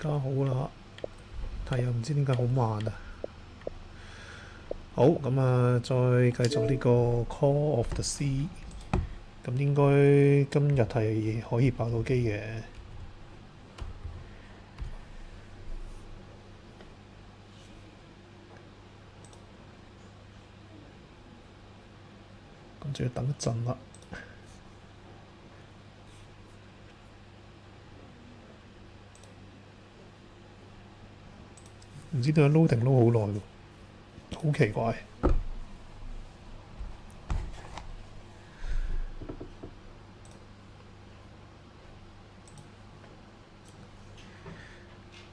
家好啦，但又唔知點解好慢啊。好，咁啊，再繼續呢個 Call of the Sea。咁應該今日係可以爆到機嘅。咁就要等一陣啦。唔知點解 loading load 好耐喎，好奇怪。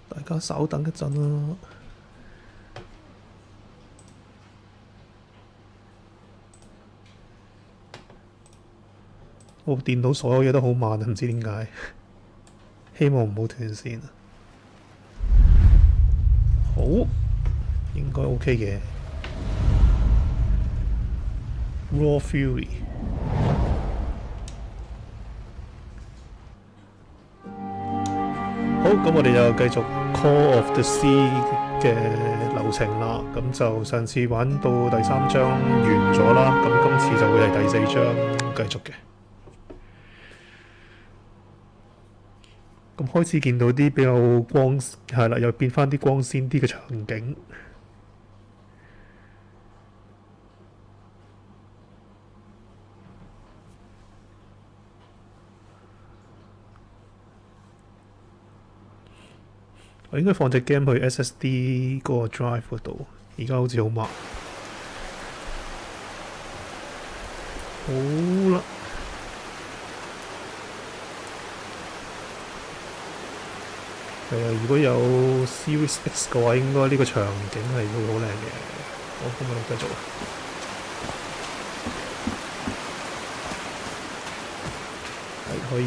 大家稍等一陣啦。我電腦所有嘢都好慢，唔知點解。希望唔好斷線啊！好，應該 OK 嘅。Raw Fury。好，咁我哋就繼續 Call of the Sea 嘅流程啦。咁就上次玩到第3章完咗啦，咁今次就會係第4章繼續嘅。咁開始見到啲比較光係啦，又變翻啲光鮮啲嘅場景。我應該放隻 game 去 SSD 嗰個 drive 嗰度，而家好似好慢。好啦。如果有 Series X 嘅話，應該呢個場景係會好靚嘅。好，咁我哋繼續。係可以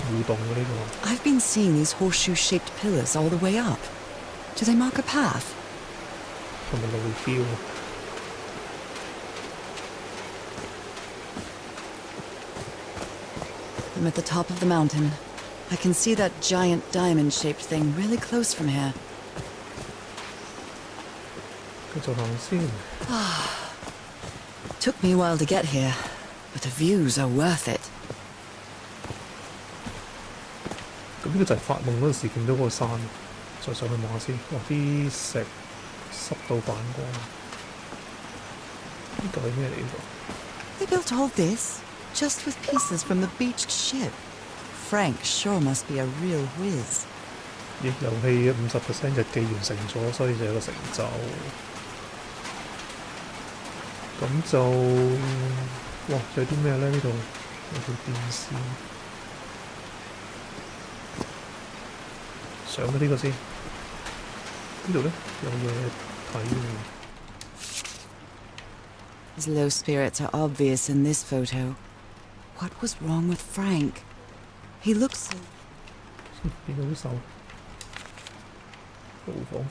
互動嘅呢個。I've been seeing these horseshoe-shaped pillars all the way up. Do they mark a path? 係咪路標啊？I'm at the top of the mountain. I can see that giant diamond-shaped thing really close from here. 繼續行先。Took me a while to get here, but the views are worth it. 咁呢個就係發夢嗰陣時見到嗰個山，再上去望下先。哇！啲石濕到反光。呢個係咩嚟㗎？ They built all this just with pieces from the beached ship. Frank sure must be a real whiz. 遊戲50% 日記完成咗，所以就有個成就。咁就哇，仲有啲咩咧？呢度有條電線。上咗呢個先。呢度咧有嘢睇喎。His low spirits are obvious in this photo. What was wrong with Frank? He looks so... 變到好瘦。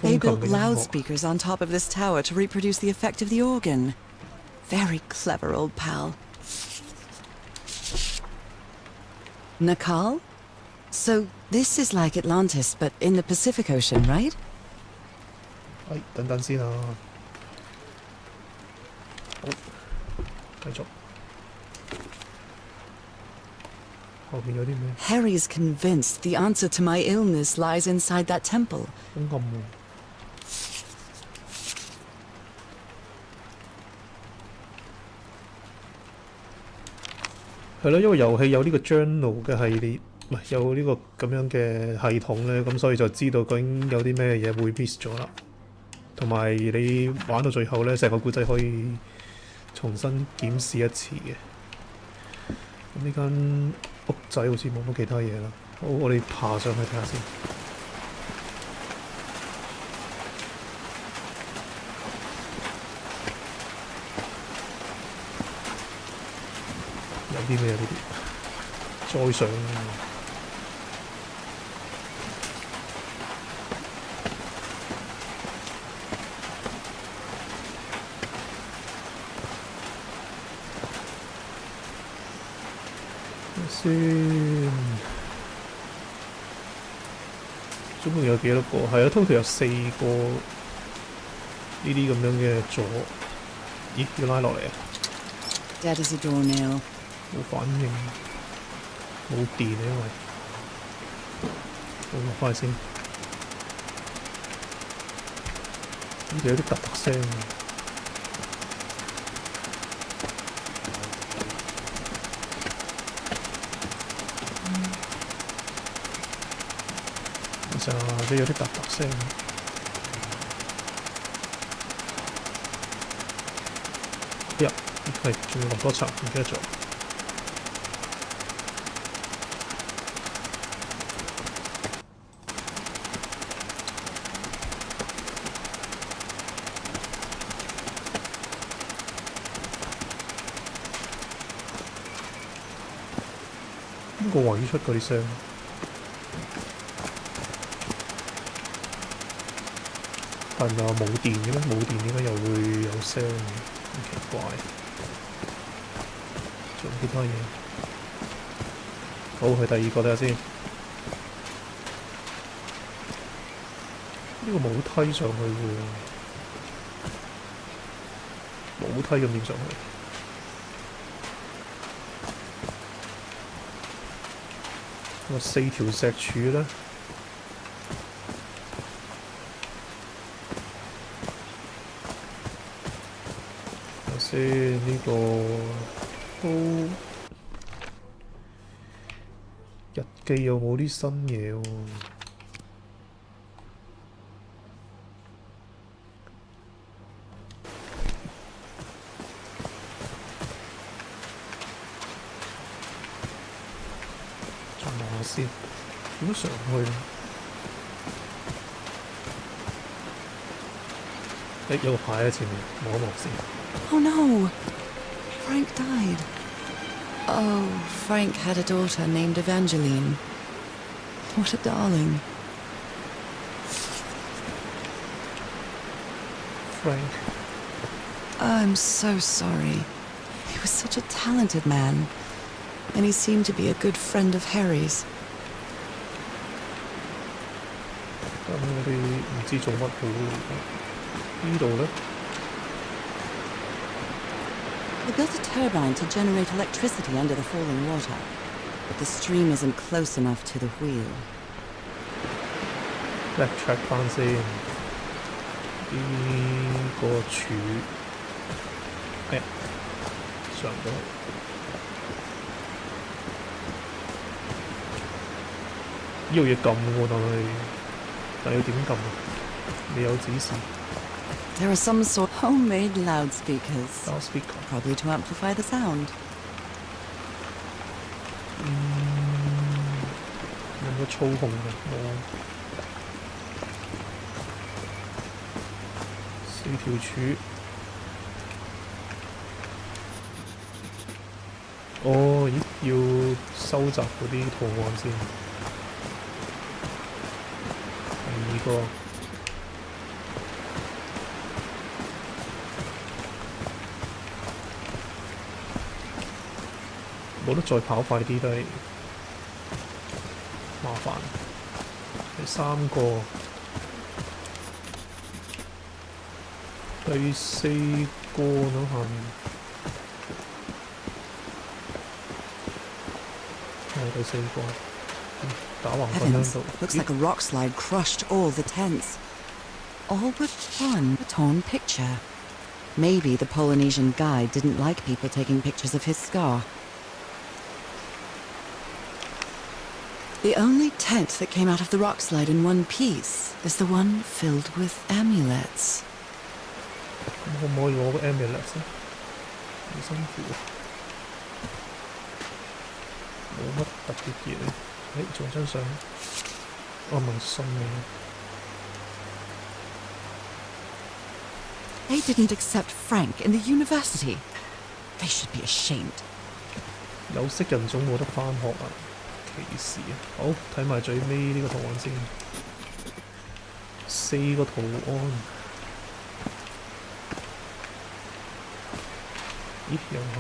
They built loudspeakers on top of this tower to reproduce the effect of the organ. Very clever, old pal. Nakal? So this is like Atlantis, but in the Pacific Ocean, right? 等等先啊。好，繼續。後面有啲咩？ Harry's convinced the answer to my illness lies inside that temple. 好暗喎。係咯，因為遊戲有呢個 journal 嘅系列，唔係有呢個咁樣嘅系統咧，咁所以就知道究竟有啲咩嘢會 miss 咗啦。同埋你玩到最後咧，成個故仔可以重新檢視一次嘅。咁呢間屋仔好似冇乜其他嘢啦。好，我哋爬上去睇下先。有啲咩啊？呢啲再上。先總共有幾多個？係啊，total有4個呢啲咁樣嘅座。咦？要拉落嚟啊 Dead as a doornail. 冇反應，冇電啊，因為我落翻去先。呢度有啲突突聲。就即係有啲突突聲。呀，係仲要落多層，唔記得咗。邊個位出嗰啲聲？係咪話冇電嘅咩？冇電點解又會有聲？咁奇怪。仲有其他嘢。好，去第二個睇下先。呢個冇梯上去喎，冇梯咁點上去？我4條石柱咧。呢個都日記有冇啲新嘢喎？再望下先，點樣上去？有個牌喺前面，望一望先。Oh no! Frank died. Oh, Frank had a daughter named Evangeline. What a darling. Frank. I'm so sorry. He was such a talented man, and he seemed to be a good friend of Harry's. 咁我哋唔知做乜好呢度呢？ They built a turbine to generate electricity under the falling water, but the stream isn't close enough to the wheel. backtrack 翻先，呢個柱，哎呀，上唔到。呢度嘢撳喎，但係要點撳啊？未有指示。There are some sort of homemade loudspeakers. Loudspeaker. Probably to amplify the sound. 有冇操控嘅？冇。4條柱。哦，咦，要收集嗰啲圖案先。第2個。冇得再跑快啲都係麻煩。第3個，第4個咯下面，係第4個，打橫瞓喺 Heavens, 度。 looks like a rock slide crushed all the tents. All but one, a torn picture. Maybe the Polynesian guide didn't like people taking pictures of his scar. The only tent that came out of the rock slide in one piece is the one filled with amulets. 可唔可以攞個 amulet 先？好辛苦啊！冇乜特別嘢。做張相。我問信你。They didn't accept Frank in the university. They should be ashamed. 有色人種冇得返學啊！歧視啊！好，睇埋最尾呢個圖案先。4個圖案。咦？有冇？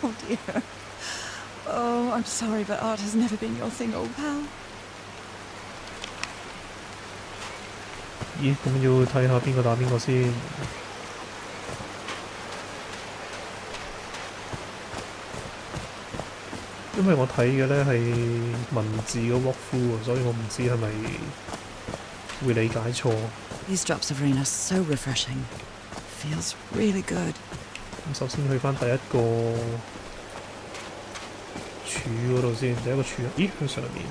Oh dear. Oh, I'm sorry, but art has never been your thing, old pal. 咦，咁要睇下邊個打邊個先。因為我睇嘅呢係文字嘅 walkthrough，所以我唔知係咪會理解錯。These drops of rain are so refreshing. Feels really good. 咁首先去翻第一個柱嗰度先，第一個柱，咦，喺上面。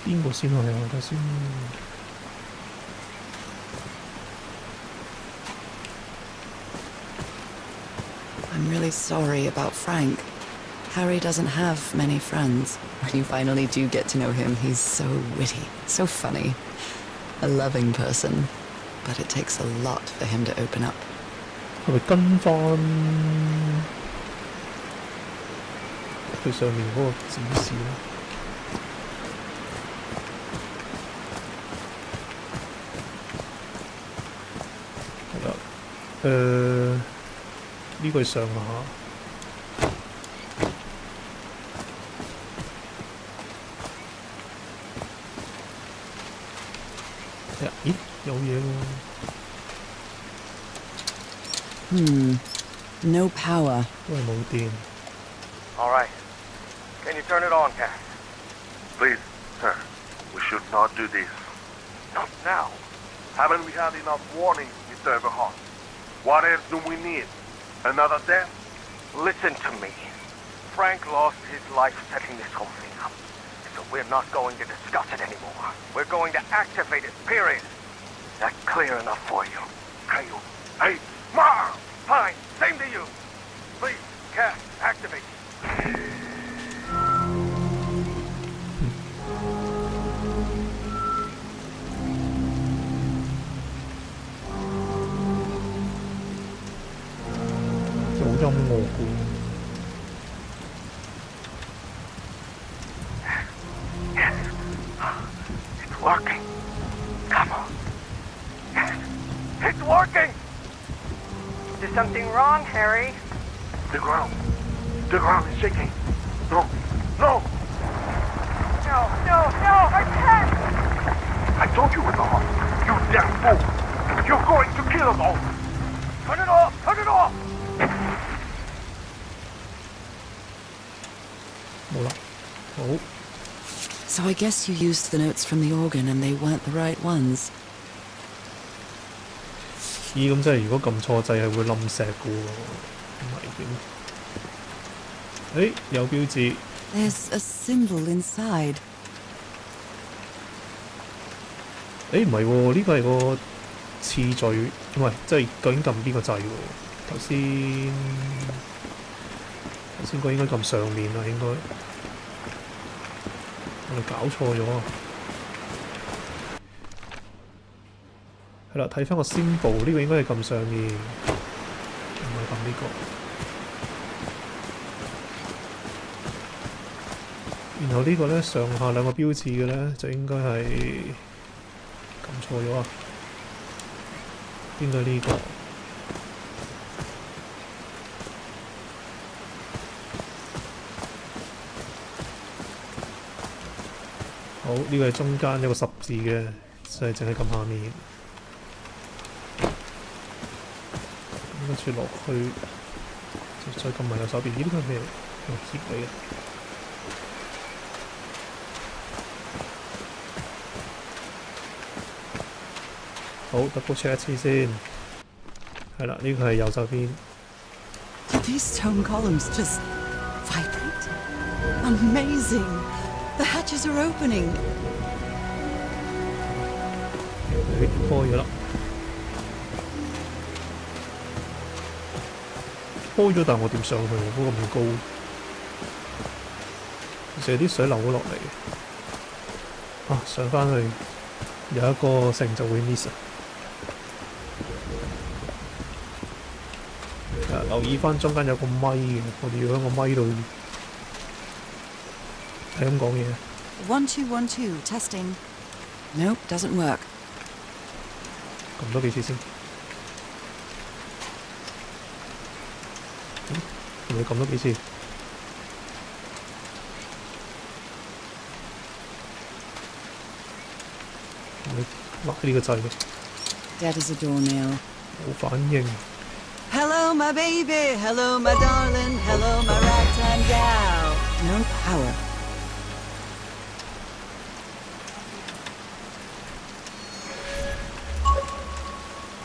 邊個先啊？睇下先。I'm really sorry about Frank. Harry doesn't have many friends. When you finally do get to know him, he's so witty, so funny. A loving person. But it takes a lot for him to open up. 係咪跟翻佢上面嗰個指示咧？係啦，呢個係上下。咦，有嘢喎。No power. 都係冇電。All right. Can you turn it on, Cass? Please, sir, we should not do this. Not now. Haven't we had enough warnings, Mr. Everhart? What else do we need? Another death? Listen to me. Frank lost his life setting this whole thing up. So we're not going to discuss it anymore. We're going to activate it, period. Is that clear enough for you? Hey, Ma! Fine. Same to you. Please, Cass, activate. 有音樂嘅。Yes. It's working. Come on. Yes. It's working. Is there something wrong, Harry? The ground is shaking. No, no! No, I can't! I told you, Everhart. You damn fool! You're going to kill us all! Turn it off! Turn it off! 冇啦，好。So I guess you used the notes from the organ and they weren't the right ones. 咦，咁即係如果撳錯掣係會冧石嘅喎，危險。有標誌。There's a symbol inside. 唔係喎，呢個係個次序，唔係，即係究竟撳邊個掣喎？頭先個應該撳上面啦，應該。我哋搞錯咗啊！係啦，睇翻個 symbol，呢個應該係撳上面，唔係撳呢個。然後呢個呢，上下兩個標誌嘅呢，就應該係撳錯咗啊！應該呢個。好，呢個係中間有個十字嘅，就係淨係撳下面。跟住落去，就再撳埋右手邊。咦？呢個係咩？葉嚟嘅。好 ，double check 一次先。係啦，呢個係右手邊。Did these stone columns just vibrate? Amazing! The hatches are opening. 開咗啦。開咗，但我點上去？嗰個咁高，成啲水流咗落嚟。啊，上返去有一個成就會 miss 啊！留留意翻中間有個咪嘅，我哋要喺個咪度係咁講嘢。1212 testing. Nope, doesn't work. 撳多幾次先。你撳多幾次？你拉呢個掣嘅， Dead as a doornail. 冇反應。Hello, my baby. Hello, my darling. Hello, my ragtime gal. No power.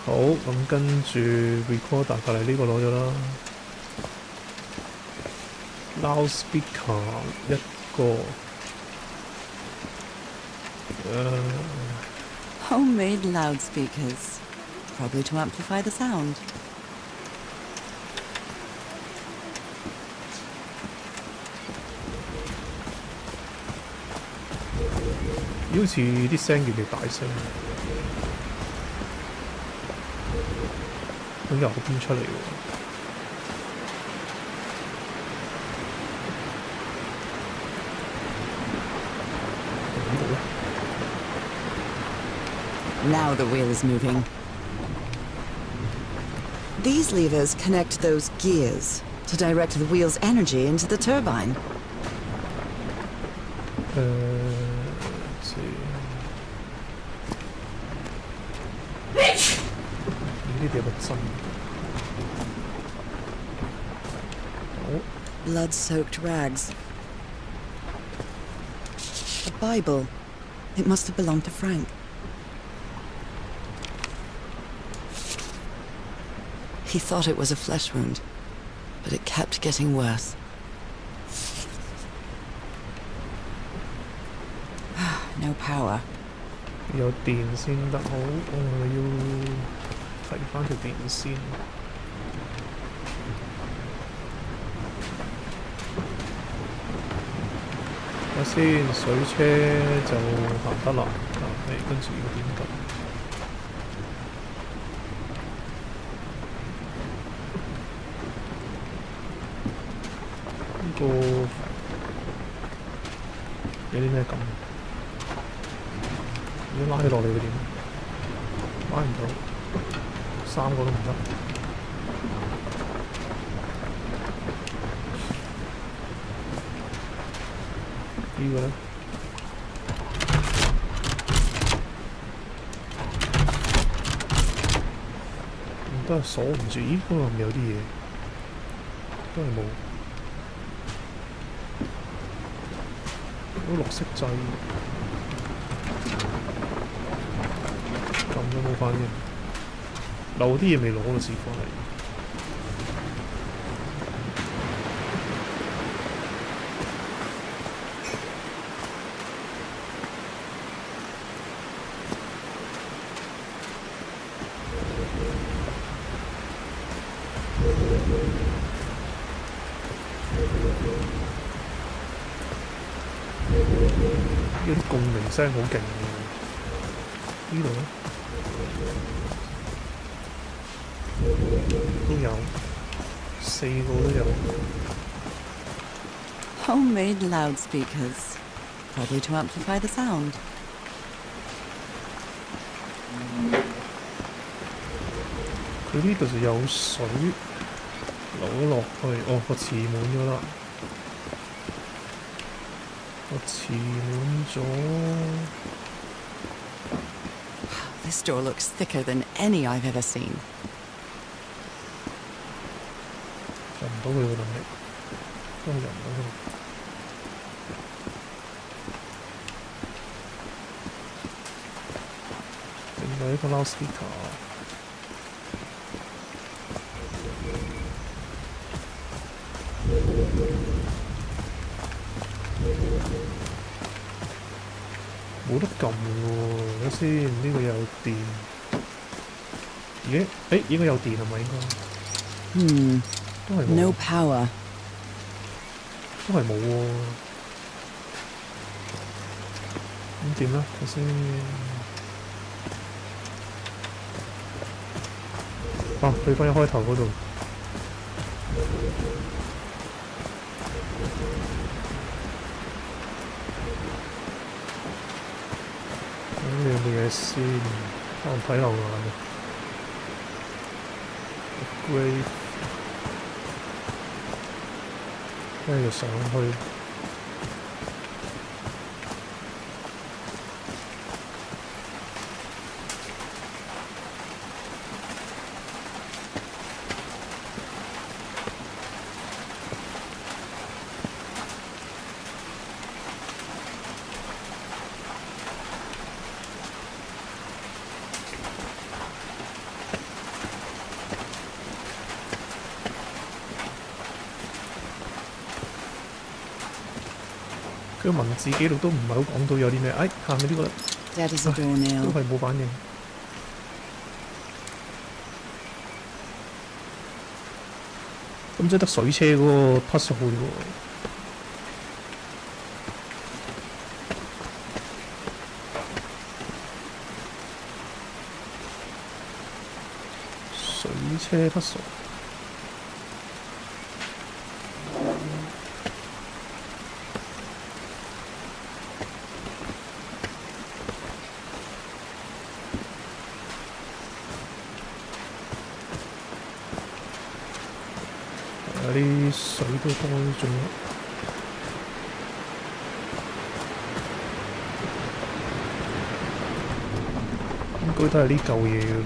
好，咁跟住 recorder 隔離呢個攞咗啦。loudspeaker 一個。Homemade loudspeakers. Probably to amplify the sound. 好似啲聲越嚟越大聲，咁由邊出嚟喎？呢度咧？ Now the wheel is moving. These levers connect those gears to direct the wheel's energy into the turbine. 呢啲有個針。好。 Blood-soaked rags. A Bible. It must have belonged to Frank. He thought it was a flesh wound, but it kept getting worse. No power. 有電先得好，我要提翻條電先。睇先，水車就行得啦，跟住要點撳？呢個有啲咩撳？如果拉起落嚟會點？拉唔到，3個都唔得。呢個咧，都係鎖唔住。咦？嗰度係咪有啲嘢？都係冇。嗰綠色掣。 撳咗冇反應，留啲嘢未攞到試過嚟。呢啲共鳴聲好勁喎，呢度咧。 都有4個都有。Homemade loudspeakers, probably to amplify the sound. 佢呢度就有水流咗落去，哦個池滿咗啦，個池滿咗。 This door looks thicker than any I've ever seen. 入唔到佢個能力，都係入唔到佢。另外一個 loudspeaker， 冇得撳喎，睇先，呢個有電。咦？應該有電係咪應該？都係冇。 No power. 都係冇喎。咁點咧？睇先。啊，去翻一開頭嗰度。先？可能睇漏眼啊。Grave， 跟住上去。佢文字記錄都唔係好講到有啲咩，下面呢個啦， Daddy's a 都 doornail. 係冇反應。咁即係得水車嗰個 puzzle 嘅喎。水車 puzzle。啲水都開咗，應該都係呢嚿嘢嘅咯。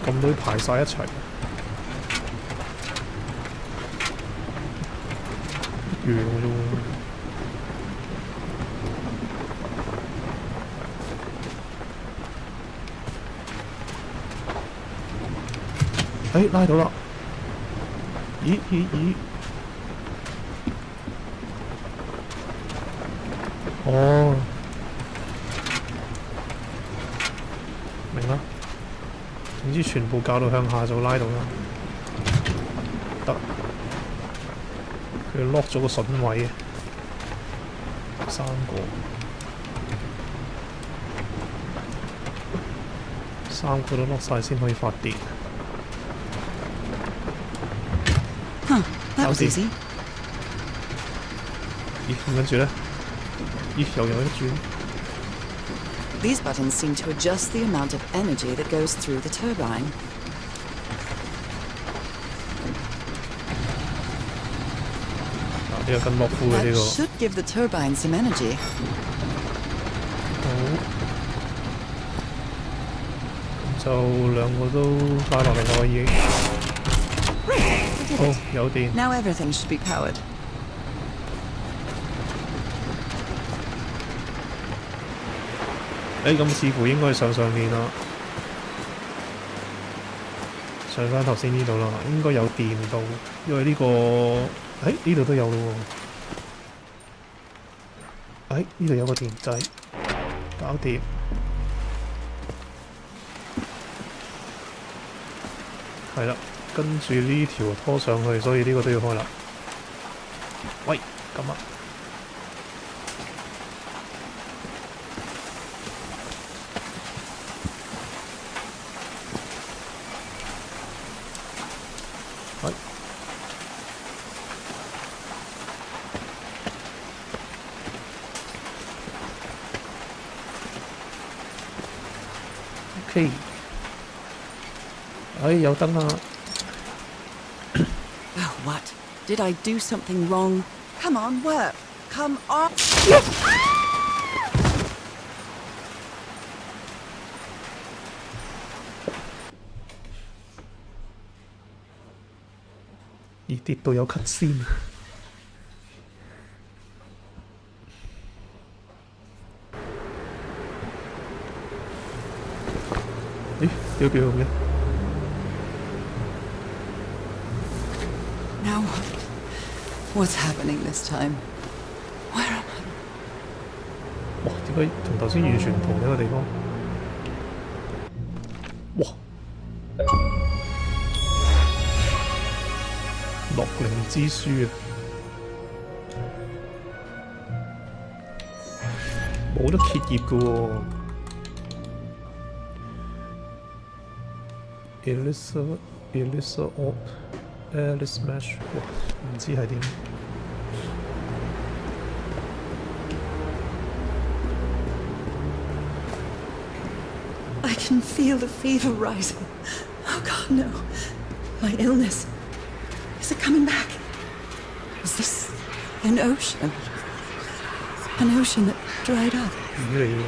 咁多排晒一齊，一樣嘅啫喎。拉到啦！咦！哦，明啦。總之全部校到向下就拉到啦。得，佢 lock 咗個筍位嘅，3個，3個都 lock 晒先可以發電。That was easy. 咦，咁跟住咧？咦，又有一轉。These buttons seem to adjust the amount of energy that goes through the turbine. 呢個跟洛夫嘅 That 呢個。should give the turbine some energy. 好，咁就兩個都拉落嚟啦，已經。好，有電。 Now everything should be powered. 咁似乎應該上面啦，上翻頭先呢度啦，應該有電到，因為呢個呢度都有咯喎，呢度有個電掣，搞掂。係啦，跟住呢條拖上去，所以呢個都要開啦。喂，咁啊！OK， 有燈啦。Oh, what? Did I do something wrong? Come on, work. Come on. 咦，跌到有cut先。咦，表嘅。Now what? What's happening this time? Where am I? 哇！點解同頭先完全唔同一個地方？哇！樂靈之書啊！冇得揭頁嘅喎。Elisa or Alice Match， 哇，唔知係點。I can feel the fever rising. Oh God, no. My illness. Is it coming back? Is this an ocean? An ocean that dried up? 魚嚟嘅。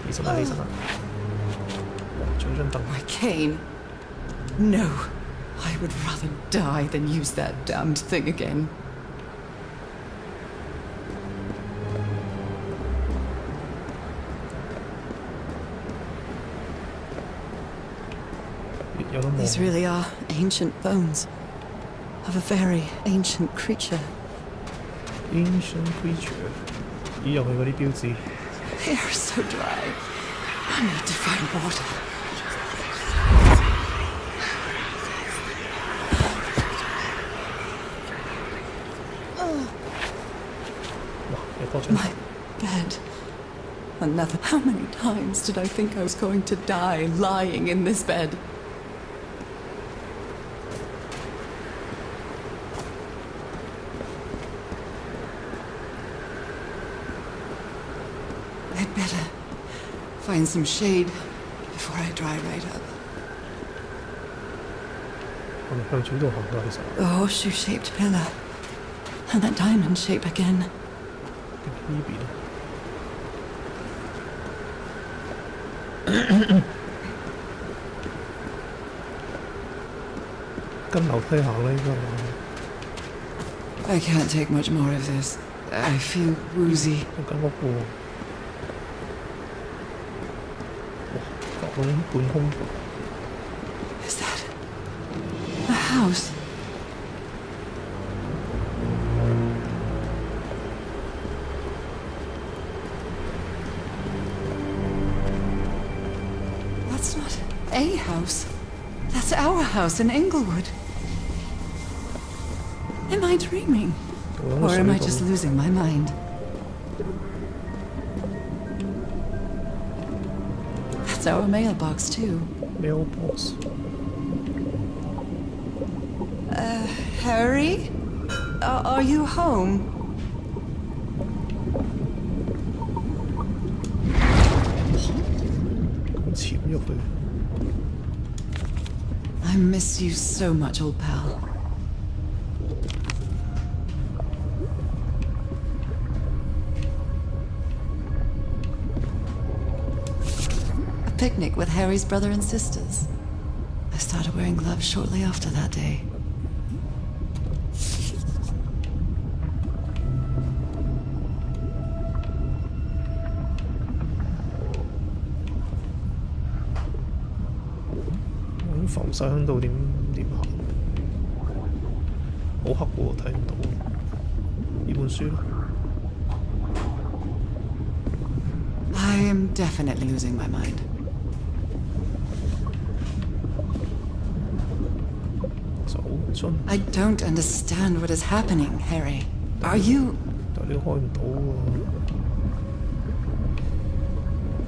起身啦，起身啦！仲有張凳。 My cane? No. I would rather die than use that damned thing again. 有得望。 These really are ancient bones of a very ancient creature. Ancient creature， 咦又係嗰啲標誌。 They are so dry. I need to find water. 哇！又多張。 My bed. Another. How many times did I think I was going to die lying in this bed? I'd better find some shade before I dry right up. 我哋向住呢度行啦，其實。 The horseshoe-shaped pillar. And that diamond shape again. 呢邊。跟樓梯行啦，應該係。 I can't take much more of this. I feel woozy. 有間屋喎。哇！隔棟半空。 Is that a house? That's not a house. That's our house in Inglewood. Am I dreaming? Or am I just losing my mind? That's our mailbox, too. Mailbox。 Harry? Are you home? 咁潛入去。 I miss you so much, old pal. A picnic with Harry's brother and sisters. I started wearing gloves shortly after that day. I'm 浮晒喺度點行？好黑喎，睇唔到。呢本書咯。 I am definitely losing my mind. 走進， I don't understand what is happening, Harry. Are you... 但係你開唔到喎。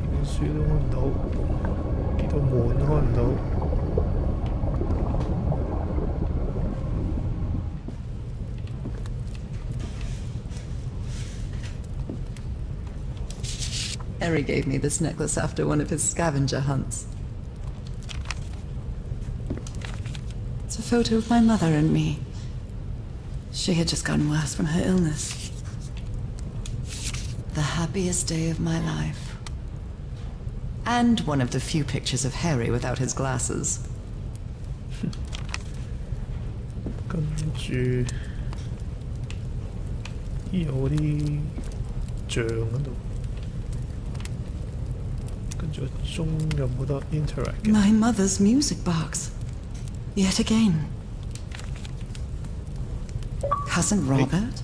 呢本書都開唔到，呢度門都開唔到。 Harry gave me this necklace after one of his scavenger hunts. It's a photo of my mother and me. She had just gotten worse from her illness. The happiest day of my life. And one of the few pictures of Harry without his glasses. 跟住，依有嗰啲像喺度。 跟住鐘有冇得 interact 嘅？ My mother's music box. Yet again. Cousin Robert?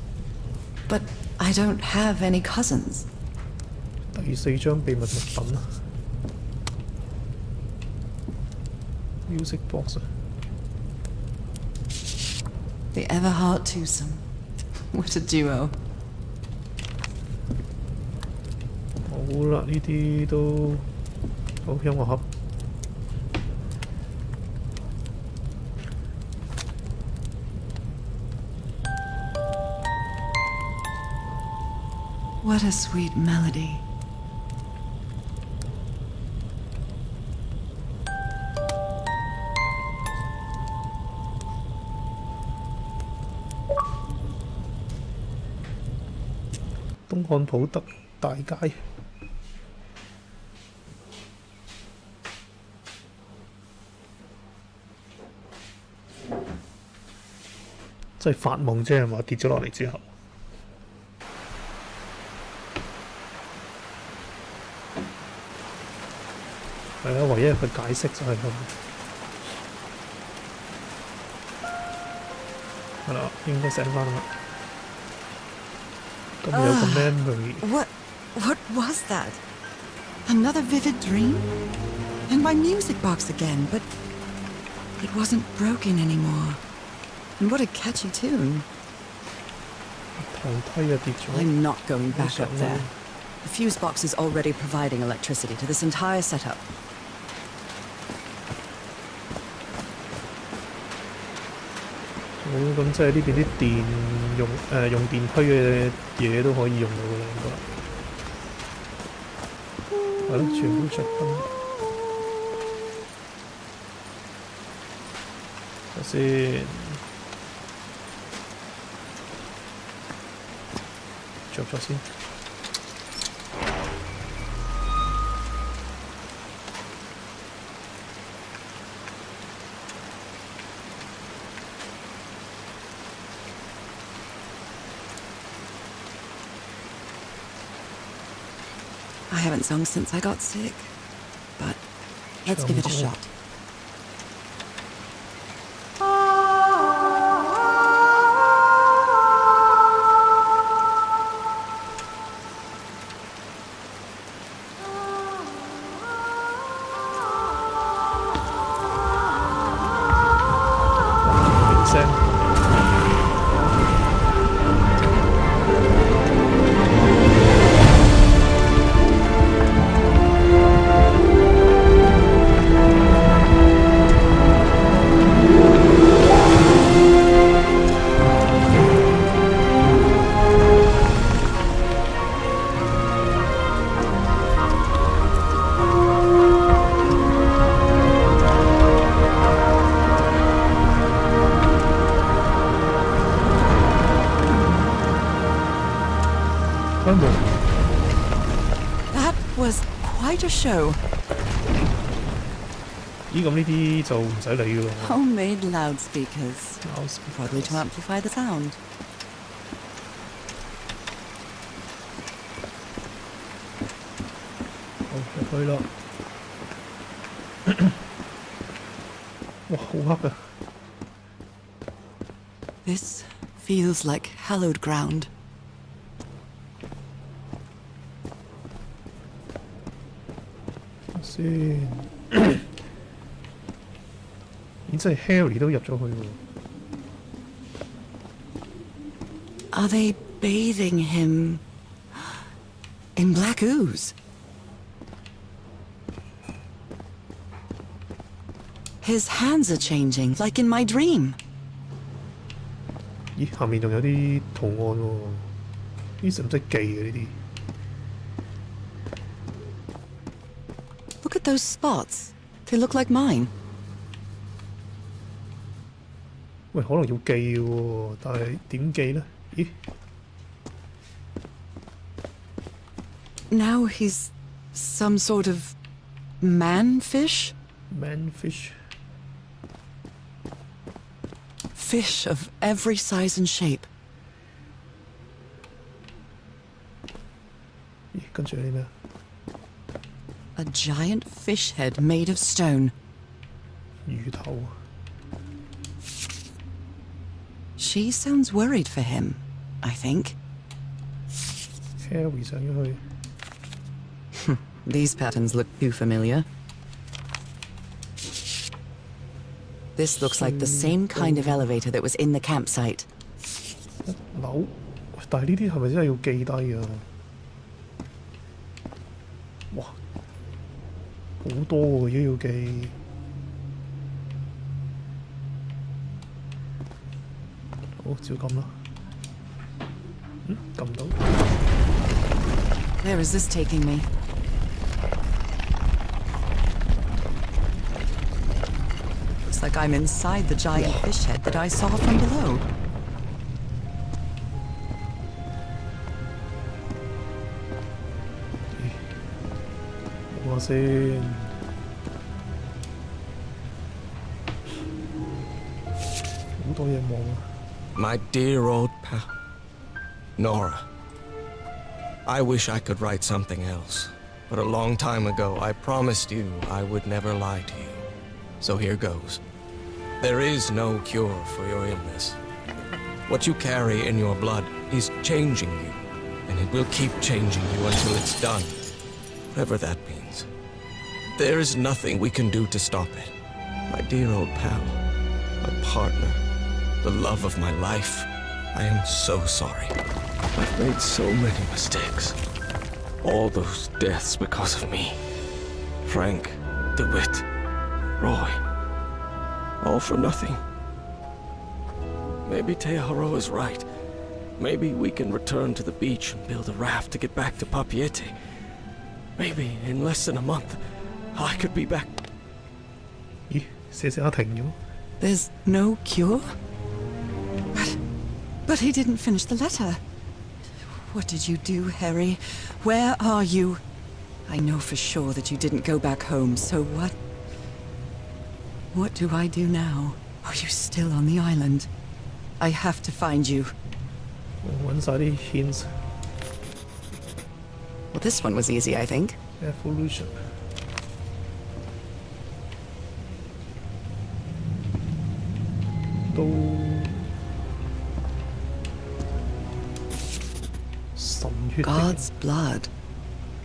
But I don't have any cousins. 第4張秘密物品啊 ！music box 啊！ The ever-heart twosome. What a duo. 好啦，呢啲都好音樂盒。What a sweet melody.「東漢普德大街」。真係發夢啫係嘛？跌咗落嚟之後，係啊，唯一嘅解釋就係咁。係啦，應該醒翻啦。咁有個 memory。What was that? Another vivid dream? And my music box again, but it wasn't broken anymore. And what a catchy tune. 台梯啊跌咗。I'm not going back up there. The fuse box is already providing electricity to this entire setup. 好，咁即係呢邊啲電用電梯嘅嘢都可以用到㗎啦，應該係咯，全部着燈。睇先，着咗先。I haven't sung since I got sick, but let's give it a shot. That was quite a show. 咦，咁呢啲就唔使理㗎咯。Homemade loudspeakers, probably to amplify the sound. 好，入去啦。哇，好黑啊！ This feels like hallowed ground. 先，咦，真係 Harry 都入咗去喎。Are they bathing him in black ooze? His hands are changing, like in my dream. 咦，下面仲有啲圖案喎，呢使唔使記嘅呢啲？ Look at those spots. They look like mine. 喂，可能要記嘅喎，但係點記呢？咦 Now he's some sort of man-fish?？Man-fish。 Fish of every size and shape. 咦，跟住有啲咩？ A giant fish head made of stone. 魚頭。 She sounds worried for him, I think. Harry 上咗去。 These patterns look too familiar. This looks like the same kind of elevator that was in the campsite. 樓，但係呢啲係咪真係要記低啊？哇，好多喎，而家要記。好，照撳啦。撳唔到。Where is this taking me? Looks like I'm inside the giant fish head that I saw from below. 我先，好多嘢望啊！ My dear old pal, Nora. I wish I could write something else, but a long time ago I promised you I would never lie to you. So here goes. There is no cure for your illness. What you carry in your blood is changing you, and it will keep changing you until it's done, whatever that means. There is nothing we can do to stop it. My dear old pal, my partner, the love of my life, I am so sorry. I've made so many mistakes. All those deaths because of me. Frank, DeWitt, Roy. All for nothing. Maybe Teodoro is right. Maybe we can return to the beach and build a raft to get back to Papiete. Maybe in less than a month, I could be back. 咦，寫寫下停咗。 There's no cure? But he didn't finish the letter. What did you do, Harry? Where are you? I know for sure that you didn't go back home, so what? What do I do now? Are you still on the island? I have to find you. 我揾晒啲 hints。 Well, this one was easy, I think. Evolution。都神血的 God's blood.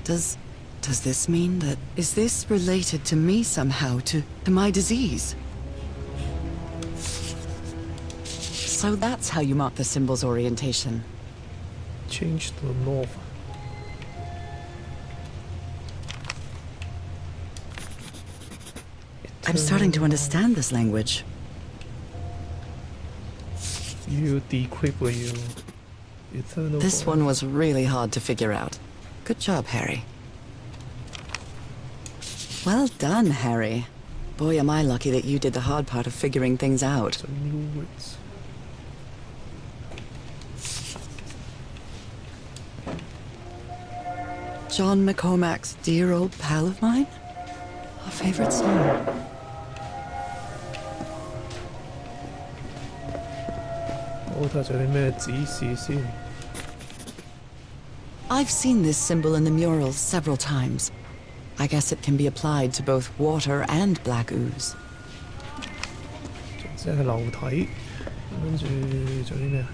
Does this mean that... Is this related to me somehow, to my disease? So that's how you mark the symbol's orientation. change to the north。 I'm starting to understand this language. You decrypt where you eternal. This one was really hard to figure out. Good job, Harry. Well done, Harry. Boy, am I lucky that you did the hard part of figuring things out. Some new words. John McCormack's Dear Old Pal of Mine? Our favorite song. I've seen this symbol in the murals several times. I guess it can be applied to both water and black ooze. 即係樓體，跟住仲有啲咩啊？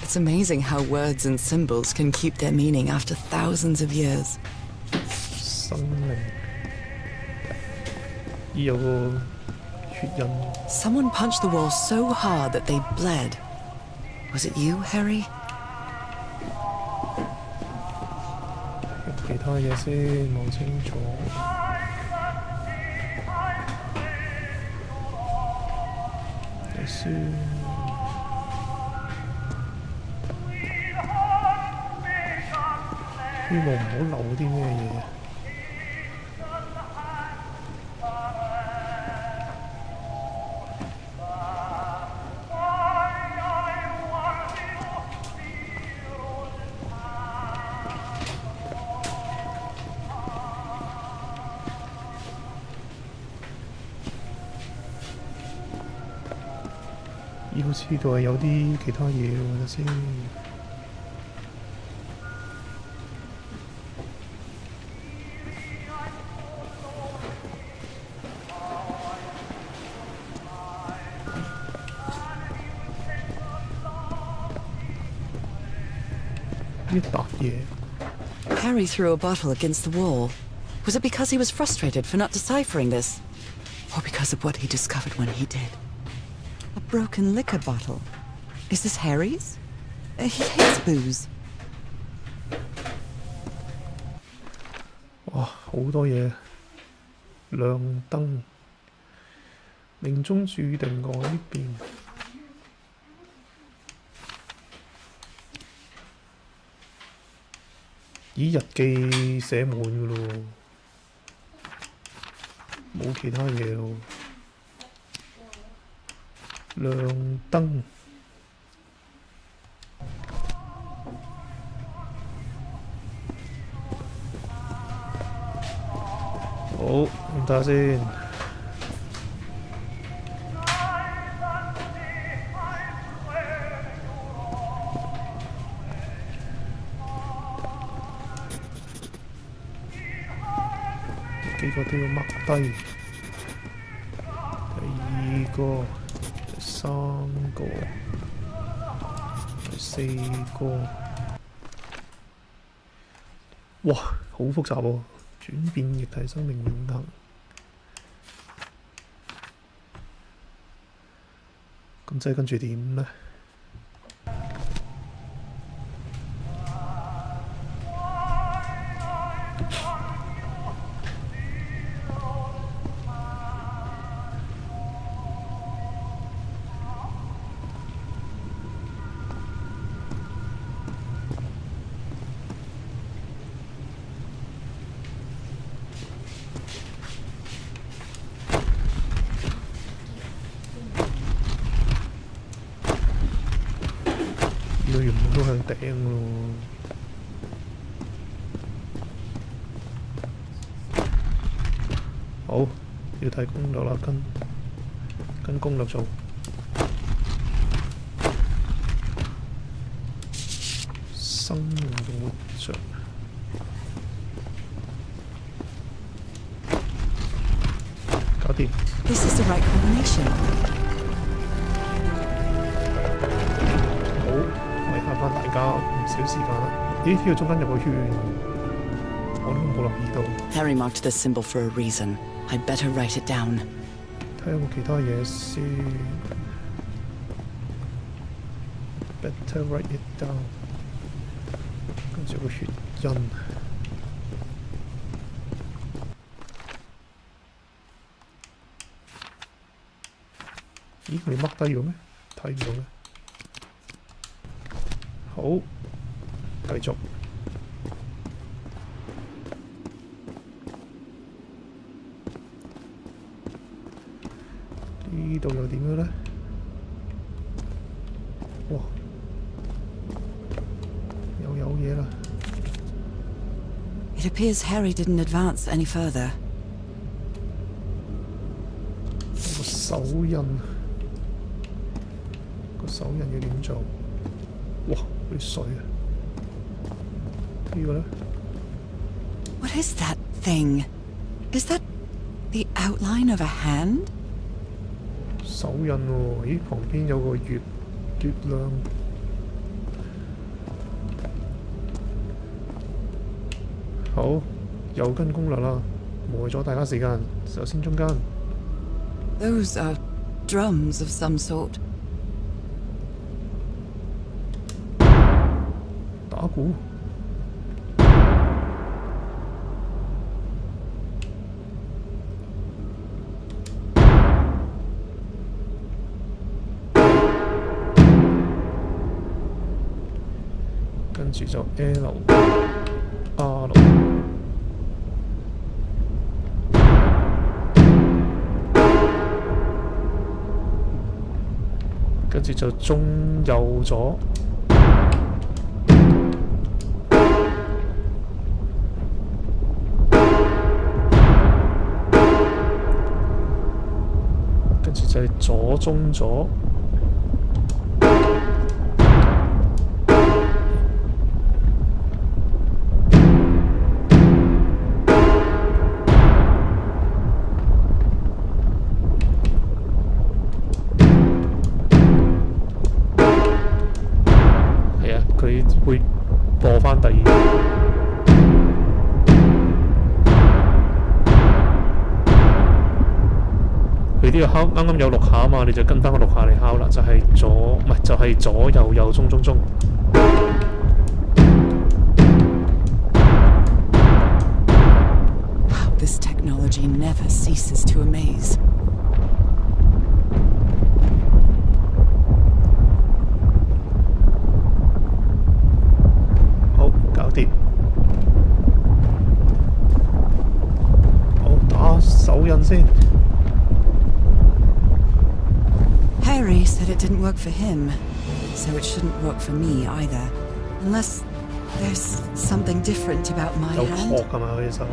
It's amazing how words and symbols can keep their meaning after thousands of years. 生命，依有個血印。 Someone punched the wall so hard that they bled. Was it you, Harry? 其他嘢先望清楚。睇先。希望唔好漏啲咩嘢。 咦，好似呢度係有啲其他嘢喎，睇下先。呢笪嘢， Harry threw a bottle against the wall. Was it because he was frustrated for not deciphering this? Or because of what he discovered when he did? A broken liquor bottle. Is this Harry's? He hates booze. 哇，好多嘢，亮燈，命中注定改變。咦，日記寫滿㗎咯喎，冇其他嘢咯。亮燈。好，咁睇下先。幾個都要 mark 低。第二個、第三個、第四個。哇，好複雜喎！轉變液體生命永恆。咁即係跟住點呢？佢原本都向頂嘅咯喎。好，要睇攻略啦，跟攻略做。生命仲活着。搞掂。This is the right combination. 慳翻大家唔少時間啦。咦？呢個中間有個圈，我都冇留意到。Harry marked this symbol for a reason. I'd better write it down. 睇下有冇其他嘢先。Better write it down。跟住有個血印。咦？你 mark 低咗咩？睇唔到咩？好，繼續。呢度又點樣呢？哇！又有嘢啦。It appears Harry didn't advance any further. 有個手印，個手印要點做？哇！啲水啊！呢個呢？ What is that thing? Is that the outline of a hand? 手印喎，咦？旁邊有個月亮。好，又跟攻略啦，冇咗大家時間。首先中間。Those are drums of some sort. 打鼓。跟住就 L、R。跟住就中右左。跟住就係左中左。係啊，佢會播返第二。佢呢個敲啱啱有6下啊嘛，你就跟翻個6下嚟敲啦，就係左唔係就係左右右中中中。Wow, this technology never ceases to amaze. 好，搞掂。好，打手印先。Harry said it didn't work for him, so it shouldn't work for me either. Unless there's something different about my 有 hand. 殼㗎嘛佢隻手。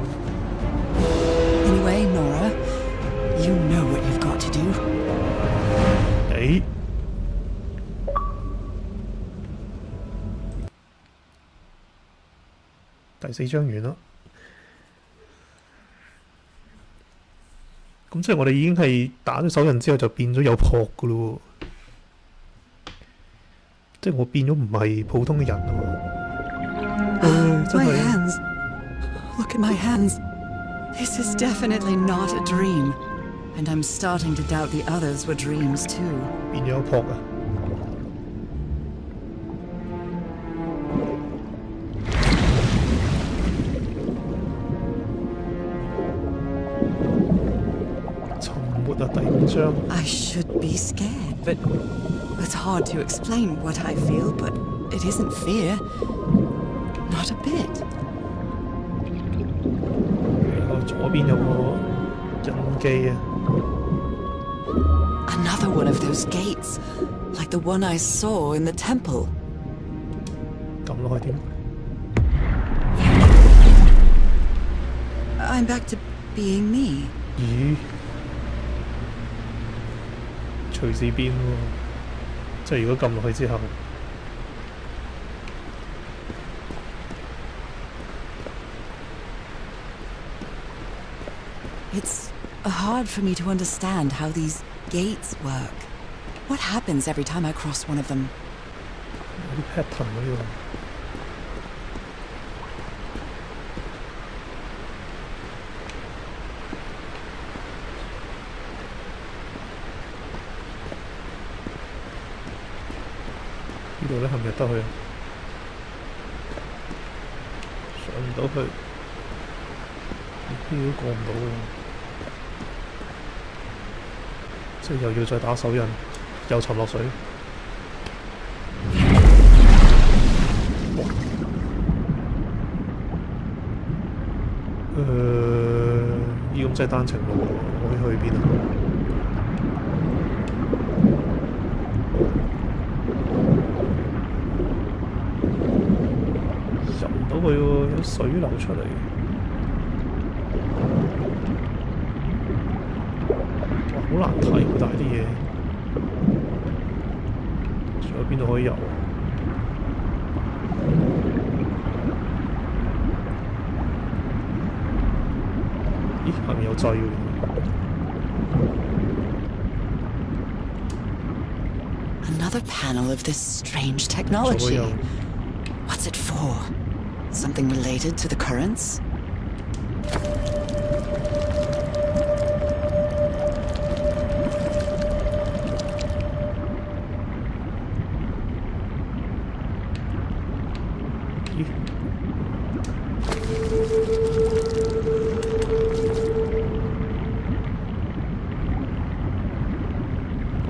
Anyway, Nora, you know what you've got to do. 誒，第4章完啦。咁即係我哋已經係打咗手印之後就變咗有殼噶咯喎，即係我變咗唔係普通嘅人喎。真 My 係 hands. Look at my hands. This is definitely not a dream. And I'm starting to doubt the others were dreams too. 變咗有殼啊！沉沒啊，第5章。 I should be scared, but it's hard to explain what I feel, but it isn't fear. Not a bit. 左邊有個印記啊！ Another one of those gates, like the one I saw in the temple. 撳落去點？ I'm back to being me. 咦？隨時變喎！即係如果撳落去之後， It's hard for me to understand how these gates work. What happens every time I cross one of them? 有啲 pattern 喎呢個。呢度咧係咪入得去啊？上唔到去，呢啲都過唔到喎。即係又要再打手印，又沉落水。呢咁真係單程路喎，我可以去邊啊？入唔到去喎，有水流出嚟。哇，好難睇喎，但係啲嘢。仲有邊度可以游啊？咦，下面有掣喎。 Another panel of this strange technology. What's it for? Something related to the currents?咦？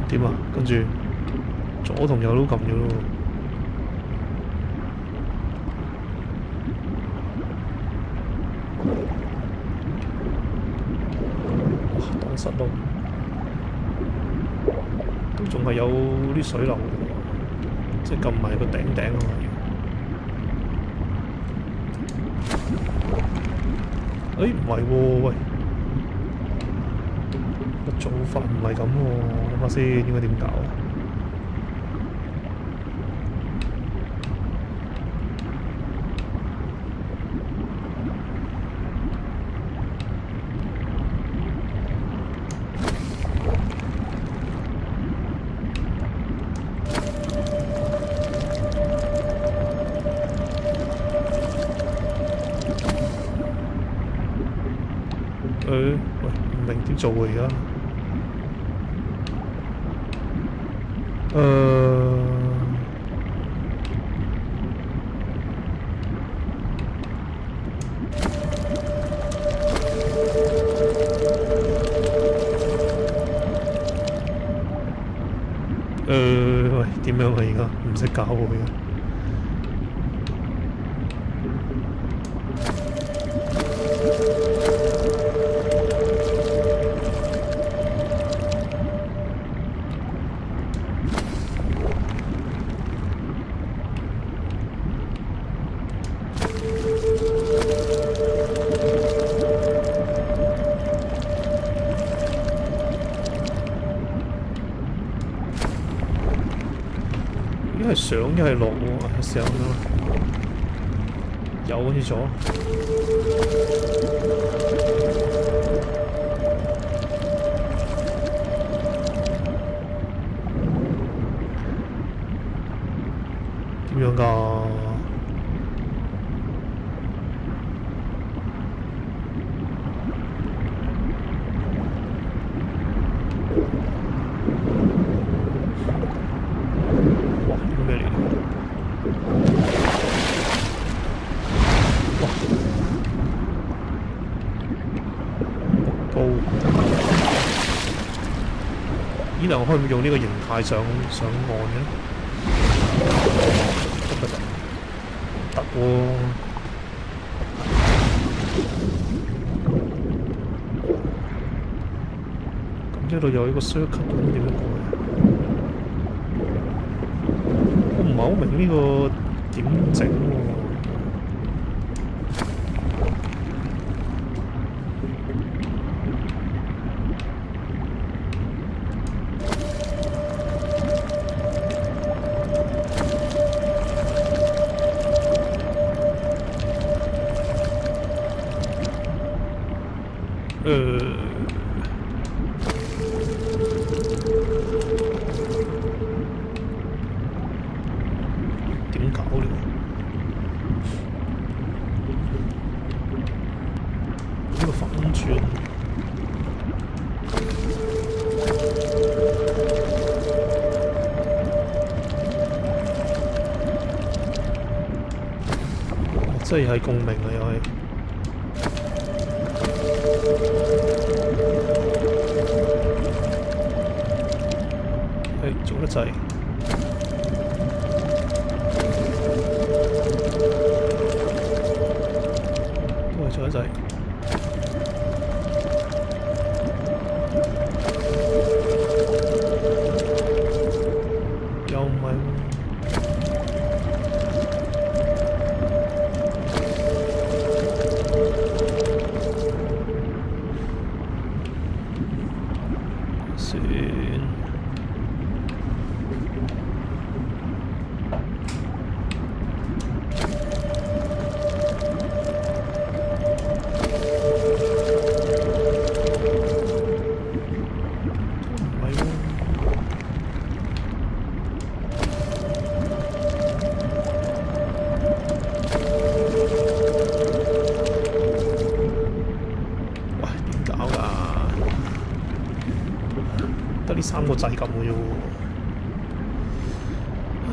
點啊？跟住左同右都撳咗咯喎。哇！蕩失路，都仲係有啲水流嘅，即係撳埋個頂啊嘛。誒唔係喎，喂，個做法唔係咁喎，諗下先應該點搞？喂，唔明點做喎而家？喂，點樣啊？而家唔識搞佢嘅。一係上一係落喎，上啦，有跟住左，點樣㗎？依兩個可唔可以用呢個形態上岸嘅？得唔得？得喎。咁呢度有一個 circle， 咁點樣過去？我唔係好明呢個點整喎。點搞呢？呢個反轉，真係共鳴啊！又係。做得滯，都係做得滯。又唔係喎。得呢3個掣撳嘅啫喎。唉。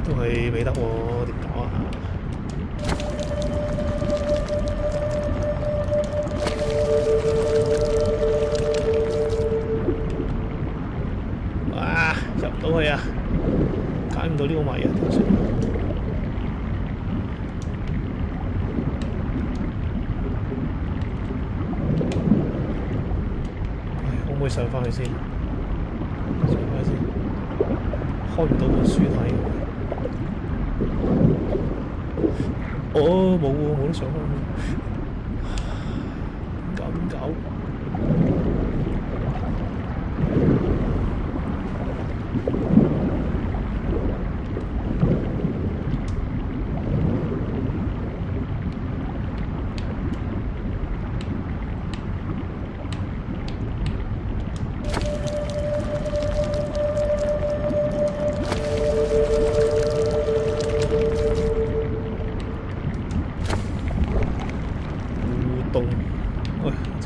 都係未得喎，點搞啊？哇！入唔到去啊！解唔到呢個謎啊！點算？可唔可以上返去先？上返去先，開唔到本書睇。哦，冇喎，冇得上去。點搞？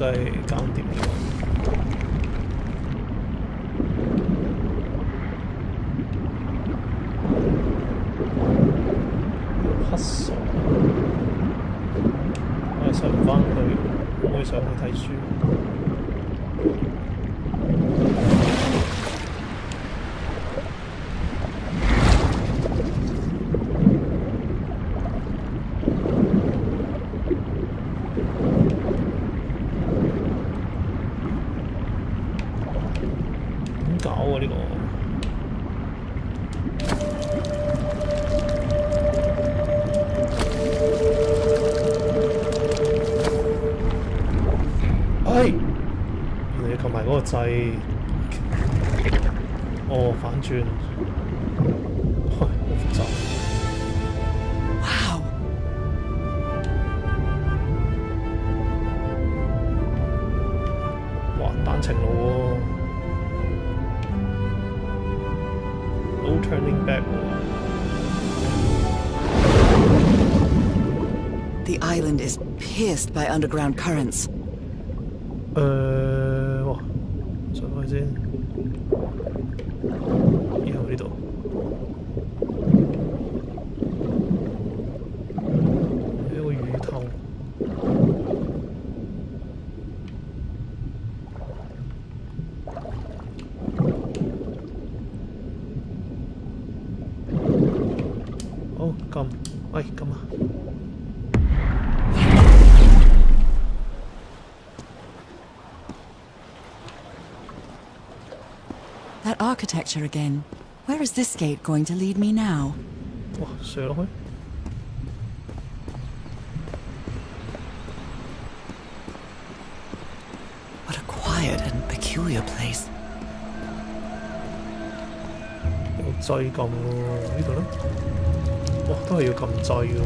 真係搞唔掂呢個。黑傻，我上唔返去，可唔可以上去睇書？點搞啊呢個？原來要撳埋嗰個掣，哦，反轉，好複雜。Wow. 哇，單程路喎，no turning back 喎。The island is pierced by underground currents. 哇，上去先，然後呢度，有一個魚頭，好撳，喂撳啊！That architecture again. Where is this gate going to lead me now? 哇，射落去！ What a quiet and peculiar place. 有掣撳喎，呢度咧，哇，都係要撳掣喎。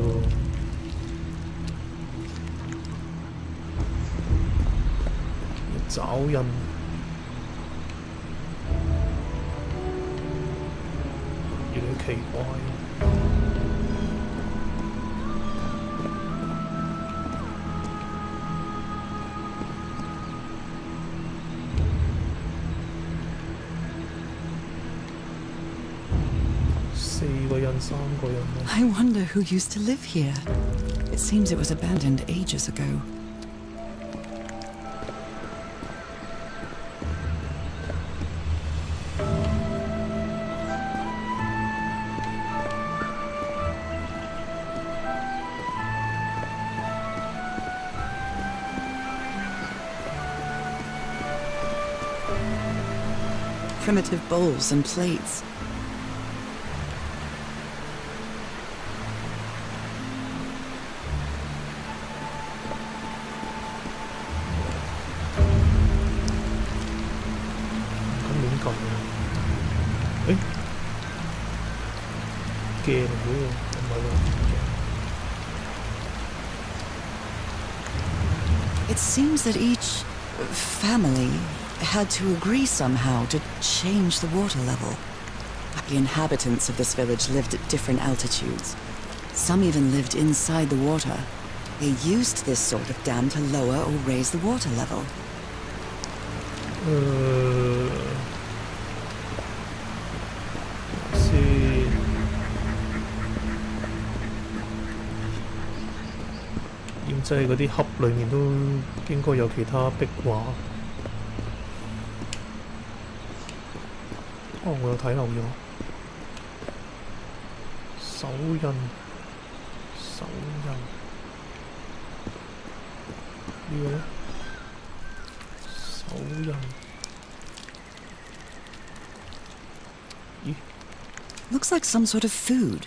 爪印。越嚟越奇怪。4個人3個人 I wonder who used to live here. It seems it was abandoned ages ago. Primitive bowls and plates. It seems that each family had to agree somehow to change the water level. The inhabitants of this village lived at different altitudes. Some even lived inside the water. They used this sort of dam to lower or raise the water level. 即係嗰啲盒裏面都應該有其他壁畫。哦，我有睇漏咗手印，手印呢個咧，手印。咦 Looks like some sort of food.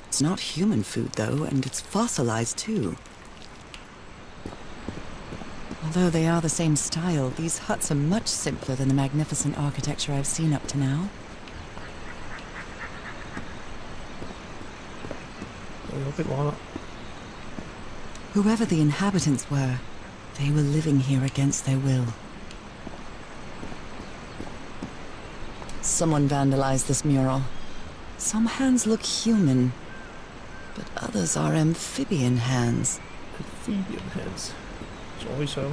It's not human food though, and it's fossilized too. Although they are the same style, these huts are much simpler than the magnificent architecture I've seen up to now. 有壁畫啦。 Whoever the inhabitants were, they were living here against their will. Someone vandalized this mural. Some hands look human, but others are amphibian hands. Amphibian hands，再上。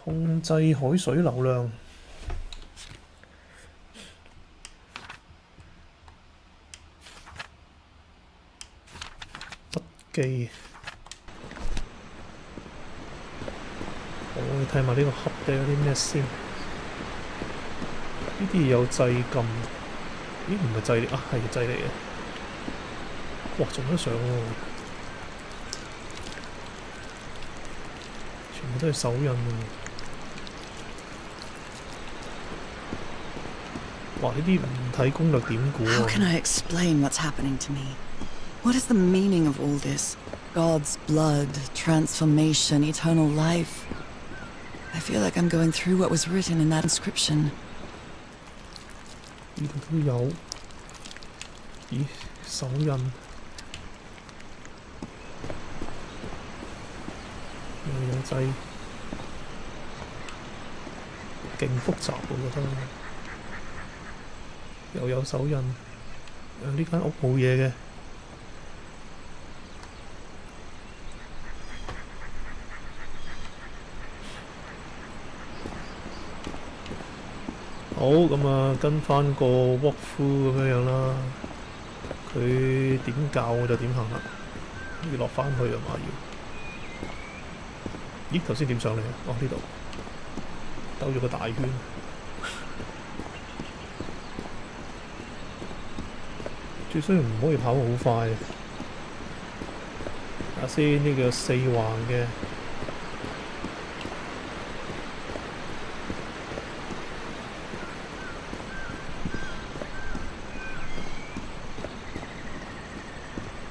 控制海水流量。筆記。我哋睇埋呢個盒底有啲咩先？呢啲有掣撳，咦唔係掣嚟啊，係掣嚟嘅。哇，仲得上喎！全部都係手印喎。哇！呢啲唔睇攻略點估喎。 How can I explain what's happening to me? What is the meaning of all this? God's blood, transformation, eternal life. I feel like I'm going through what was written in that inscription. 呢度都有，咦，手印，又有掣，勁複雜我覺得，又有手印，呢間屋冇嘢嘅。好，咁啊，跟翻個 walkthrough 咁樣啦。佢點教我就點行啦。要落翻去啊嘛要。咦？頭先點上嚟啊？哦，呢度兜咗個大圈。最衰唔可以跑好快。睇下先，呢個四橫嘅。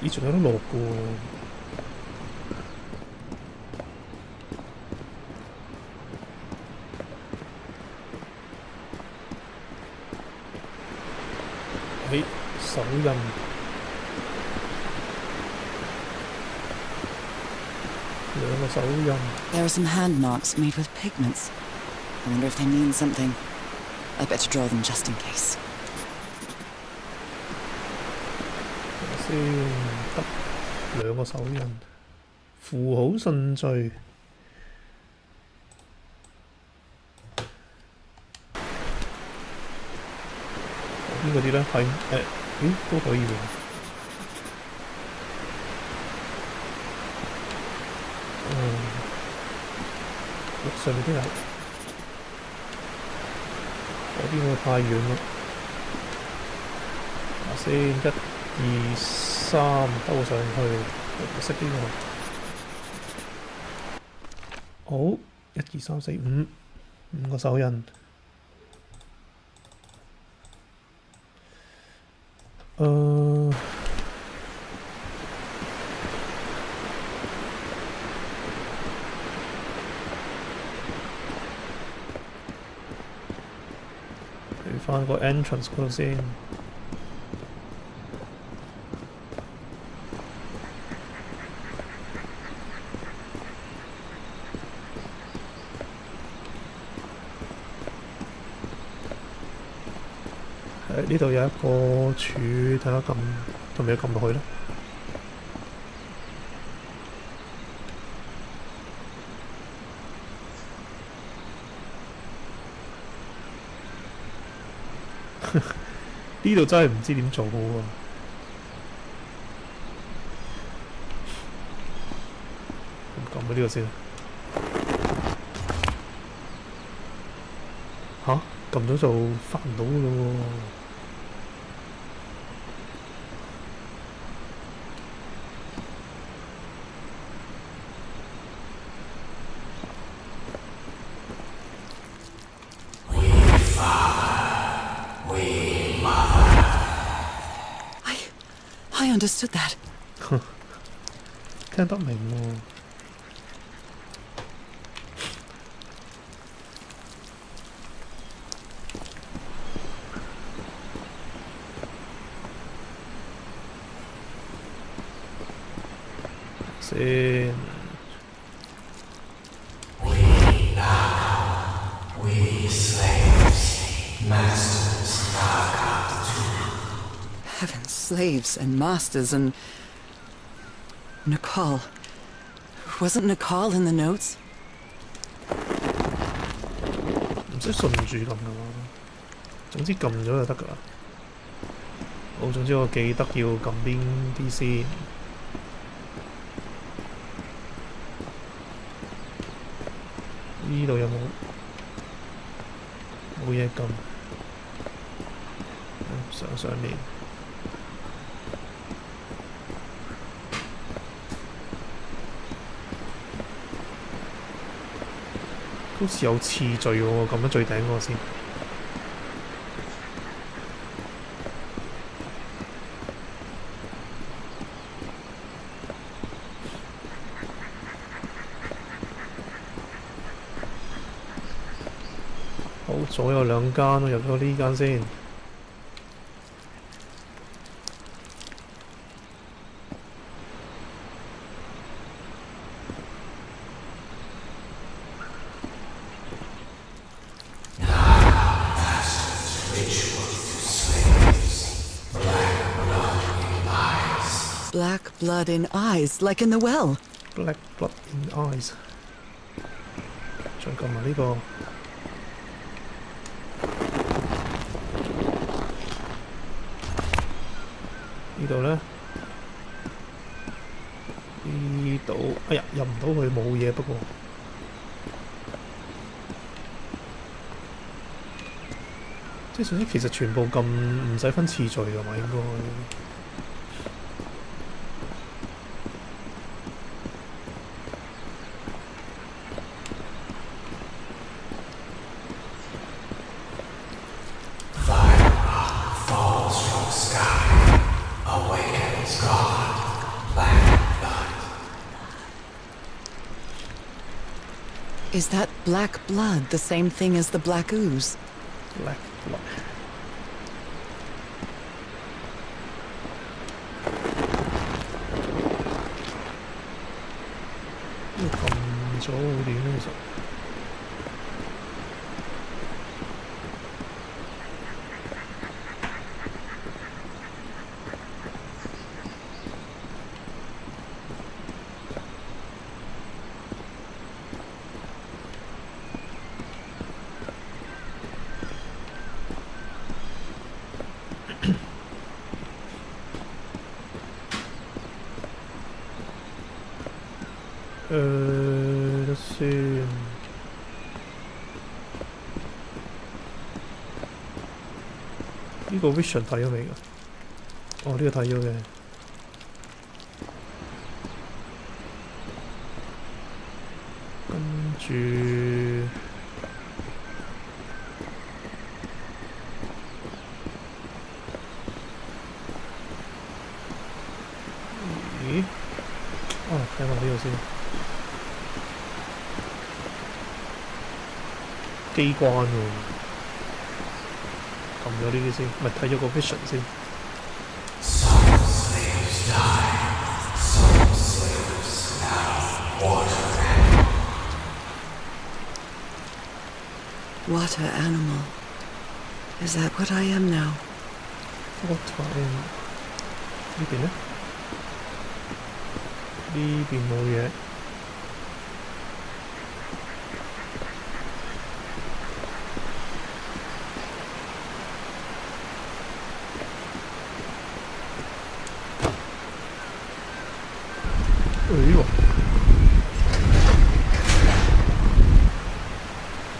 咦，仲有得落嘅喎！誒，手印，兩個手印。There are some hand marks made with pigments. I wonder if they mean something. I better draw them just in case. 先得兩個手印，符號順序。邊嗰啲咧？係咦都可以喎。上面都有。嗰邊會太遠啦。睇下先1、2、3兜上去，我識呢個。好，1、2、3、4、5，五個手印。去返個 entrance 嗰度先。呢度有一個柱，睇下撳，仲未撳落去咧。呢度真係唔知點做好喎。撳咗呢個先。吓？撳咗就翻唔到㗎咯喎。I understood that. 聽得明喎。先。We slaves, masters, Heavens, slaves and masters and... Nicole. Wasn't Nicole in the notes? 唔使順住撳噶嘛。總之撳咗就得噶啦。好，總之我記得要撳邊啲先。呢度有冇嘢撳？上面。好似有次序喎，我撳咗最頂嗰個先。好，左右兩間，我入咗呢間先。Black blood in eyes, like in the well. Black blood in eyes。再撳埋呢個。呢度咧，呢度，哎呀，入唔到去冇嘢，不過即係總之其實全部撳唔使分次序㗎嘛，應該。Is that black blood the same thing as the black ooze? Black blood。呢個撳咗好點咧，其實。得先。呢個 vision 睇咗未㗎？哦，呢個睇咗嘅。跟住咦？哦，睇埋呢個先。機關喎，撳咗呢啲先，咪睇咗個 vision 先。Some slaves die. Some slaves now water animal. Water animal. Is that what I am now? Water animal。呢邊呢？呢邊冇嘢。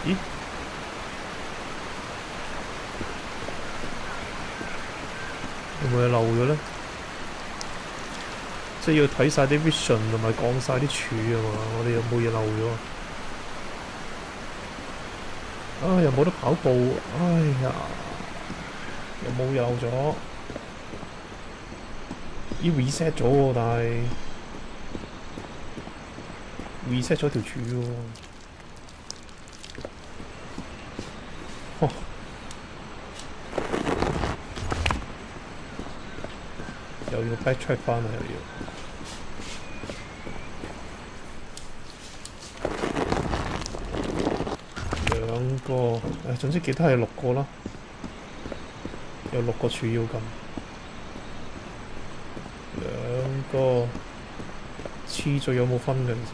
咦？有冇嘢漏咗咧？即係要睇晒啲 vision 同埋講晒啲柱啊嘛！我哋有冇嘢漏咗？啊！又冇得跑步，哎呀！又冇嘢漏咗，要 reset 咗喎，但係。reset 咗條柱喎，又要 backtrack 返啦，又要兩個，總之記得係6個啦，有6個柱要撳，兩個次序有冇分嘅其實？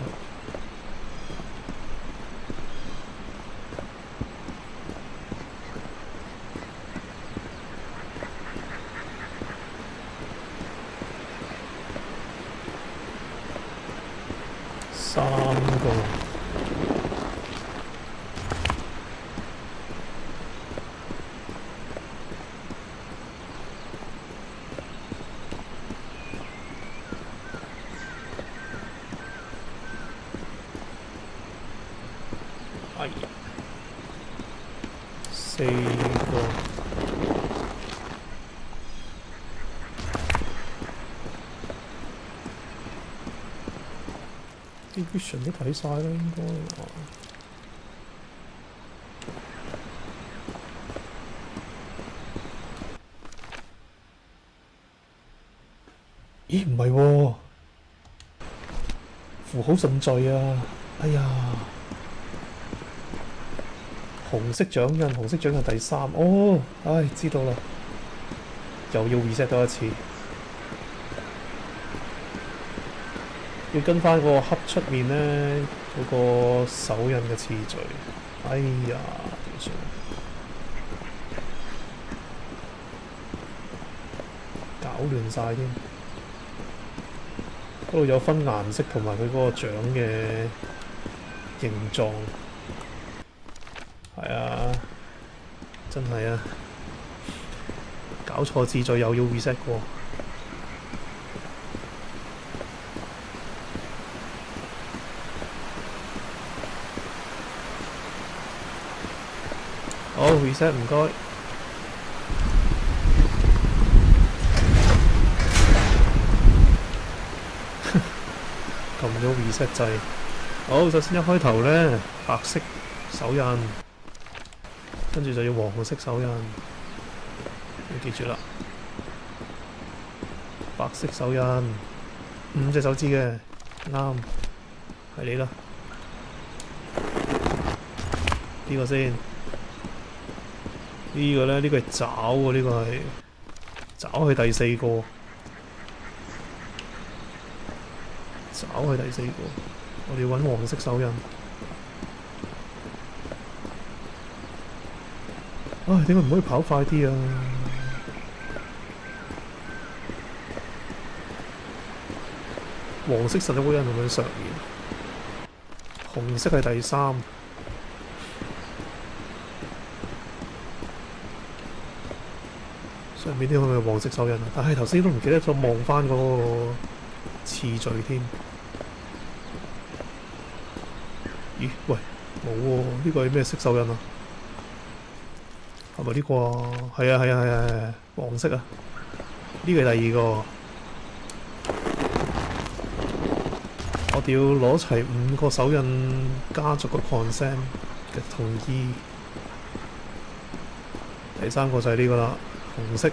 3個。哎呀，4個。啲 vision 都睇晒啦，應該話。咦？唔係喎，符號順序啊！哎呀，紅色掌印，紅色掌印第3。哦，唉，知道啦，又要 reset 多一次。要跟翻個盒出面咧嗰個手印嘅次序。哎呀，點算？搞亂晒添。嗰度有分顏色同埋佢嗰個獎嘅形狀。係啊，真係啊，搞錯次序又要 reset 過。好 reset 唔該。撳咗 reset 掣。好，首先一開頭咧，白色手印，跟住就要黃色手印，要記住啦。白色手印，5隻手指嘅，啱，係你啦。呢個先。呢個咧，呢個係爪喎，呢個係爪係第4個，爪係第4個。我哋要揾黃色手印。唉，點解唔可以跑快啲啊？黃色實力會印喺上面，紅色係第3。上面啲係咪黃色手印啊？但係頭先都唔記得咗望翻嗰個次序添。咦？喂，冇喎！呢個係咩色手印啊？係咪呢個啊？係啊係啊係啊係啊！黃色啊！呢個係第2個。我哋要攞齊5個手印，加咗個 consent 嘅同意。第3個就係呢個啦。紅色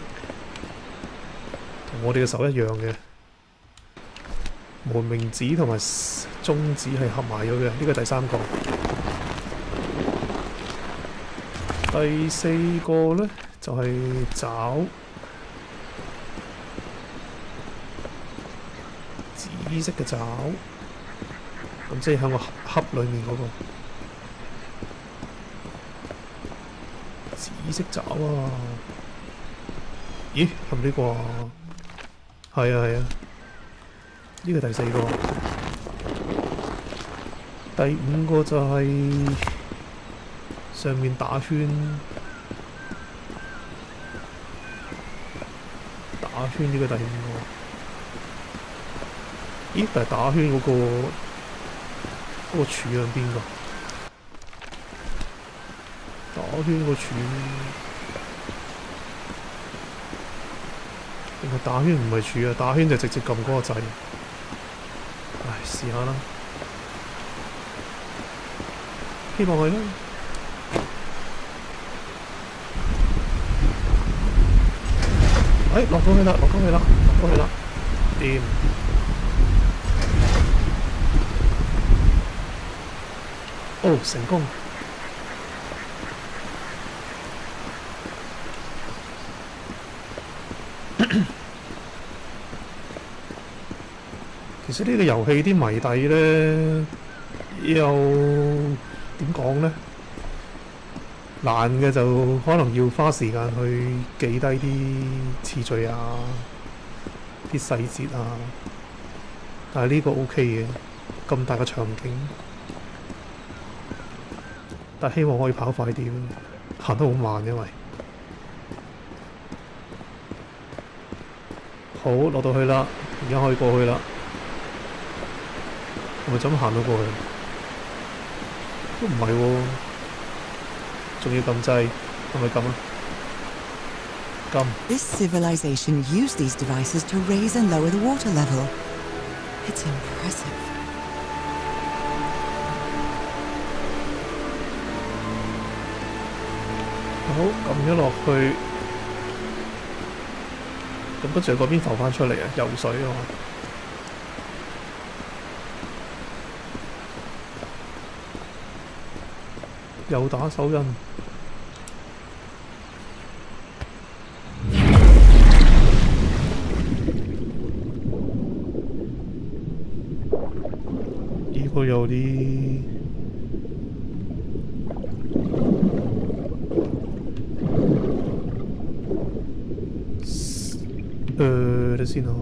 同我哋嘅手一樣嘅，無名指同埋中指係合埋咗嘅，呢個係第3個。第4個呢，就係爪，紫色嘅爪，咁即係喺個盒裏面嗰個紫色爪啊！咦，係咪呢個啊？係啊係啊，呢個第4個。第5個就係上面打圈，打圈呢個第5個。咦，但係打圈嗰個柱係邊個？打圈個柱。打圈唔係柱啊，打圈就直接撳嗰個掣。唉，試下啦，希望係啦。落到去啦，落到去啦，落到去啦，掂。哦，成功。其實呢個遊戲啲謎底咧，又點講咧？難嘅就可能要花時間去記低啲次序啊、啲細節啊。但係呢個 OK 嘅，咁大嘅場景，但希望可以跑快啲，行得好慢因為。好，落到去啦，而家可以過去啦。係咪就咁行到過去？都唔係喎，仲要撳掣，係咪撳啊？撳。This civilization used these devices to raise and lower the water level. It's impressive. 好，撳咗落去，咁跟住嗰邊浮翻出嚟啊，游水啊嘛。又打手印。呢個有啲睇先咯。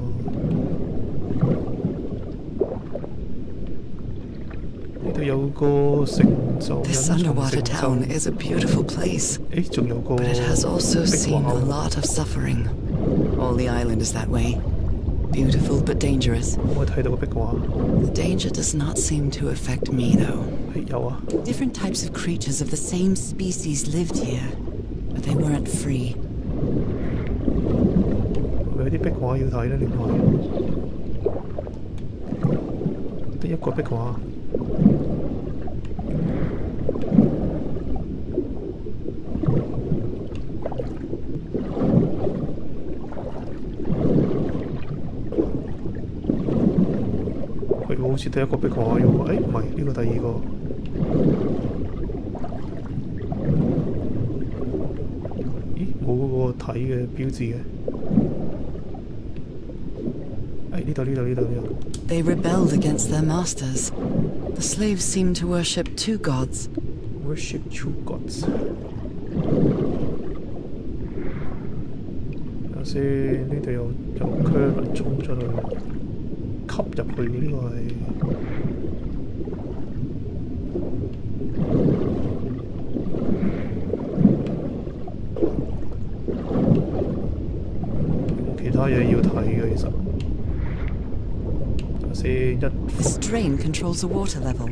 呢度有個成就。This underwater town is a beautiful place. 誒，仲有個 But it has also 壁 seen 畫 a 喎 lot of suffering. All the island is that way. Beautiful but dangerous. 我睇到個壁畫。 The danger does not seem to affect me, though. 誒，有啊。 Different types of creatures of the same species lived here, but they weren't free. 有啲壁畫要睇咧，另外得一個壁畫。好似第一個壁畫喎，誒唔係呢個第二個，咦冇嗰個睇嘅標誌嘅，誒呢度。They rebelled against their masters. The slaves seemed to worship two gods. Worship two gods。頭先呢度有curve衝出去。吸入去呢個係冇其他嘢要睇嘅，其實。頭先一 This drain controls the water level.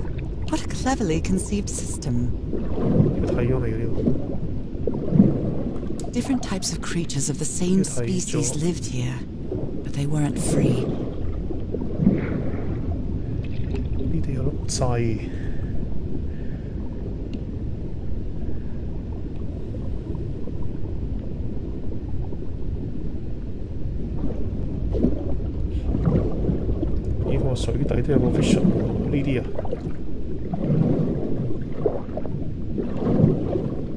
What a cleverly conceived system. 要睇咗未呢個 Different types of creatures of the same species lived here, but they weren't free. 呢度有碌掣。呢個水底都有個 vision 喎，呢啲啊，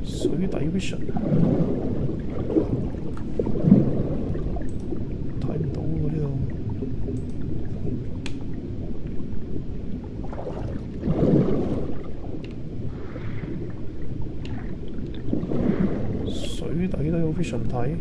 水底 vision 睇唔到喎呢度。水底都有 vision 睇。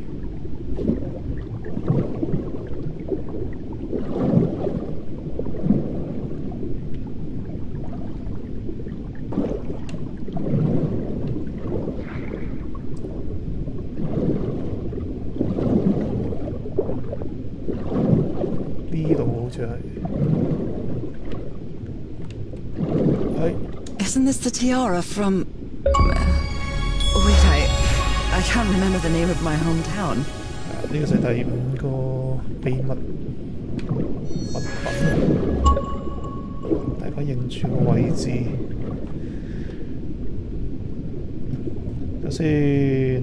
呢度好似係。 Isn't this the tiara from... Wait, I can't remember the name of my hometown. 呢個就係第5個秘密物品，大家認住個位置。睇先，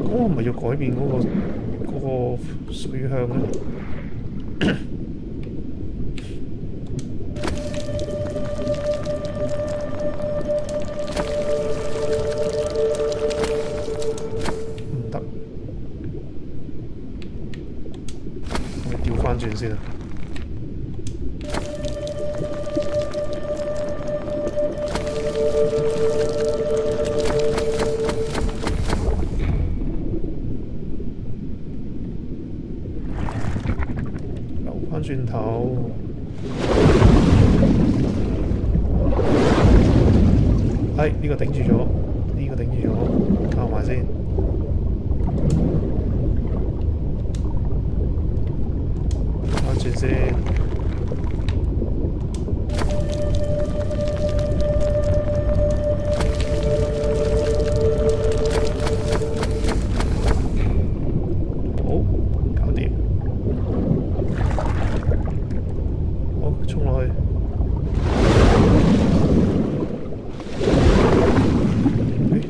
嗰個唔係要改變嗰個水向咩？唔得，我哋調返轉先啊！轉頭。呢個頂住咗，呢個頂住咗，靠埋先。安全先。好，搞掂。好，衝落去。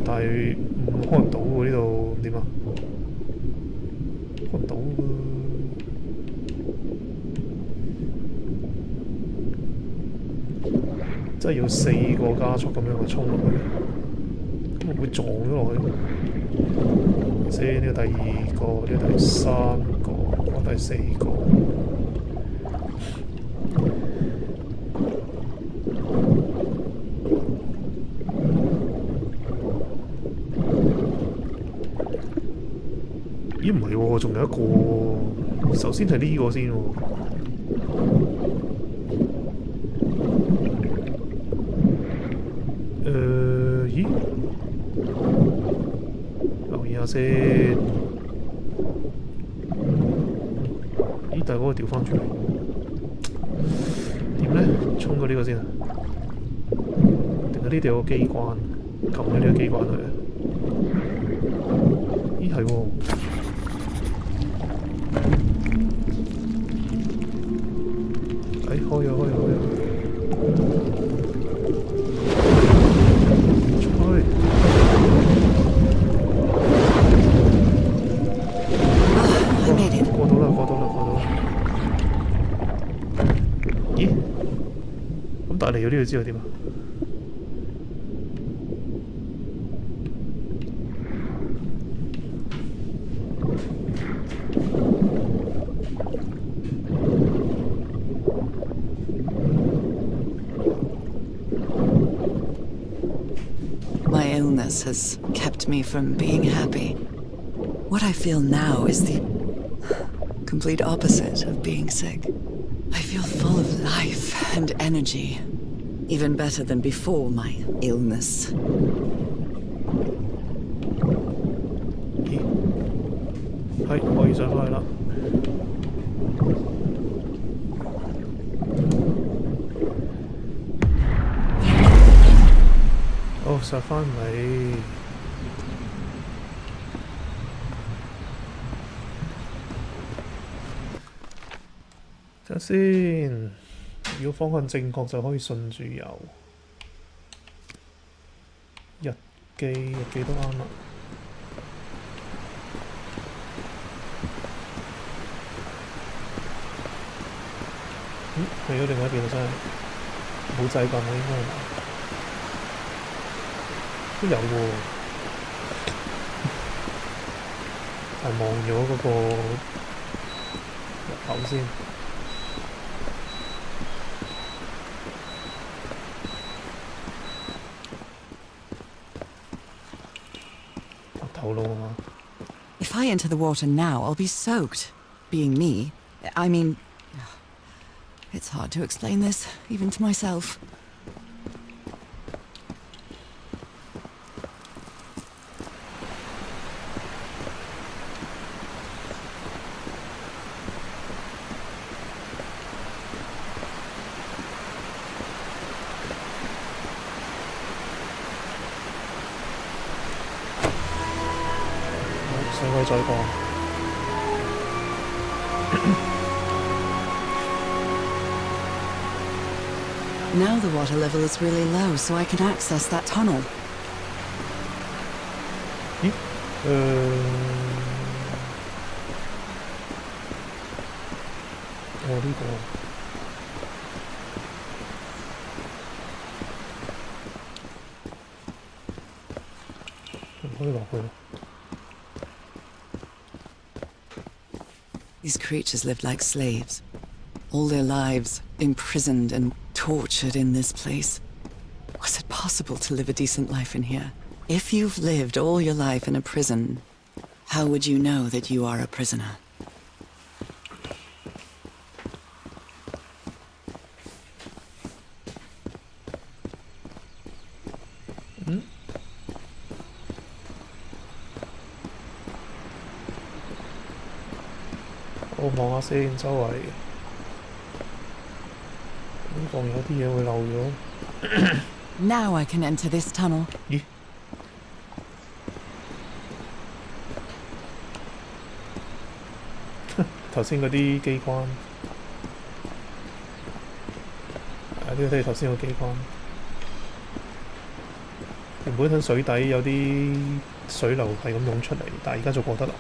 但係開唔到喎，呢度點啊？開唔到喎。真係要4個加速咁樣去衝落去，咁會唔會撞咗落去？先呢個第2個，呢個第3個，第4個。咦唔係喎，仲有一個喎。首先係呢個先喎。咦？留意下先。咦？但係嗰個調翻轉嚟喎。點咧？衝過呢個先啊？定係呢度有個機關？撳喺呢個機關去啊？咦係喎。開咗。出去。過到啦。咦？咁但係嚟到呢度之後點啊？Has kept me from being happy. What I feel now is the complete opposite of being sick. I feel full of life and energy, even better than before my illness. 係可以上返去啦。上返嚟，睇下先。如果方向正確就可以順住游。日記都啱啦。去咗另外一邊啦，真係冇掣㗎，我應該係嘛？都有喎，係望咗嗰個入口先。頭路啊嘛。If I enter the water now, I'll be soaked. Being me, I mean, it's hard to explain this, even to myself. Now the water level is really low, so I can access that tunnel. 咦？呢個。可以落去咯。These creatures lived like slaves, all their lives imprisoned and tortured in this place. Was it possible to live a decent life in here? If you've lived all your life in a prison, how would you know that you are a prisoner? 我望下先，周圍咁仲有啲嘢會漏咗。Now I can enter this tunnel. 咦？頭先嗰啲機關，呢個睇頭先個機關。原本喺水底有啲水流係咁湧出嚟，但係而家就過得啦。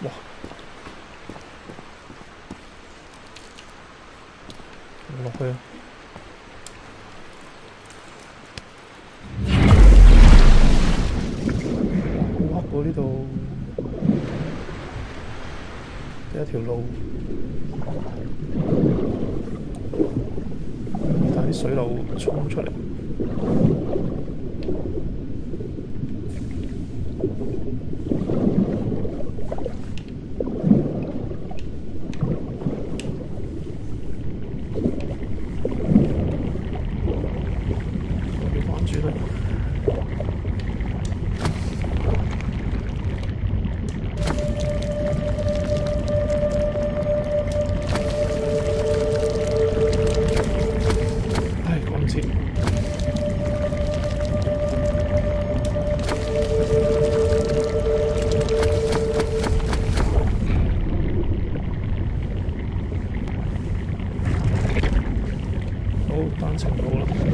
哇！落去啊！好黑喎呢度，得一條路，但係啲水流衝出嚟。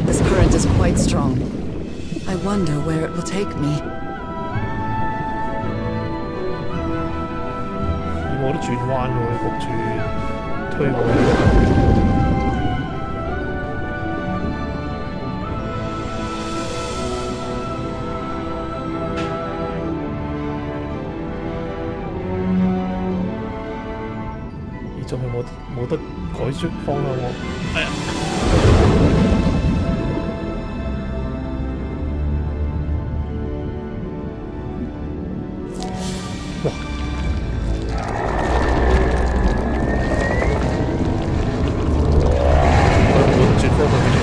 This current is quite strong. I wonder where it will take me. 冇得轉彎喎，焗住推過去。而仲係冇得改轉方向喎。哎呀！哇！我轉方向嘅嘢。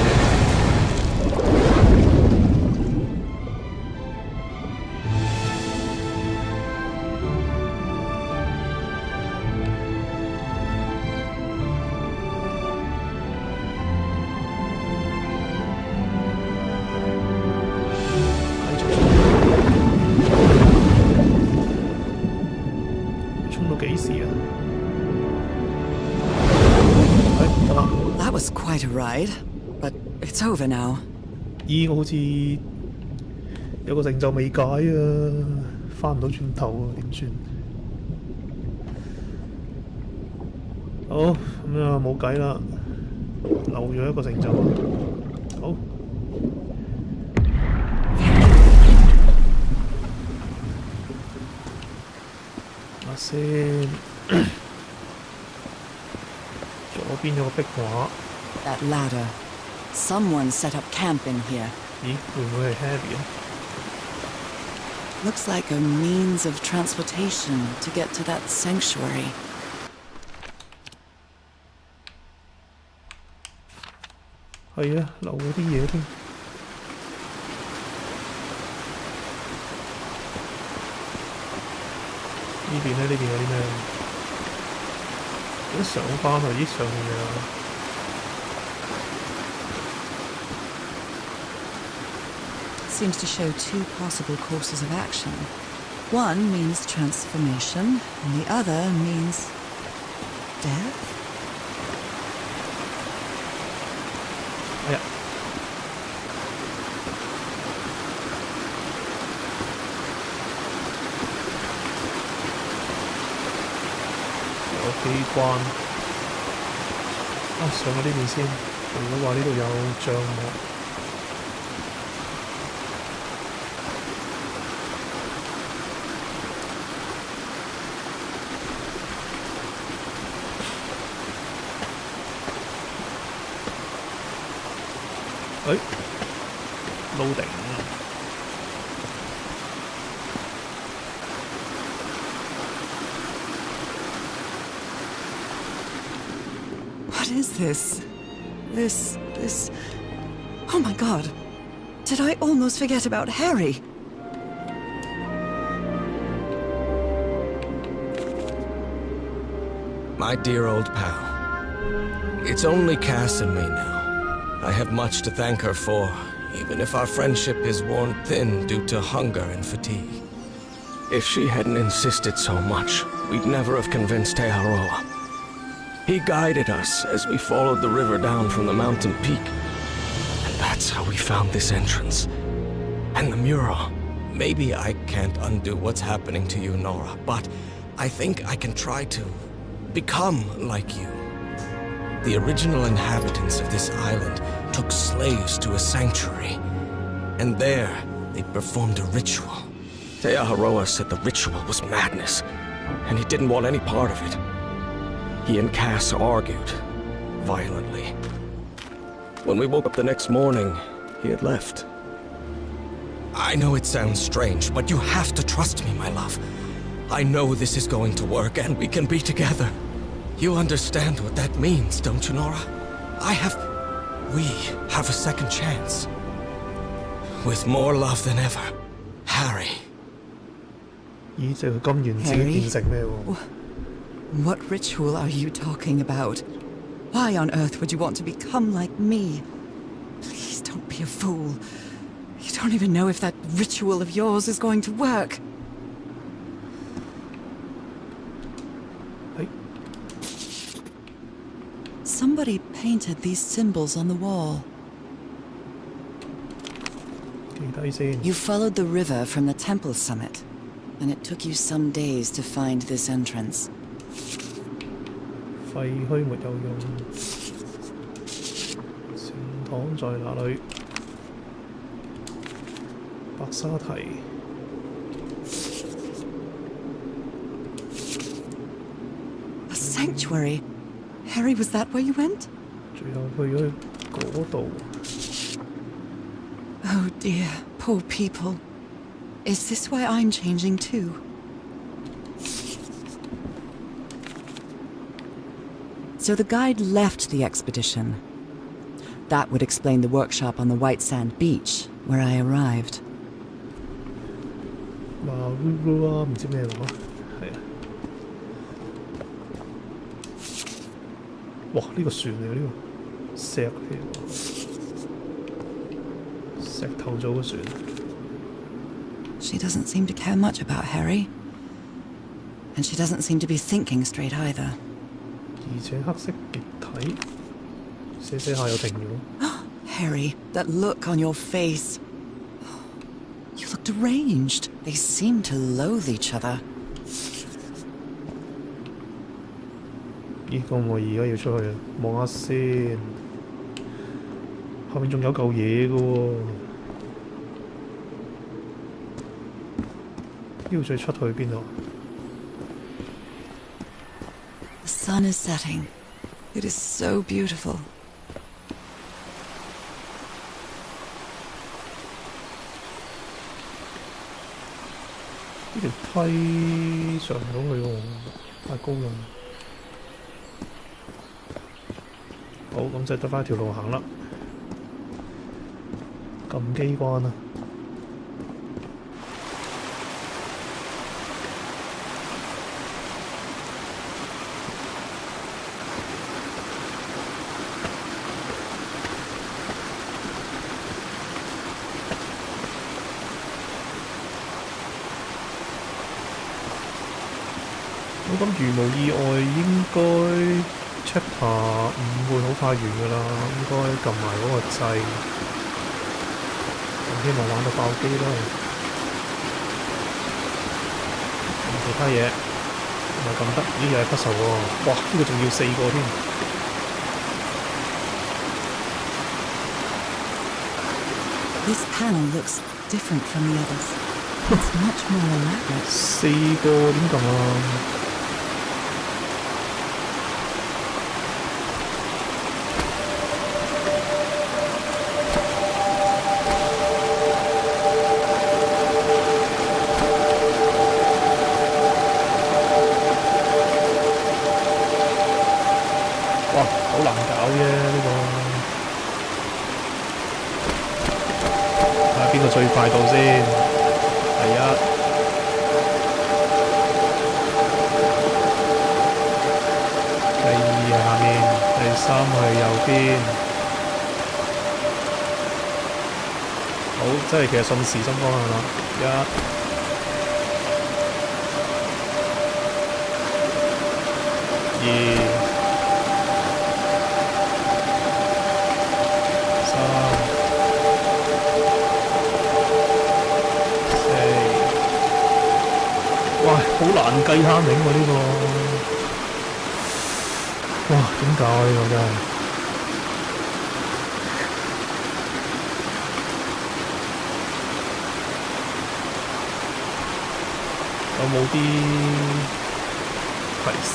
That was quite a ride, but it's over now. 咦，我好似有個成就未解啊，翻唔到轉頭啊，點算？好，咁啊冇計啦，漏咗一個成就啊。好。先，左邊有個壁畫。That ladder. Someone set up camp in here. 咦，會唔會係 Harry 啊？ Looks like a means of transportation to get to that sanctuary. 係啊，漏咗啲嘢添。呢邊咧，呢邊有啲咩？有啲上返去，咦，上去啊！ Seems to show two possible courses of action. One means transformation, and the other means death? 哎呀！有機關啊，上去呢邊先。如果話呢度有帳幕。 哎，loading What is this? This... Oh my god. Did I almost forget about Harry? My dear old pal. It's only Cass and me now. I have much to thank her for, even if our friendship is worn thin due to hunger and fatigue. If she hadn't insisted so much, we'd never have convinced Aotearoa. He guided us as we followed the river down from the mountain peak. And that's how we found this entrance. And the mural. Maybe I can't undo what's happening to you, Nora, but I think I can try to become like you. The original inhabitants of this island took slaves to a sanctuary. And there, they performed a ritual. Aotearoa said the ritual was madness, and he didn't want any part of it. He and Cass argued, violently. When we woke up the next morning, he had left. I know it sounds strange, but you have to trust me, my love. I know this is going to work, and we can be together. You understand what that means, don't you, Nora? We have a second chance. With more love than ever, Harry. 咦，即係佢甘願自己變成咩喎？ What ritual are you talking about? Why on earth would you want to become like me? Please don't be a fool. You don't even know if that ritual of yours is going to work. 係 Somebody painted these symbols on the wall. 記低先。 You followed the river from the temple summit, and it took you some days to find this entrance. 廢墟沒有用，聖堂在哪裏？白沙堤。 A sanctuary? Harry, was that where you went? 最後去咗嗰度。 Oh dear, poor people. Is this why I'm changing too? So the guide left the expedition. That would explain the workshop on the white sand beach, where I arrived. 馬魯魯啊，唔知咩話，係啊。哇！呢個船嚟，呢個石嚟喎，石頭做嘅船。 She doesn't seem to care much about Harry. And she doesn't seem to be thinking straight either. 而且黑色液體，寫寫下又停咗。 Harry, that look on your face. You look deranged. They seem to loathe each other. 咦，咁我而家要出去啊，望下先。後面仲有嚿嘢嘅喎，呢度再出去邊度？ The sun is setting. It is so beautiful. 呢條梯上唔到去喎，太高啦。好，咁就得翻一條路行啦。撳機關啊！咁如無意外，應該 chapter 5會好快完㗎啦，應該撳埋嗰個掣，希望玩到爆機啦。其他嘢唔係咁得，咦又係不愁喎！哇，呢個仲要4個添。This panel looks different from the others. It's much more elaborate. 4個點撳啊？ 哇！好難搞啫呢個。睇下邊個最快到先？第一。第二下面，第三係右邊。好，即係其實順時針方向啦。1、2、3、4。哇，好難計蝦名喎呢個。哇，點搞啊呢個真係？有冇啲提示？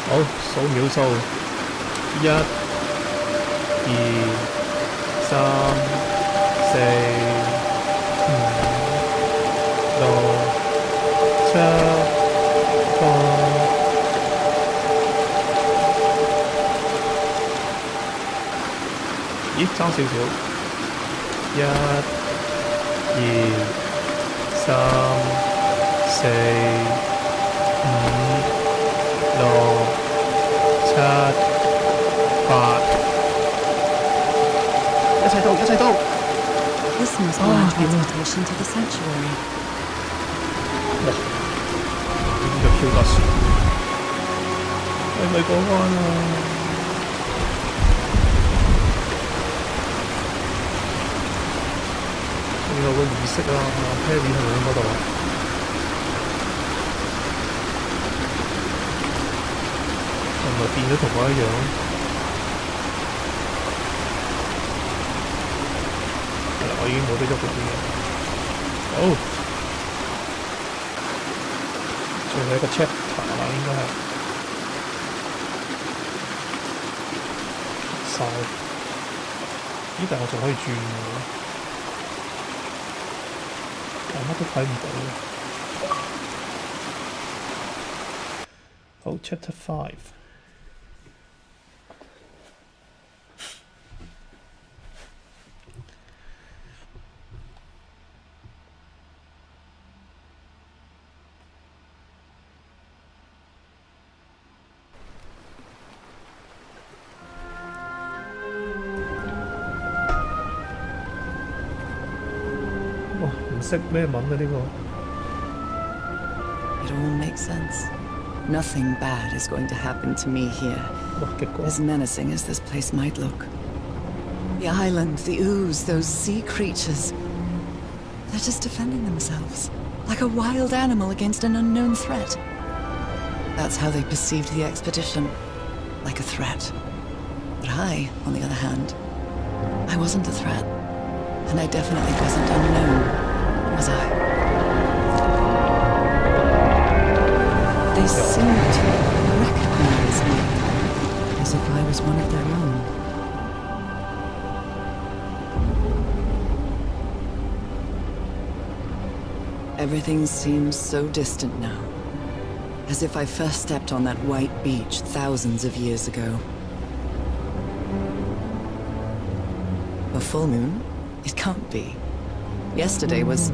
好，數秒數，1、2、3、4、5、6、7、8。咦，爭少少。1、2、3、4、5、6、7、8。一齊到，一齊到。This must be our transportation to the sanctuary. 哇！呢啲就飄得船，係咪過關啊？仲有個儀式啊 ，Harry 係咪喺嗰度啊？係咪變咗同我一樣？我已經冇得喐嗰啲嘢。好，最後一個 chapter 啦，應該係晒。咦？但係我仲可以轉喎，但乜都睇唔到。好 ，chapter 5。識咩文啊？呢個 It all makes sense. Nothing bad is going to happen to me here. 哇，極光 As menacing as this place might look. The island, the ooze, those sea creatures. They're just defending themselves, like a wild animal against an unknown threat. That's how they perceived the expedition, like a threat. But I, on the other hand, I wasn't a threat. And I definitely wasn't unknown. Was I? They seemed to recognize me, as if I was one of their own. Everything seems so distant now, as if I first stepped on that white beach thousands of years ago. A full moon? It can't be. Yesterday was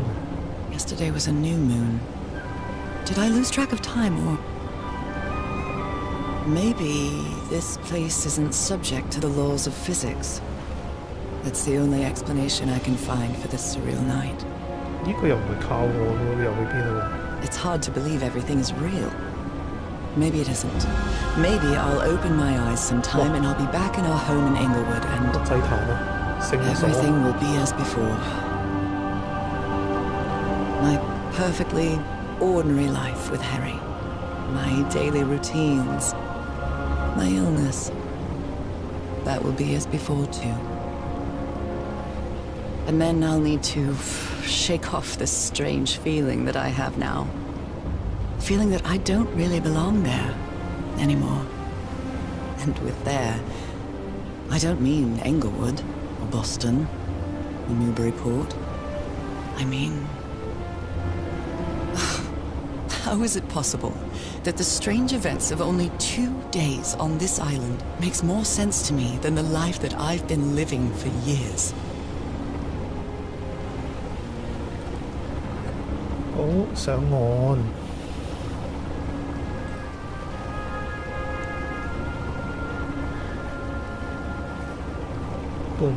a new moon. Did I lose track of time, or maybe this place isn't subject to the laws of physics? That's the only explanation I can find for this surreal night. 呢個又唔係靠我喎，又去邊啊 It's hard to believe everything is real. Maybe it isn't. Maybe I'll open my eyes sometime and I'll be back in our home in Englewood and 祭壇啊，聖所。 everything will be as before. My perfectly ordinary life with Harry. My daily routines. My illness. That will be as before too. And then I'll need to shake off this strange feeling that I have now. feeling that I don't really belong there anymore. And with there, I don't mean Englewood or Boston or Newburyport. I mean, how is it possible that the strange events of only 2 days on this island makes more sense to me than the life that I've been living for years? 好，上岸。boom。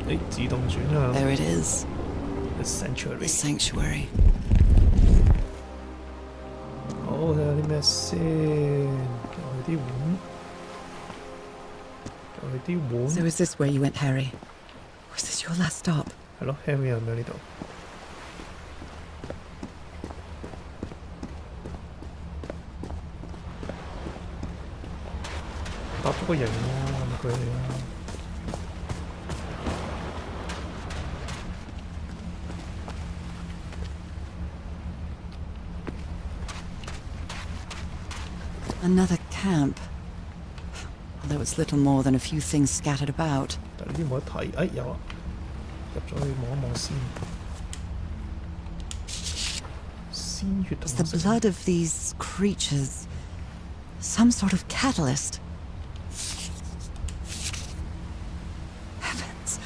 誒，自動轉向。 There it is, The Sanctuary。 the sanctuary. 好，睇下啲咩先。又係啲碗。又係啲碗。 So is this where you went, Harry? Was this your last stop? 係咯 ，Harry 係咪喺呢度？搭咗個型喎，係咪佢嚟啊？ Another camp. Although it's little more than a few things scattered about. 但係呢啲冇得睇，誒有啊，入咗去望一望先。鮮血 Is 同 the blood of these creatures some sort of catalyst? Heavens,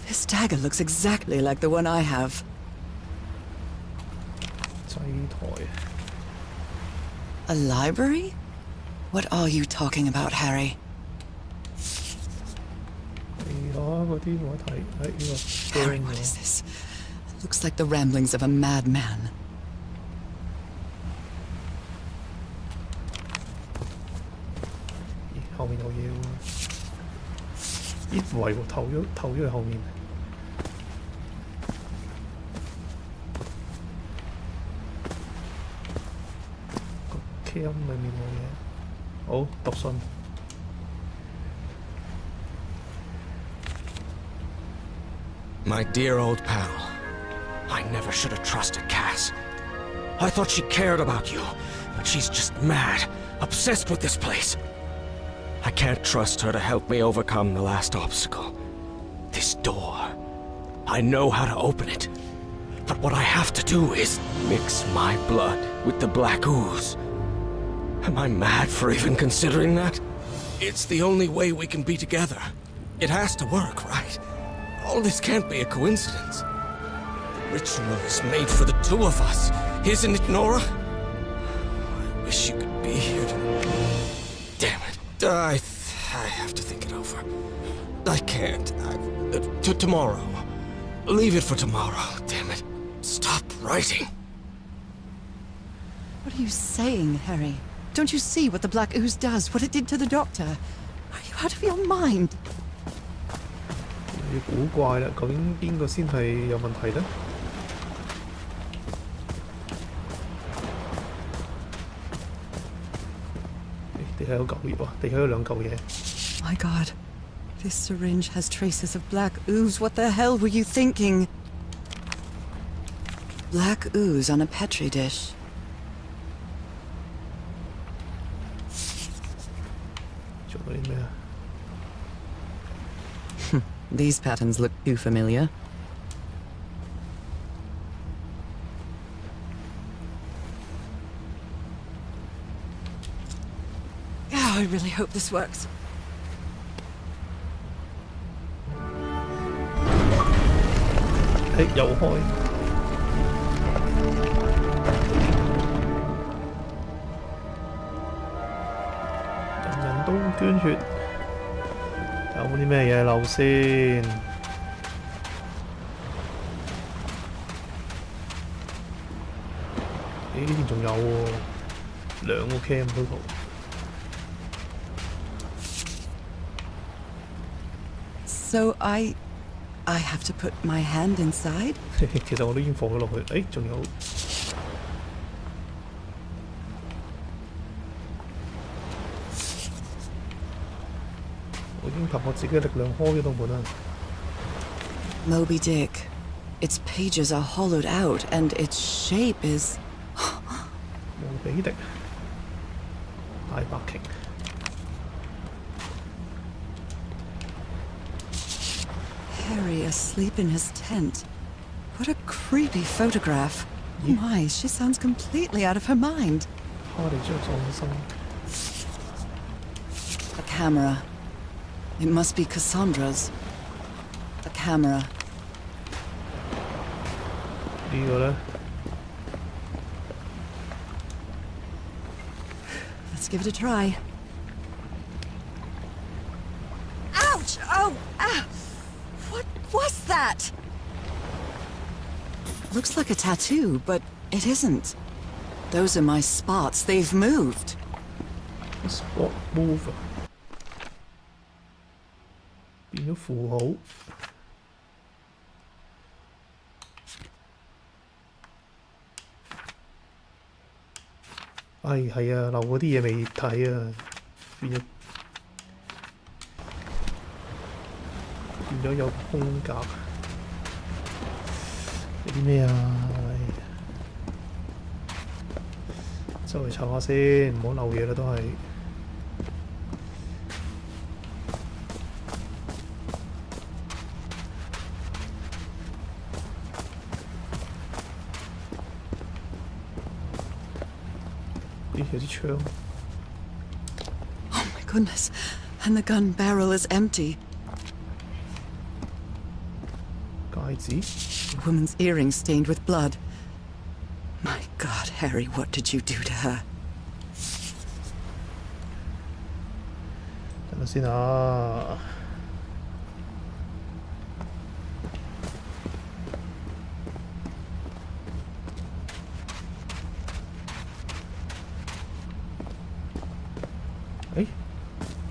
this dagger looks exactly like the one I have. 祭台。 A library? What are you talking about, Harry? 其他嗰啲冇得睇，誒呢個 Harry, what is this? It looks like the ramblings of a madman. 咦後面有嘢喎，咦唔係喎，投咗去後面。個 cam 裡面冇嘢，好讀信。 My dear old pal, I never should have trusted Cass. I thought she cared about you, but she's just mad, obsessed with this place. I can't trust her to help me overcome the last obstacle. This door. I know how to open it. But what I have to do is mix my blood with the black ooze. Am I mad for even considering that? It's the only way we can be together. It has to work, right? All this can't be a coincidence. The ritual is made for the two of us, isn't it, Nora? I wish you could be here to... Damn it. I have to think it over. I can't. Tomorrow. Leave it for tomorrow. Damn it. Stop writing. What are you saying, Harry? Don't you see what the black ooze does, what it did to the doctor? Are you out of your mind? 要古怪啦，究竟邊個先係有問題呢？地下有嚿嘢喎，地下有兩嚿嘢。 My God, this syringe has traces of black ooze. What the hell were you thinking? Black ooze on a petri dish. 做咗啲咩啊？ These patterns look too familiar. Oh, I really hope this works. 誒又開，人人都捐血，有冇啲咩嘢漏先？咦呢邊仲有喎，兩個 cam total。 So I have to put my hand inside? 其實我都已經放咗落去，誒仲有。 我已經憑我自己嘅力量開咗道門啦。 Moby Dick. Its pages are hollowed out, and its shape is... 無比迪大白鯨。Harry asleep in his tent. What a creepy photograph. Oh my, she sounds completely out of her mind. 哈利着葬身。A camera. It must be Cassandra's. A camera. 呢個呢？ Let's give it a try. Ouch! Oh! Ah! What was that? Looks like a tattoo, but it isn't. Those are my spots. They've moved. Spot move 變咗符號。係啊，漏嗰啲嘢未睇啊，變咗有空格。有啲咩啊？周圍查下先，唔好漏嘢啦，都係。咦，有支槍。Oh my goodness. And the gun barrel is empty. 戒指。A woman's earring stained with blood. My God, Harry, what did you do to her? 等下先啊。誒，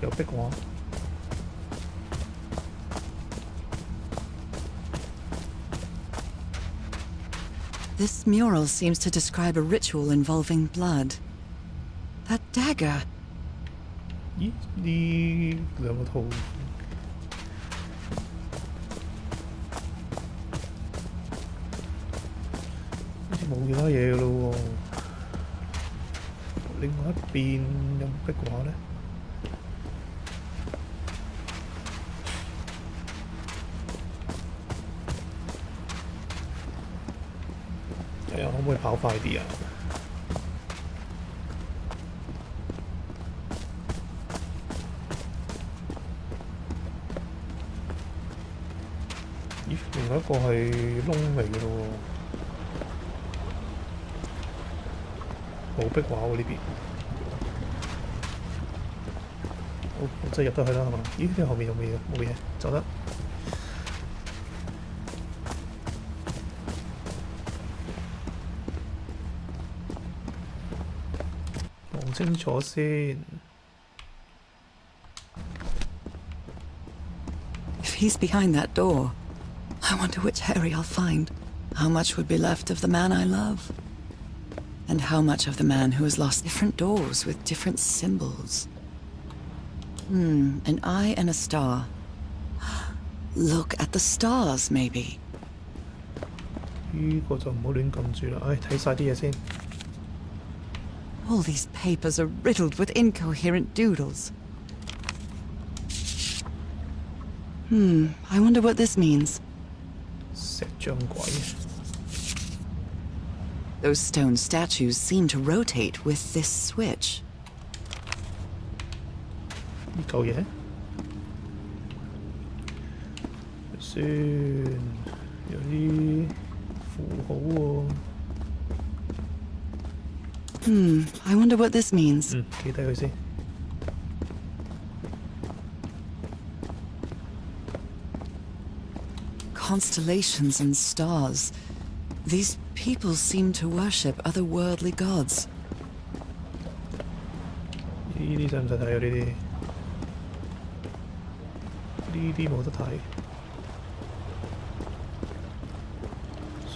有壁畫。This mural seems to describe a ritual involving blood. That dagger. 咦？呢兩個圖好似冇其他嘢㗎咯喎。另外一邊有冇壁畫呢？可唔可以跑快啲啊？咦，另外一個係窿嚟嘅咯喎，冇壁畫喎呢邊。好，我真係入得去啦，係嘛？咦，呢後面有冇嘢？冇嘢，走得。清楚先。If he's behind that door, I wonder which Harry I'll find. How much would be left of the man I love? And how much of the man who has lost different doors with different symbols? An eye and a star. Look at the stars, maybe. 呢個就唔好亂撳住啦。唉，睇晒啲嘢先。All these papers are riddled with incoherent doodles. I wonder what this means. 石像鬼。Those stone statues seem to rotate with this switch. 呢嚿嘢先，有啲符號喎。I wonder what this means. 記低佢先。Constellations and stars. These people seem to worship otherworldly gods. 呢啲使唔使睇啊？呢啲冇得睇。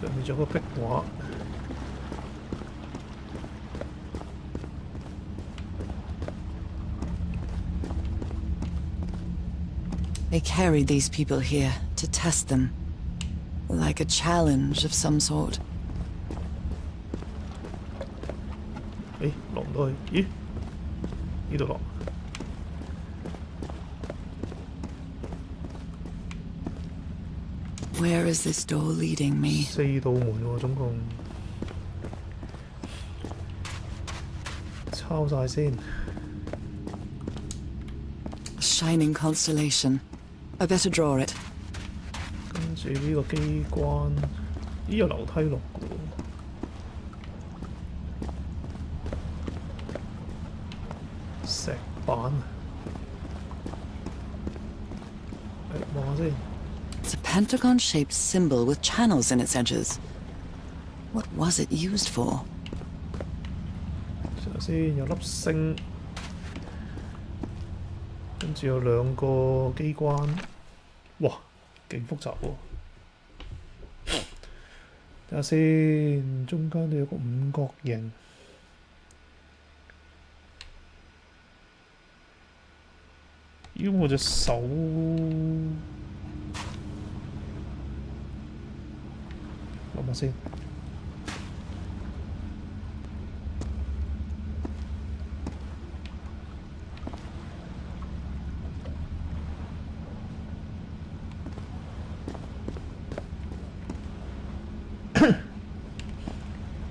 上面仲有個壁畫。They carried these people here to test them. Like a challenge of some sort. 誒，落唔到去？咦？呢度落。Where is this door leading me? 4道門喎，總共。抄晒先。A shining constellation. I better draw it. 跟住呢個機關，咦有樓梯落嘅喎，石板。誒，望下先。It's a pentagon-shaped symbol with channels in its edges. What was it used for? 睇下先，有粒星，跟住有2個機關，哇，勁複雜喎！睇下先，中間都有個五角形，咦？我隻手諗下先。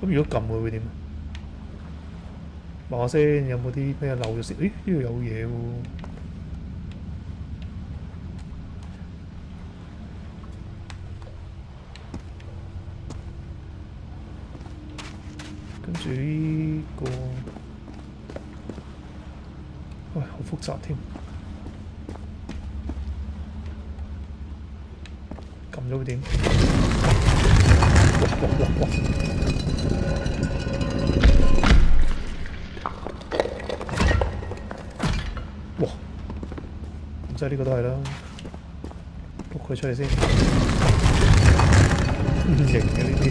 咁如果撳佢會點？望下先，有冇啲咩漏咗先？咦，呢度有嘢喎！跟住呢個，喂，好複雜添。撳咗會點？哇！哇！咁即係呢個都係啦，碌佢出嚟先。唔型嘅呢啲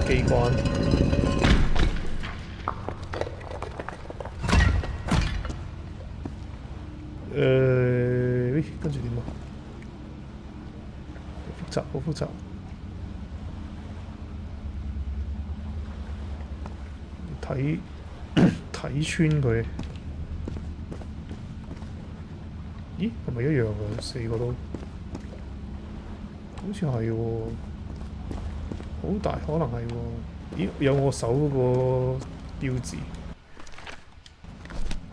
機關。跟住點啊？好複雜，好複雜。睇穿佢，咦？係咪一樣嘅？4個都好似係喎，好大可能係喎。咦？有我手嗰個標誌，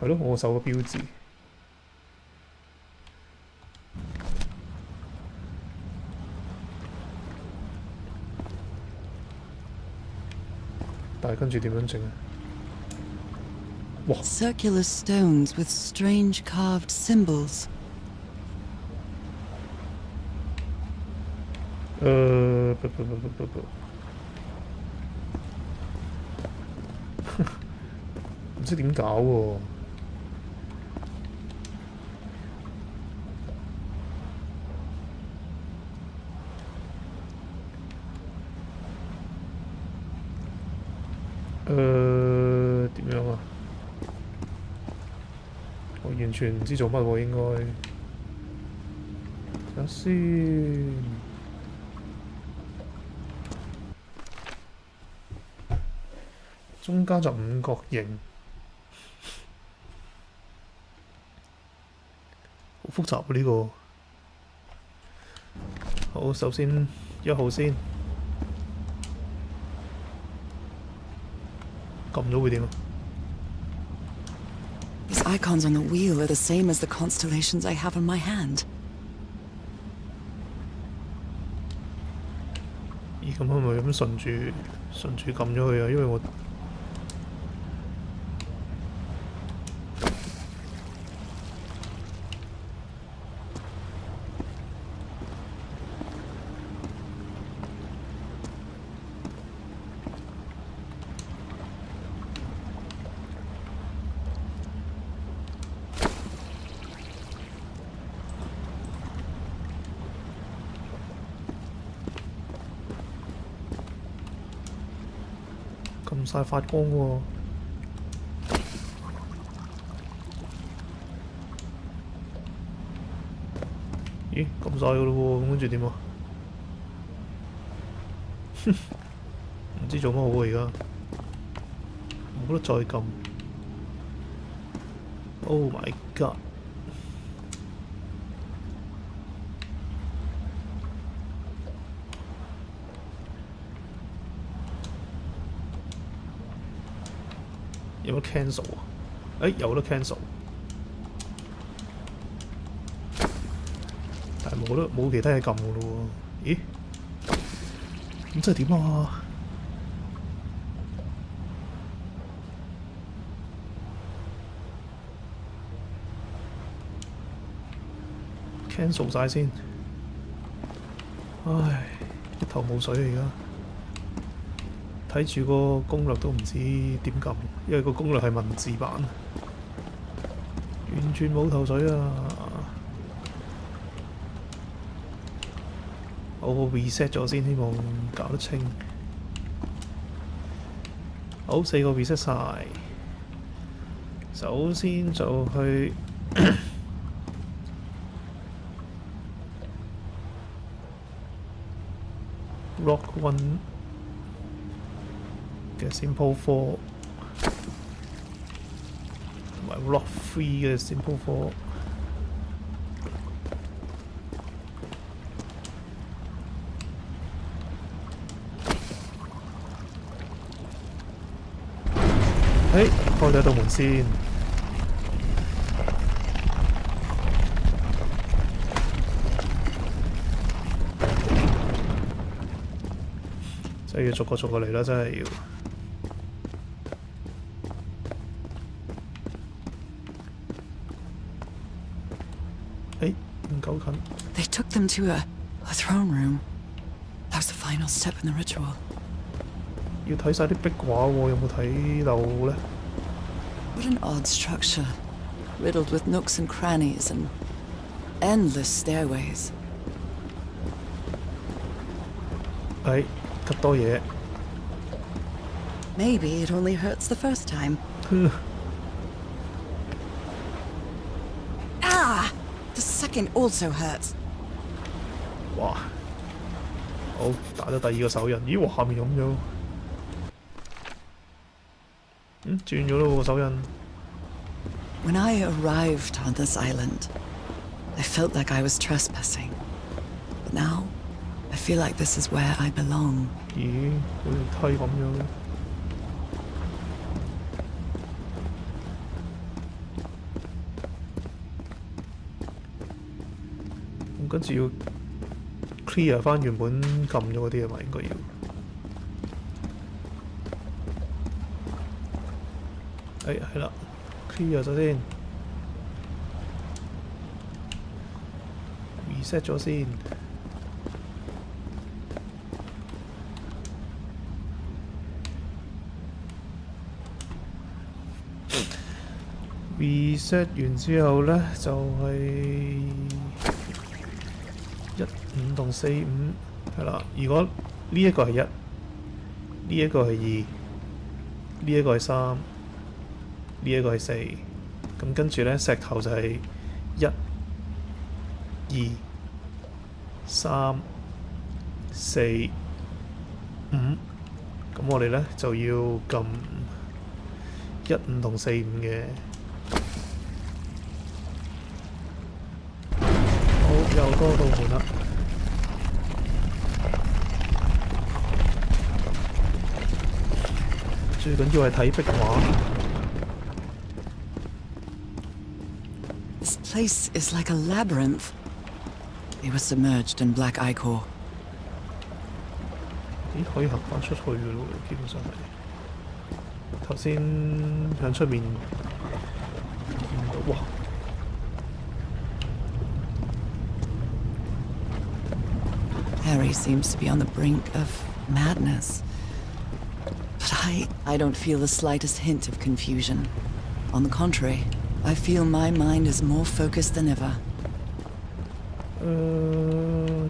係咯，我手個標誌。但係跟住點樣整啊？哇 Circular stones with strange carved symbols. 唔知點搞喎。點樣啊？我完全唔知做乜喎，應該。睇下先。中間就五角形，好複雜喎呢個。好，首先1號先。撳咗會點啊？ These icons on the wheel are the same as the constellations I have on my hand. 咦，咁係咪咁順住撳咗佢啊？因為我撳晒發光喎。咦，撳晒㗎咯喎，咁跟住點啊？唔知做乜好啊而家，冇得再撳。Oh my god！ 有冇 cancel 啊？有得 cancel， 但係冇其他嘢撳噶咯喎。咦？咁即係點啊？cancel 晒先，唉，一頭霧水啊！而家睇住個攻略都唔知點撳，因為個攻略係文字版，完全冇頭緒啊！我 reset 咗先，希望搞得清。好，4個 reset 晒。首先就去Rock One 嘅 Simple 4同埋 Rock 3嘅 Simple 4。開咗道門先。真係要逐個嚟啦，真係要。唔夠近。They took them to a throne room. That was the final step in the ritual. 要睇晒啲壁畫喎，有冇睇到呢？ What an odd structure, riddled with nooks and crannies and endless stairways. 咁多嘢。 Maybe it only hurts the first time. Ah! The second also hurts. 哇！好，打咗第二個手印。咦？下面咁樣。轉咗咯個手印。 When I arrived on this island, I felt like I was trespassing. But now, I feel like this is where I belong. 咦？好似梯咁樣。咁跟住要 clear 翻原本撳咗嗰啲係咪應該要？係啦 ，clear 咗先 ，reset 咗先。reset 完之後呢，就係15同45係啦。如果呢一個係1，呢一個係2，呢一個係3。呢一個係4，咁跟住呢石頭就係1、2、3、4、5，咁我哋呢就要撳15同45嘅。好，又多道門啦。最緊要係睇壁畫。 This place is like a labyrinth. They were submerged in black ichor. 咦？可以行翻出去嘅咯，基本上係。頭先響出面見到，哇！ Harry seems to be on the brink of madness. But I don't feel the slightest hint of confusion. On the contrary, I feel my mind is more focused than ever.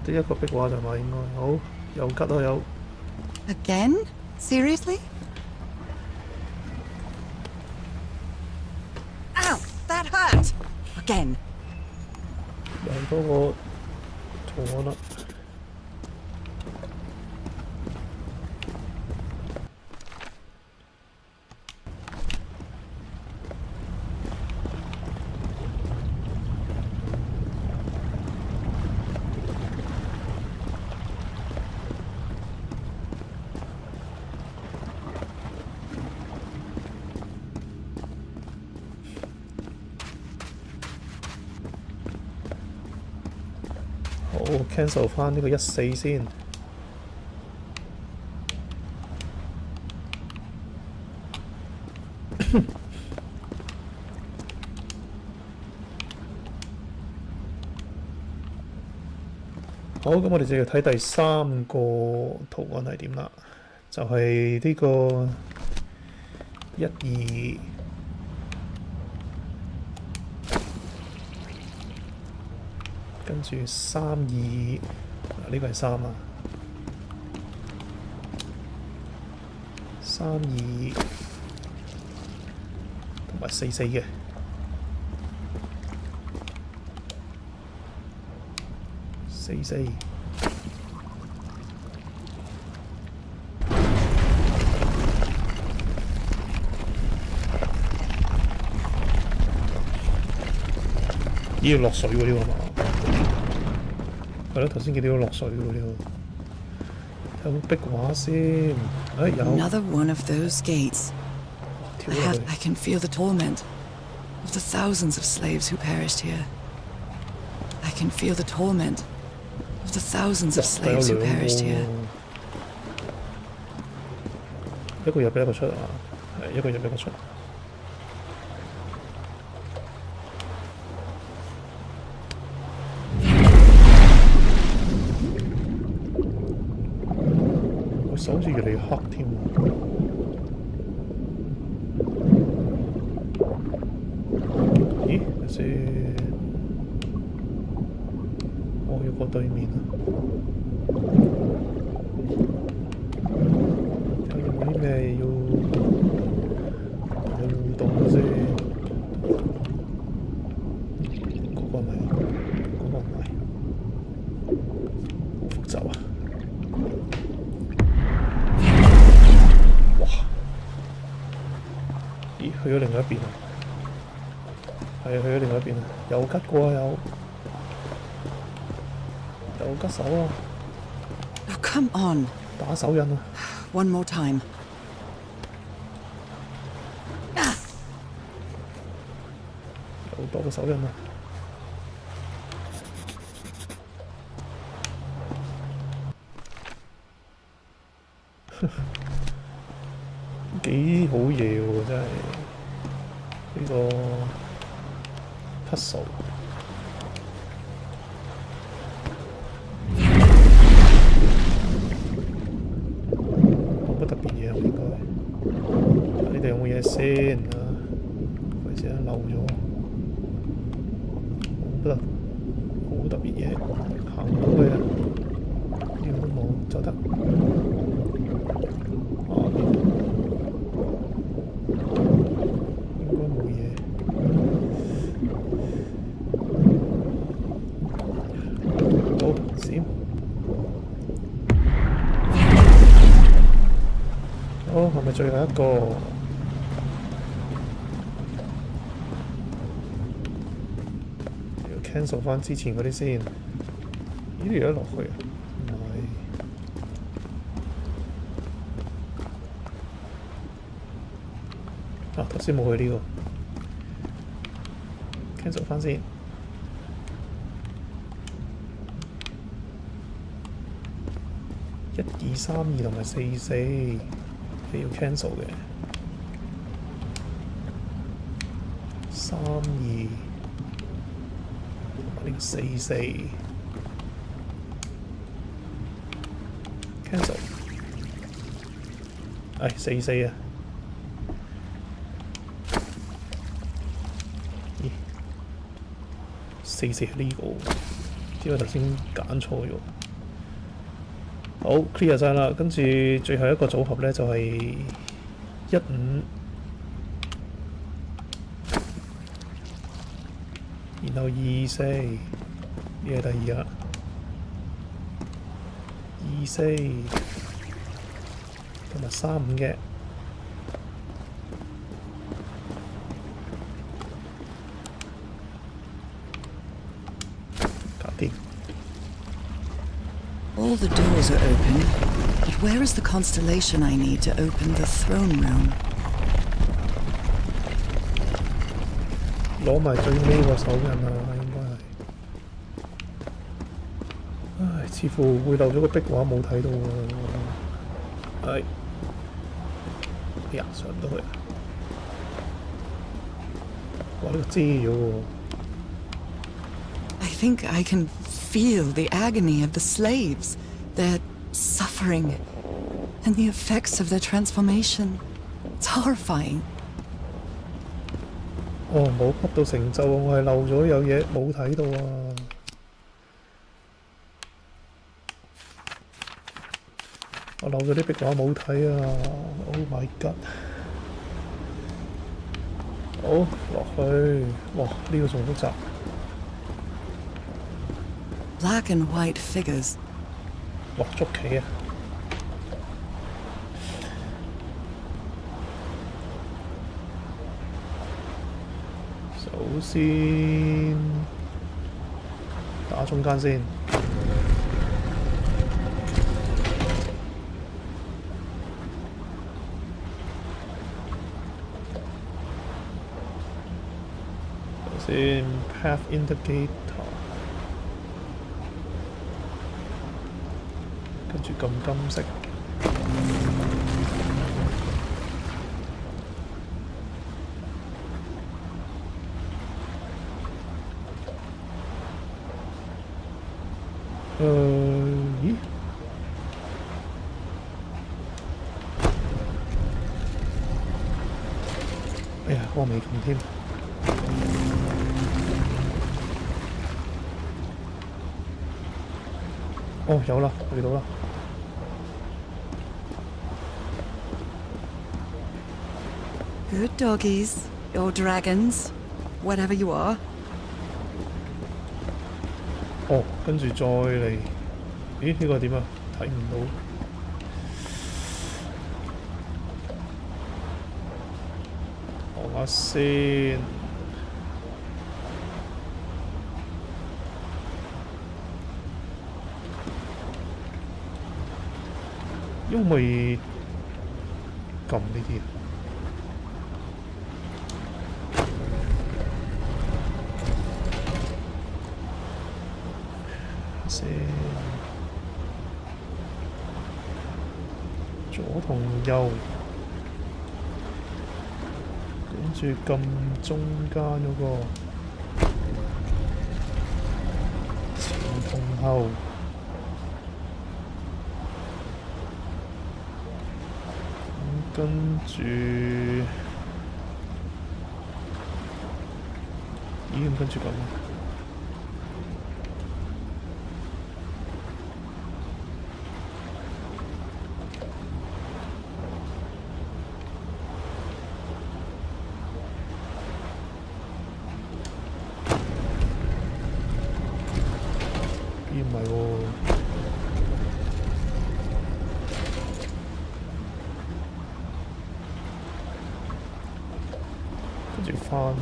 得一個壁畫就嘛應該。好，又吉都有。Again? Seriously? Ow! That hurt! Again. 又多個圖案啦。cancel 翻呢個14先。好，咁我哋就要睇第3個圖案係點啦，就係呢個12，跟住32，呢個係3啊，32同埋44嘅。44呢個落水喎，呢個係嘛？係咯，頭先見到落水喎，呢個有冇壁畫先？有。Another one of those gates. 跳落去。 I can feel the torment of the thousands of slaves who perished here. I can feel the torment of the thousands of slaves who perished here. 一個入一個出啊，係一個入一個出。個手好似越嚟越黑添。咦？睇先。哦，要過對面啊！睇有冇啲咩要同佢互動嘅先。嗰個唔係，嗰個唔係，好複雜啊！哇！咦？去咗另外一邊啊！係啊，去咗另外一邊啊！有吉過啊，有吉手啊！ Oh, come on. 打手印啊！ One more time. 有多個手印啊！幾好嘢喎！真係呢個 puzzle。冇乜特別嘢應該。睇呢度有冇嘢先啊？或者漏咗？冇得，冇特別嘢，行唔到去啊！點都冇，走得。應該冇嘢。好，閃。好，係咪最後一個？要 cancel 翻之前嗰啲先。咦？呢度落去啊？唔係。啊！頭先冇去呢個 cancel 翻先。1、2、3、2同埋4、4係要 cancel 嘅。3、2同埋呢個4、4 cancel。4、4啊！咦？4、4係呢個，只係頭先揀錯咗。好 clear 晒啦，跟住最後一個組合呢，就係15，然後24，呢係第2啦，24同埋35嘅。All the doors are open, but where is the constellation I need to open the throne room? 攞埋最尾個手印啊，應該係。似乎會漏咗個壁畫冇睇到喎。哎呀，上唔到去啊！哇，呢個遮咗喎。I think I can feel the agony of the slaves, their suffering, and the effects of their transformation. It's horrifying. 哦，冇得到成就啊！我係漏咗有嘢冇睇到啊！我漏咗啲壁畫冇睇啊 ！Oh my god！ 好，落去。哇！呢個仲複雜。Black and white figures. 哇！捉棋啊！首先打中間先。首先 path indicator， 跟住撳金色。咦？哎呀，我未撳添。哦，有啦，去到啦。Good doggies, or dragons, whatever you are. 哦，跟住再嚟。咦？呢個點啊？睇唔到。望下先。因為撳呢啲啊。先左同右，跟住撳中間嗰個前同後。跟住，咦？咁跟住咁啊？咦？唔係喎。跟住返去。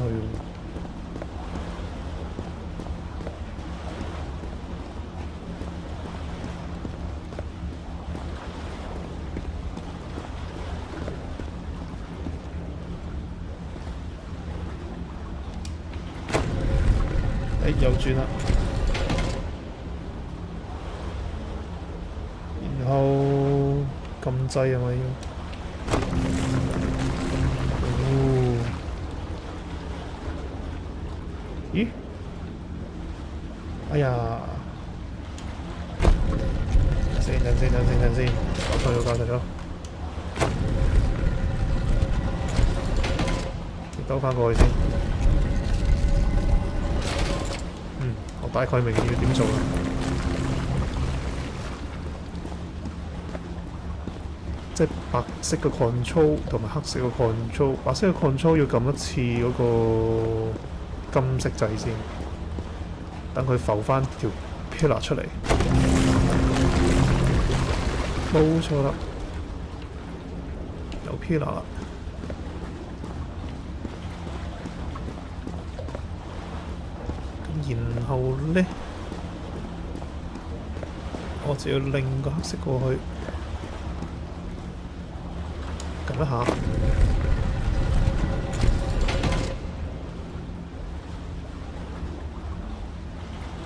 右轉啦，然後撳掣係咪要？哦，咦？哎呀！等先，搞錯咗。兜返過去先。我大概明要點做啦。即係白色嘅 control 同埋黑色嘅 control， 白色嘅 control 要撳一次嗰個金色掣先，等佢浮翻條 pillar 出嚟。冇錯啦，有 pillar 啦。然後呢，我就要擰個黑色過去，撳一下。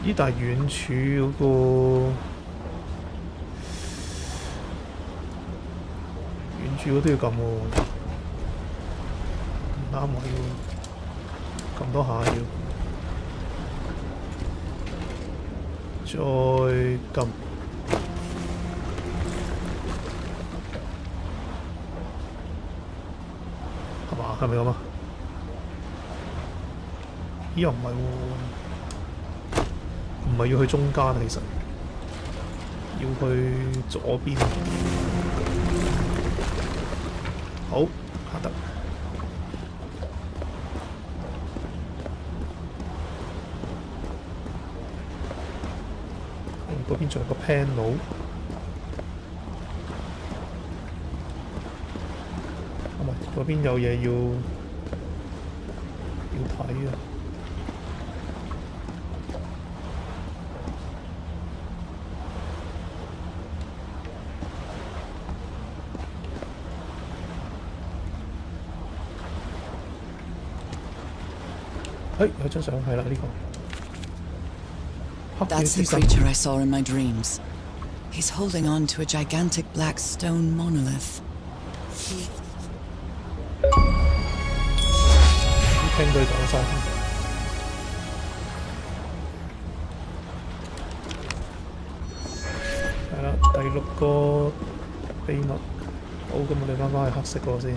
咦？但係遠處嗰個住嗰都要撳喎，唔啱位喎，撳多下要，再撳，係嘛？係咪咁啊？咦又唔係喎，唔係要去中間其實，要去左邊。好，下得。嗰邊仲有個 panel，唔係嗰邊有嘢要睇啊！有張相係啦，呢個。 That's the creature I saw in my dreams. He's holding on to a gigantic black stone monolith. 聽佢講晒。係啦，第6個秘密。好，咁我哋翻返去黑色嗰個先。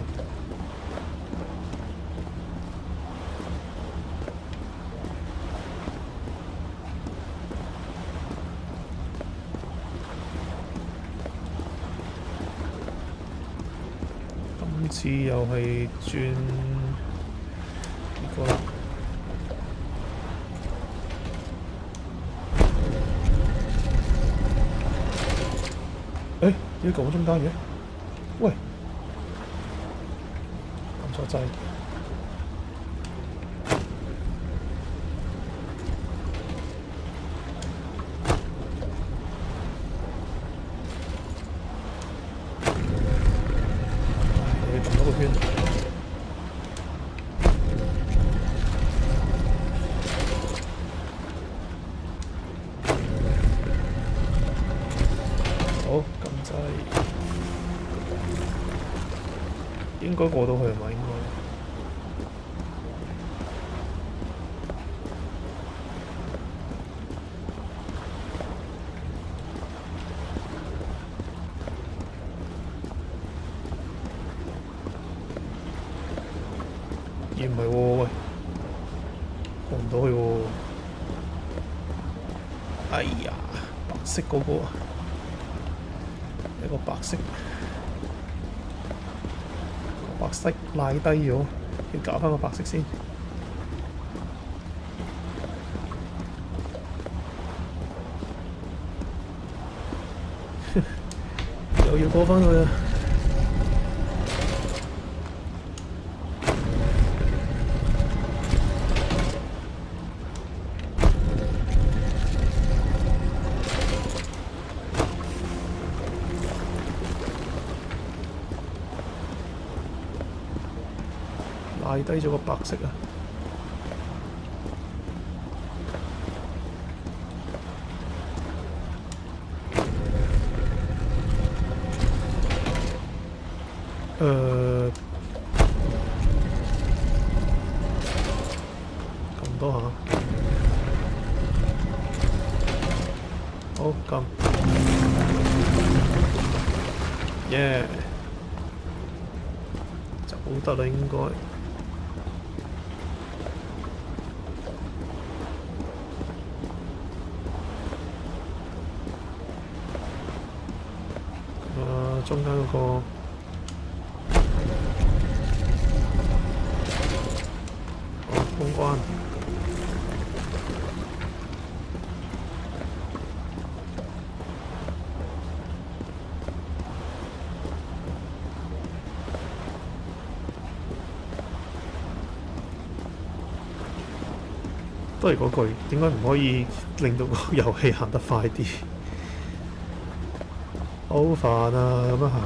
今次又係轉呢個啦。誒，點解撳中間嘅？喂，撳錯掣。好，撳掣，應該過到去係咪？應該。咦唔係喎，喂，過唔到去喎。哎呀，白色嗰個。 一個白色賴低咗，要搞翻個白色先。又要過翻去啊！賴低咗個白色啊！撳多下，好撳，耶！就得啦，應該。 中間嗰個通關，都係嗰句，點解唔可以令到個遊戲行得快啲？ 好煩啊！咁樣行，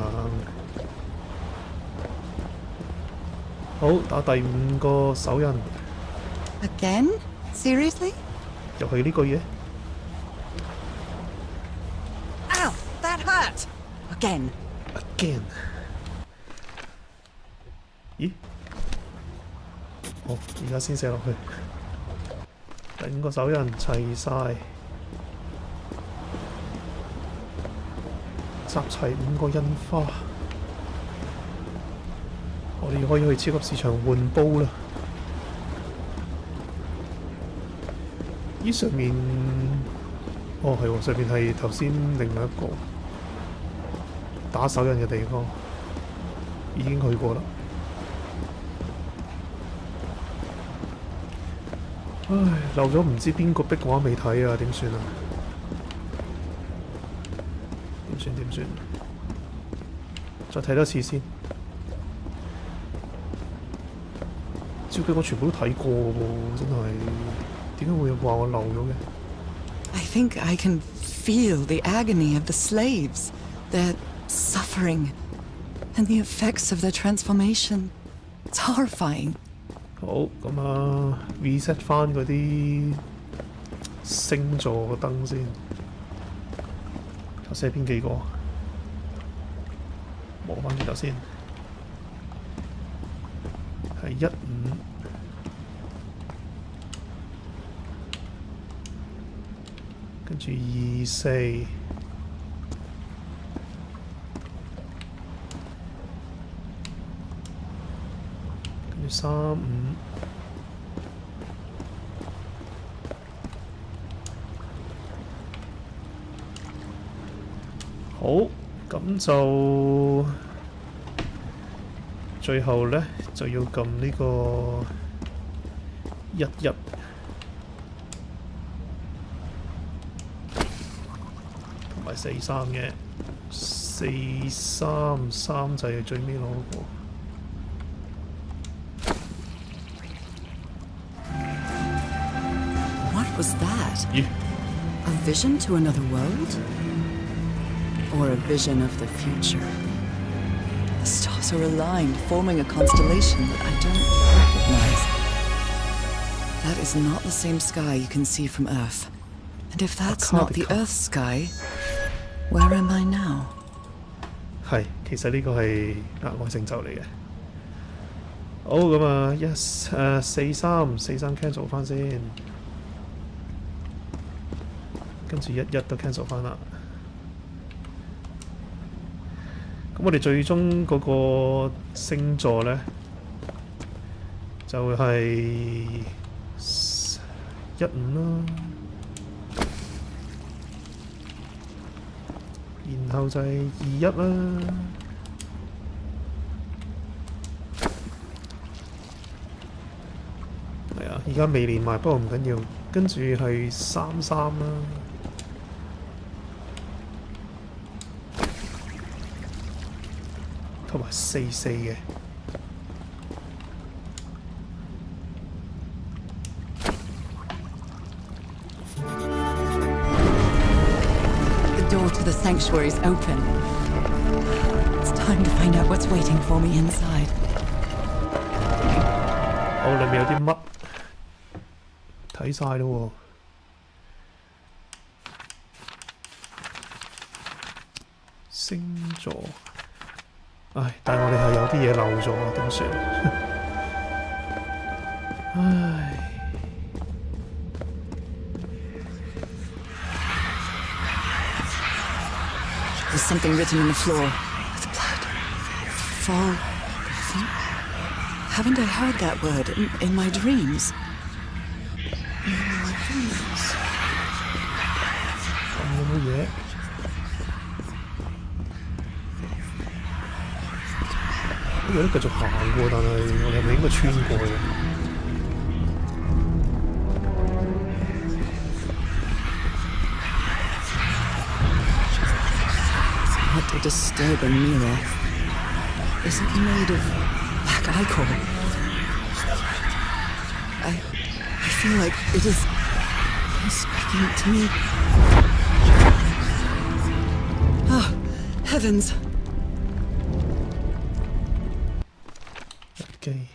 好打第5個手印。Again? Seriously? 又係呢句嘢。Ow! That hurt! Again. Again. 咦？好，而家先射落去。第5個手印齊晒，集齊5個印花，我哋可以去超級市場換煲啦。咦，上面哦係喎，上面係頭先另外一個打手印嘅地方，已經去過啦。唉，漏咗唔知邊個壁畫未睇啊，點算啊？點算？再睇多次先。照計我全部都睇過喎，真係點解會話我漏咗嘅 I think I can feel the agony of the slaves, their suffering, and the effects of their transformation. It's horrifying. 好，咁啊 reset 翻嗰啲星座個燈先。頭先係邊幾個？摸翻轉頭先，係15，跟住24，跟住35。好，咁就最後呢，就要撳呢個11，同埋43嘅433就係最尾攞嗰個。What was that? 咦？ A vision to another world? Or a vision of the future? The stars are aligned, forming a constellation that I don't recognize. That is not the same sky you can see from Earth. And if that's not the Earth's sky, where am I now? 係，其實呢個係額外成就嚟嘅。好，咁啊43 cancel 翻先，跟住11都 cancel 翻啦。咁我哋最終嗰個星座呢，就係15啦，然後就係21啦，係啊，而家未連埋，不過唔緊要，跟住係33啦。同埋44嘅。The door to the sanctuary is open. It's time to find out what's waiting for me inside. 好，裏面有啲乜？睇晒咯喎。星座。唉，但係我哋係有啲嘢漏咗，點算？唉。There's something written on the floor. With blood. Fall. Haven't I heard that word in my dreams? 有冇嘢？有得繼續行過，但係我哋係咪應該穿過去？What a disturbing mirror. Is it made of black ichor? I feel like it is speaking to me. Oh, heavens! Okay.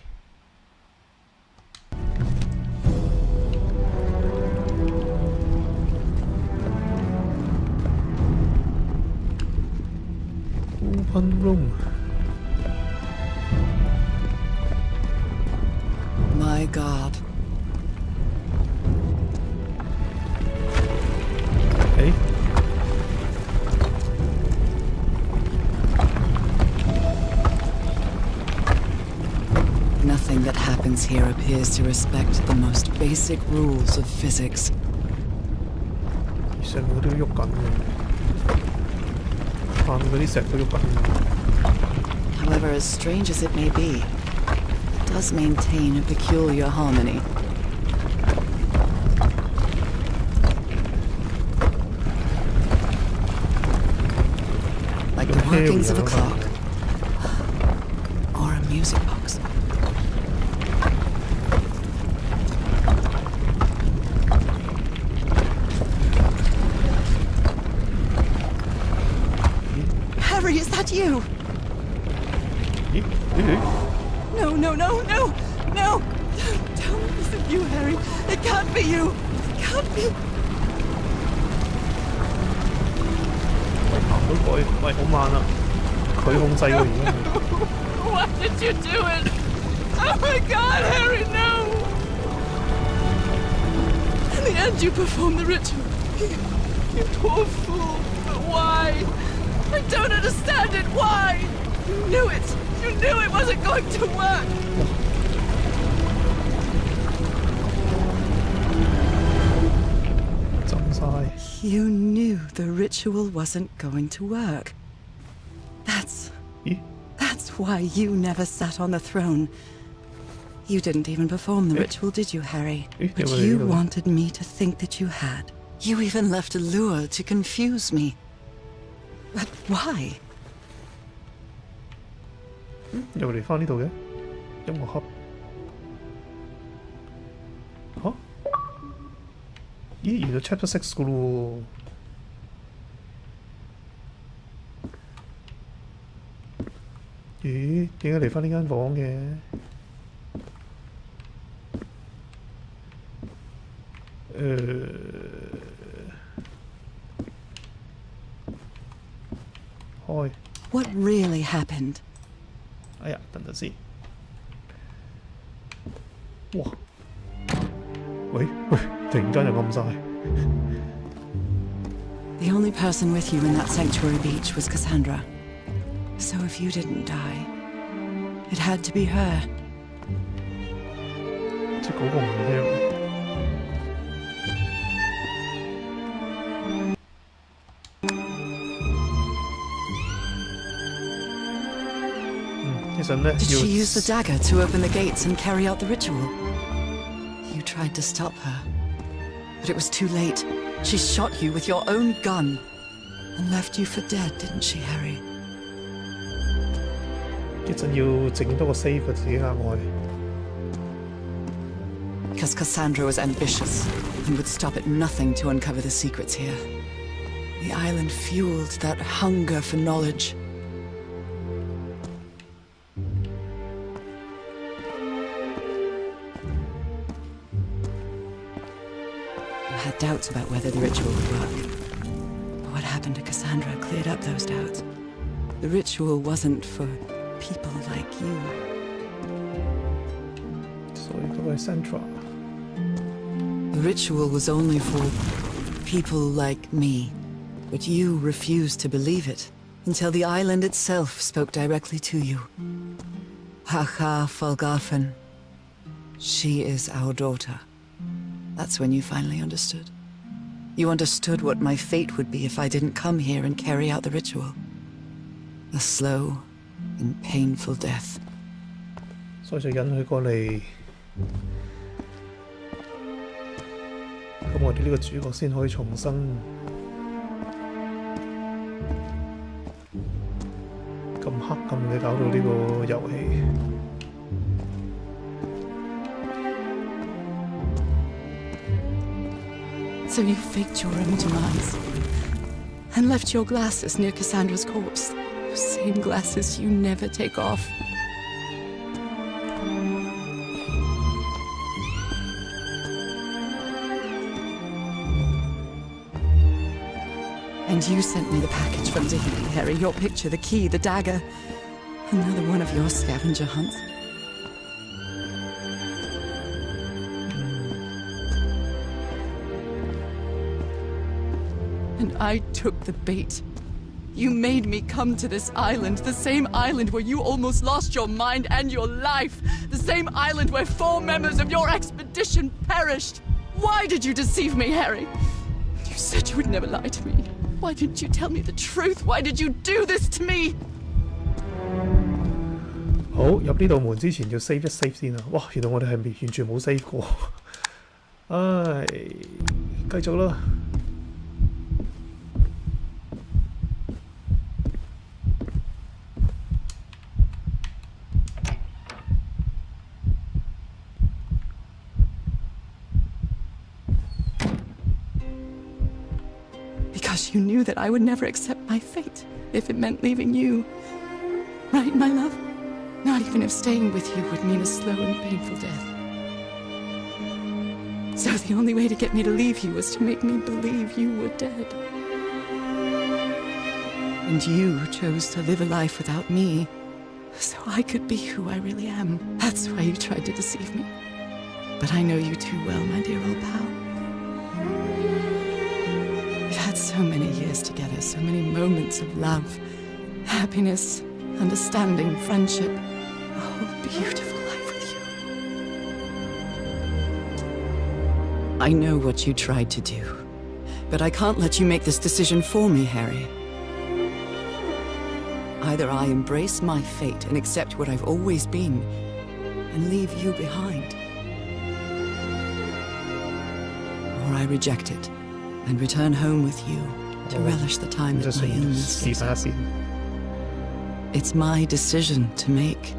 Open room. my god. 誒 Nothing that happens here appears to respect the most basic rules of physics. 上面嗰啲都喐緊嘅，下面嗰啲石都喐緊嘅。 However, as strange as it may be, it does maintain a peculiar harmony. Like the workings of a clock or a music box. Harry, is that you? 咦？咦？ No, no, no, no, no! Tell me this is you, Harry. It can't be you. It can't be. 喂，行到過去，喂，好慢啊！佢控制喎而家。 Why did you do it? Oh my god, Harry, no! In the end, you performed the ritual. You poor fool. But why? I don't understand it. Why? You knew it. You knew it wasn't going to work. 浸晒。 You knew the ritual wasn't going to work. That's 咦？ why you never sat on the throne. You didn't even perform the ritual, did you, Harry? But you wanted me to think that you had. You even left a lure to confuse me. But why? 又嚟翻呢度嘅音樂盒嚇？咦，完咗 Chapter 6嘅咯喎？咦？點解嚟翻呢間房嘅？開。 What really happened? 哎呀，等等先。哇！喂喂，突然間又暗晒。 The only person with you in that sanctuary beach was Cassandra. So if you didn't die, it had to be her. 即係嗰個唔係 Harry。Did she use the dagger to open the gates and carry out the ritual? You tried to stop her, but it was too late. She shot you with your own gun and left you for dead, didn't she, Harry? 一陣要整多個 save 佢自己額外。 Because Cassandra was ambitious and would stop at nothing to uncover the secrets here. The island fueled that hunger for knowledge. You had doubts about whether the ritual would work. But what happened to Cassandra cleared up those doubts. The ritual wasn't for people like you. 所以嗰個係 Central。 The ritual was only for people like me. But you refused to believe it until the island itself spoke directly to you. Haha Folgafen. She is our daughter. That's when you finally understood. You understood what my fate would be if I didn't come here and carry out the ritual. A slow and painful death. 所以就引佢過嚟。咁我哋呢個主角先可以重生。咁黑暗嘅搞到呢個遊戲。 So you faked your own demise and left your glasses near Cassandra's corpse. Those same glasses you never take off. And you sent me the package from Tahiti, Harry. Your picture, the key, the dagger. Another one of your scavenger hunts. And I took the bait. You made me come to this island, the same island where you almost lost your mind and your life, the same island where 4 members of your expedition perished. Why did you deceive me, Harry? You said you would never lie to me. Why didn't you tell me the truth? Why did you do this to me? 好，入呢道門之前要 save 一 save 先啊！哇，原來我哋係完全冇 save 過。唉，繼續啦。Because you knew that I would never accept my fate if it meant leaving you. Right, my love? Not even if staying with you would mean a slow and painful death. So the only way to get me to leave you was to make me believe you were dead. And you chose to live a life without me, so I could be who I really am. That's why you tried to deceive me. But I know you too well, my dear old pal. We've had so many years together, so many moments of love, happiness, understanding, friendship. A whole beautiful life with you. I know what you tried to do, but I can't let you make this decision for me, Harry. Either I embrace my fate and accept what I've always been, and leave you behind, or I reject it and return home with you to relish the time that my illness gives us. It's my decision to make.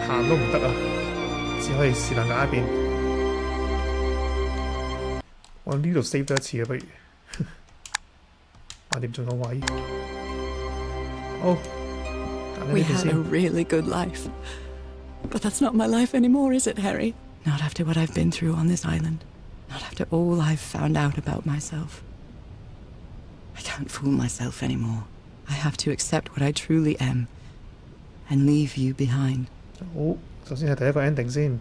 行都唔得啊，只可以是但揀一邊。我呢度 save 多一次啊，不如。橫掂仲有位。好，揀呢 We 邊 had a 先。 really good life. But that's not my life anymore, is it, Harry? Not after what I've been through on this island. Not after all I've found out about myself. I can't fool myself anymore. I have to accept what I truly am and leave you behind. 好，首先係第一個 ending 先。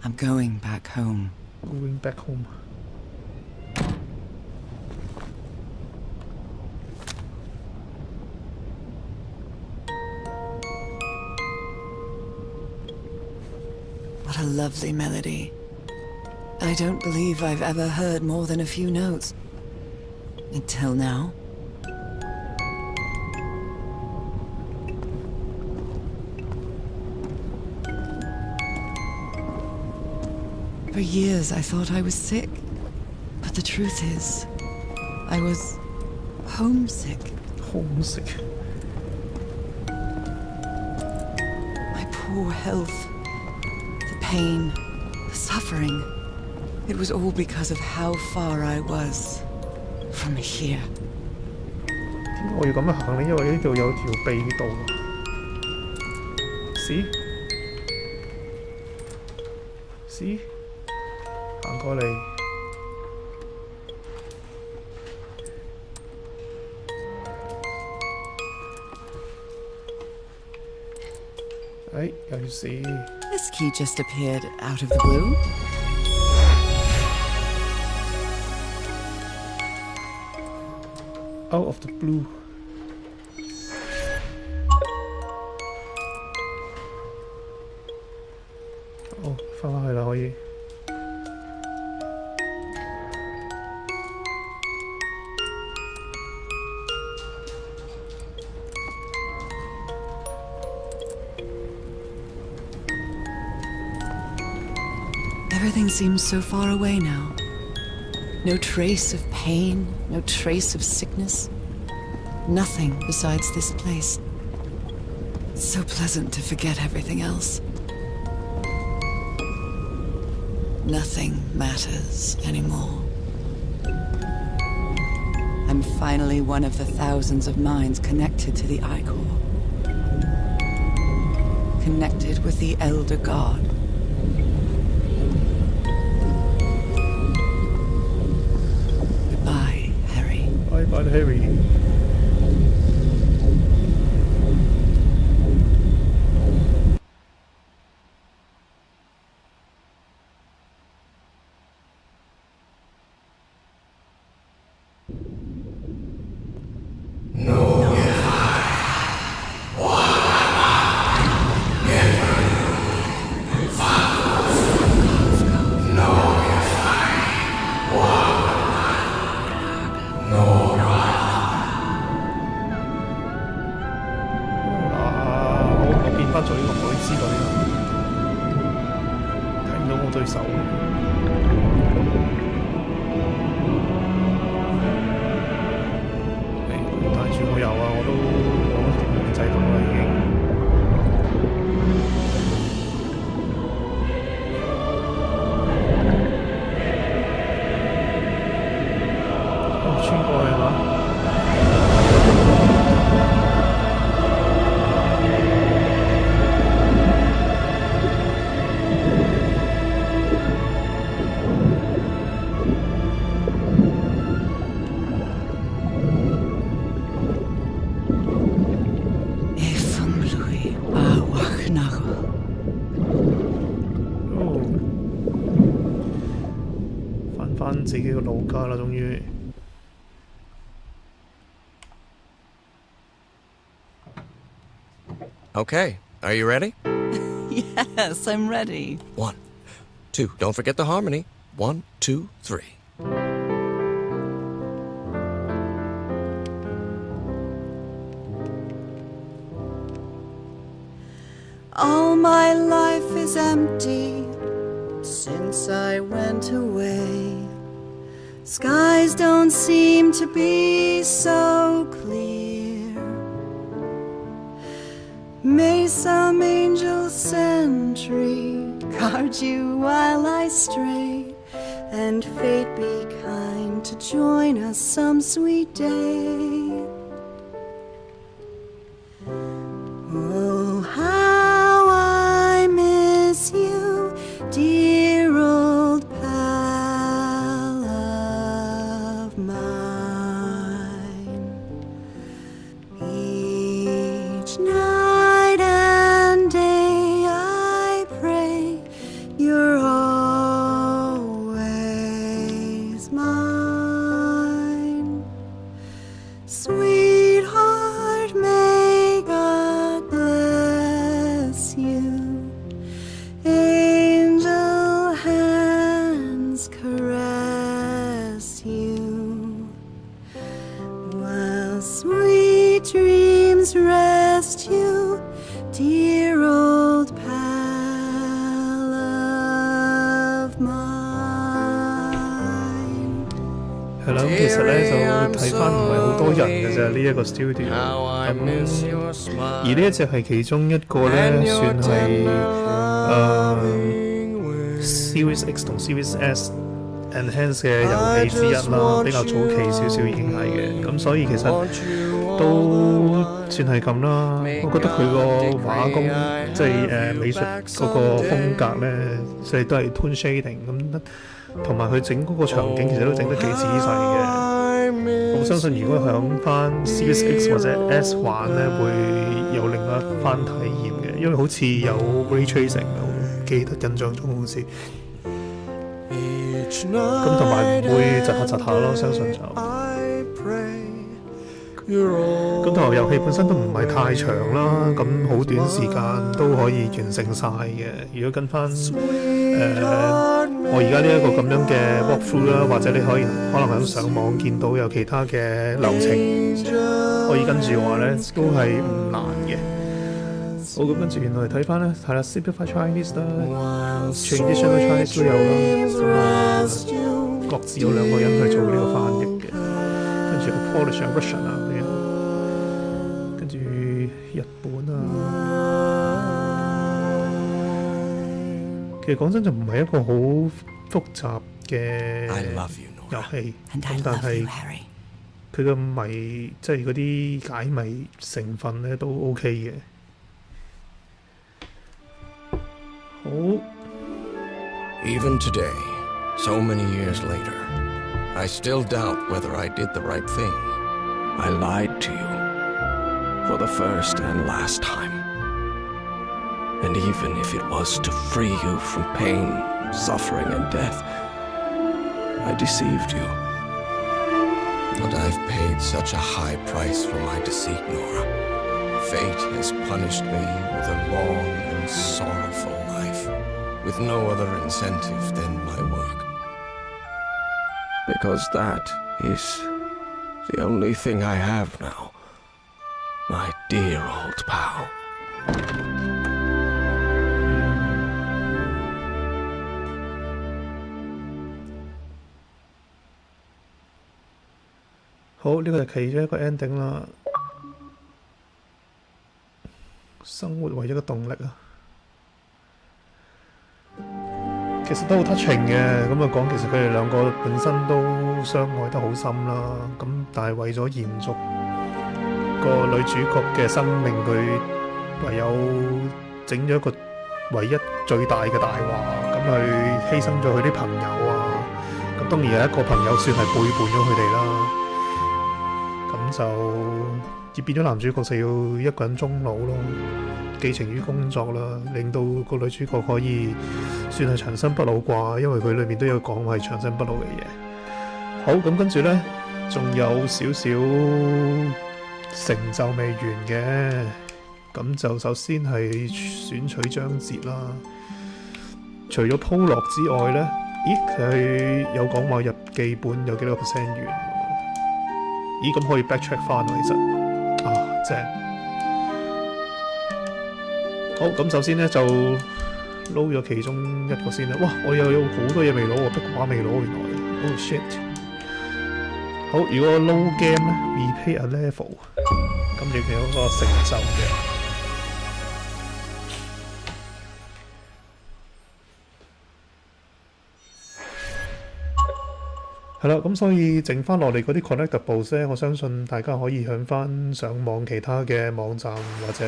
I'm going back home. Going back home。What a lovely melody. I don't believe I've ever heard more than a few notes. Until now. For years I thought I was sick. But the truth is, I was homesick. Homesick。 My poor health, the pain, the suffering. It was all because of how far I was from here. 點解我要咁樣行呢？因為呢度有條秘道。See？ 行過嚟。哎，又要試。 This key just appeared out of the blue. Out of the blue。哦，翻返去啦，可以。Everything seems so far away now. No trace of pain, no trace of sickness. Nothing besides this place. It's so pleasant to forget everything else. Nothing matters anymore. I'm finally one of the thousands of minds connected to the Icor. Connected with the Elder God. Goodbye, Harry. Bye bye, Harry。翻自己嘅老家啦，終於。Okay, are you ready? Yes, I'm ready. 1, 2, don't forget the harmony. 1, 2, 3. All my life is empty since I went away. Skies don't seem to be so clear. May some angel sentry guard you while I stray, and fate be kind to join us some sweet day. Oh, how I miss you, dear old pal of mine. Each night and day I pray you're always mine. Sweetheart, may God bless you. Angel hands caress you, while sweet dreams rest you, dear old pal of mine. 係啦，咁其實咧就睇翻唔係好多人嘅啫，呢一個 studio。 How I miss your 而 smile. 呢一隻係其中一個咧，算係Series X 同 Series S Enhance 嘅遊戲之一啦，比較早期少少已經係嘅，咁所以其實都算係咁啦。我覺得佢個畫工即係美術嗰個風格咧，即係都係 tone shading 咁，同埋佢整嗰個場景其實都整得幾仔細嘅。我相信如果響翻 Series X 或者 S 玩咧，會有另外一番體驗嘅，因為好似有 ray tracing 嘅，我記得印象中好似。咁同埋唔會窒下窒下咯，相信就。咁同埋遊戲本身都唔係太長啦，咁好短時間都可以完成晒嘅。如果跟翻我而家呢一個咁樣嘅 walkthrough 啦，或者你可能喺上網見到有其他嘅流程可以跟住嘅話咧，都係唔難嘅。好，咁跟住原來睇翻咧，係啦 ，Simplified Chinese 啦 ，Traditional Chinese 都有啦，咁各自有2個人去做呢個翻譯嘅，跟住有 Polish 啊、Russian 啊嗰啲，跟住日本啊。其實講真就唔係一個好複雜嘅 I love you, 遊 Nora. 戲， And I 咁但 love 係 you, Harry. 佢嘅謎即係嗰啲解謎成分咧都 OK 嘅。好， Even today, so many years later, I still doubt whether I did the right thing. I lied to you for the first and last time. And even if it was to free you from pain, suffering, and death, I deceived you. But I've paid such a high price for my deceit, Nora. Fate has punished me with a long and sorrowful life, with no other incentive than my work. Because that is the only thing I have now, my dear old pal. 好，呢個就其中一個 ending 啦。生活唯一嘅動力啊，其實都好 touching 嘅。咁啊講，其實佢哋兩個本身都相愛得好深啦。咁但係為咗延續個女主角嘅生命，佢唯有整咗一個唯一最大嘅大話，咁去犧牲咗佢啲朋友啊。咁當然有一個朋友算係背叛咗佢哋啦。咁就變咗男主角就要一個人終老咯。寄情於工作啦，令到個女主角可以算係長生不老啩，因為佢裏面都有講係長生不老嘅嘢。好，咁跟住呢，仲有少少成就未完嘅，咁就首先係選取章節啦。除咗鋪落之外呢，咦佢有講話日記本有幾多個 percent 完？咦咁可以 backtrack 翻喎，其實啊正。好，咁首先呢，就撈咗其中一個先啦。哇！我又有好多嘢未攞喎，壁畫未攞原來。Oh shit！ 好，如果撈 game 咧 ，replay a level， 咁亦有一個成就嘅。係啦，咁所以剩翻落嚟嗰啲 collectibles 咧，我相信大家可以向翻上網其他嘅網站或者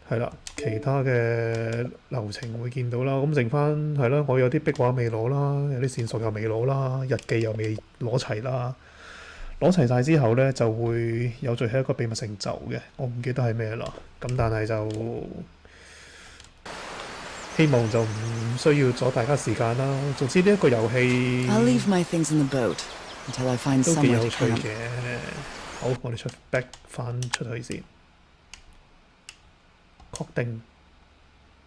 係啦，其他嘅流程會見到啦。咁剩翻係啦，我有啲壁畫未攞啦，有啲線索又未攞啦，日記又未攞齊啦。攞齊晒之後呢，就會有最後一個秘密成就嘅，我唔記得係咩啦。咁但係就希望就唔需要阻大家時間啦。總之呢一個遊戲 I'll leave my things in the boat until I find 都幾 somewhere 有 to 趣 camp. 嘅。好，我哋出 back 翻出去先。確定。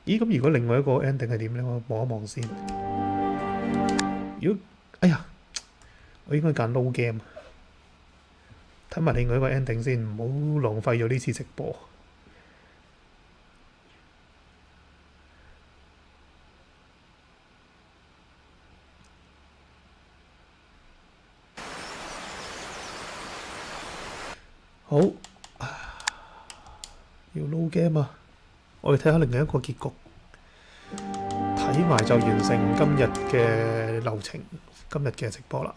咦？咁如果另外一個 ending 係點呢？我望一望先。如果哎呀，我應該揀 low game。睇埋另外一個 ending 先，唔好浪費咗呢次直播。好，要 low game 啊！我哋睇下另外一個結局，睇埋就完成今日嘅流程，今日嘅直播啦。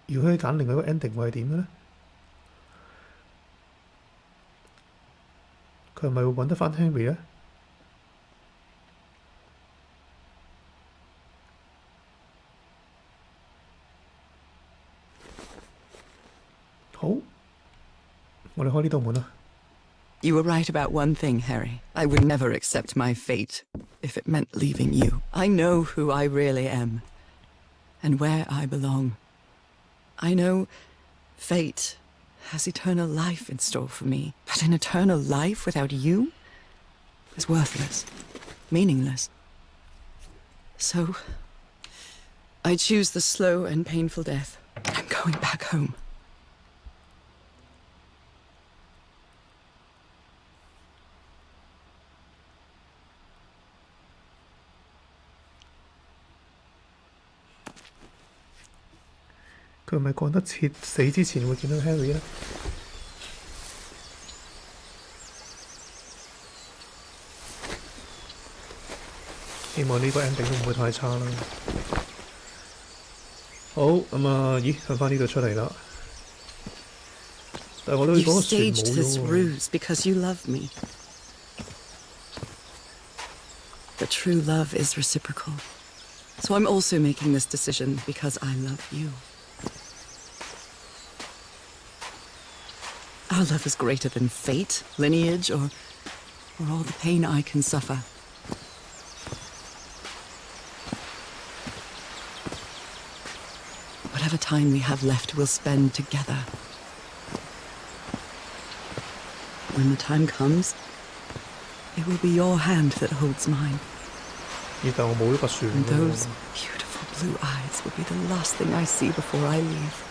如果可以揀另外一個 ending 會係點嘅呢？佢係咪會揾得翻 Henry 呢？好，我哋開呢道門啦。You were right about one thing, Harry. I would never accept my fate if it meant leaving you. I know who I really am and where I belong. I know fate has eternal life in store for me, but an eternal life without you is worthless, meaningless. So, I choose the slow and painful death. I'm going back home. 佢係咪趕得切死之前會見到 Harry 呢？希望呢個 ending 都唔會太差啦。好，咁啊，咦，向翻呢度出嚟啦。但係我都 You 嗰個船 staged 冇 this 咗喎。 ruse because you love me. But true love is reciprocal. So I'm also making this decision because I love you. Our love is greater than fate, lineage, or all the pain I can suffer. Whatever time we have left, we'll spend together. When the time comes, it will be your hand that holds mine. 咦？但我冇呢個船 And 喎。 those beautiful blue eyes will be the last thing I see before I leave.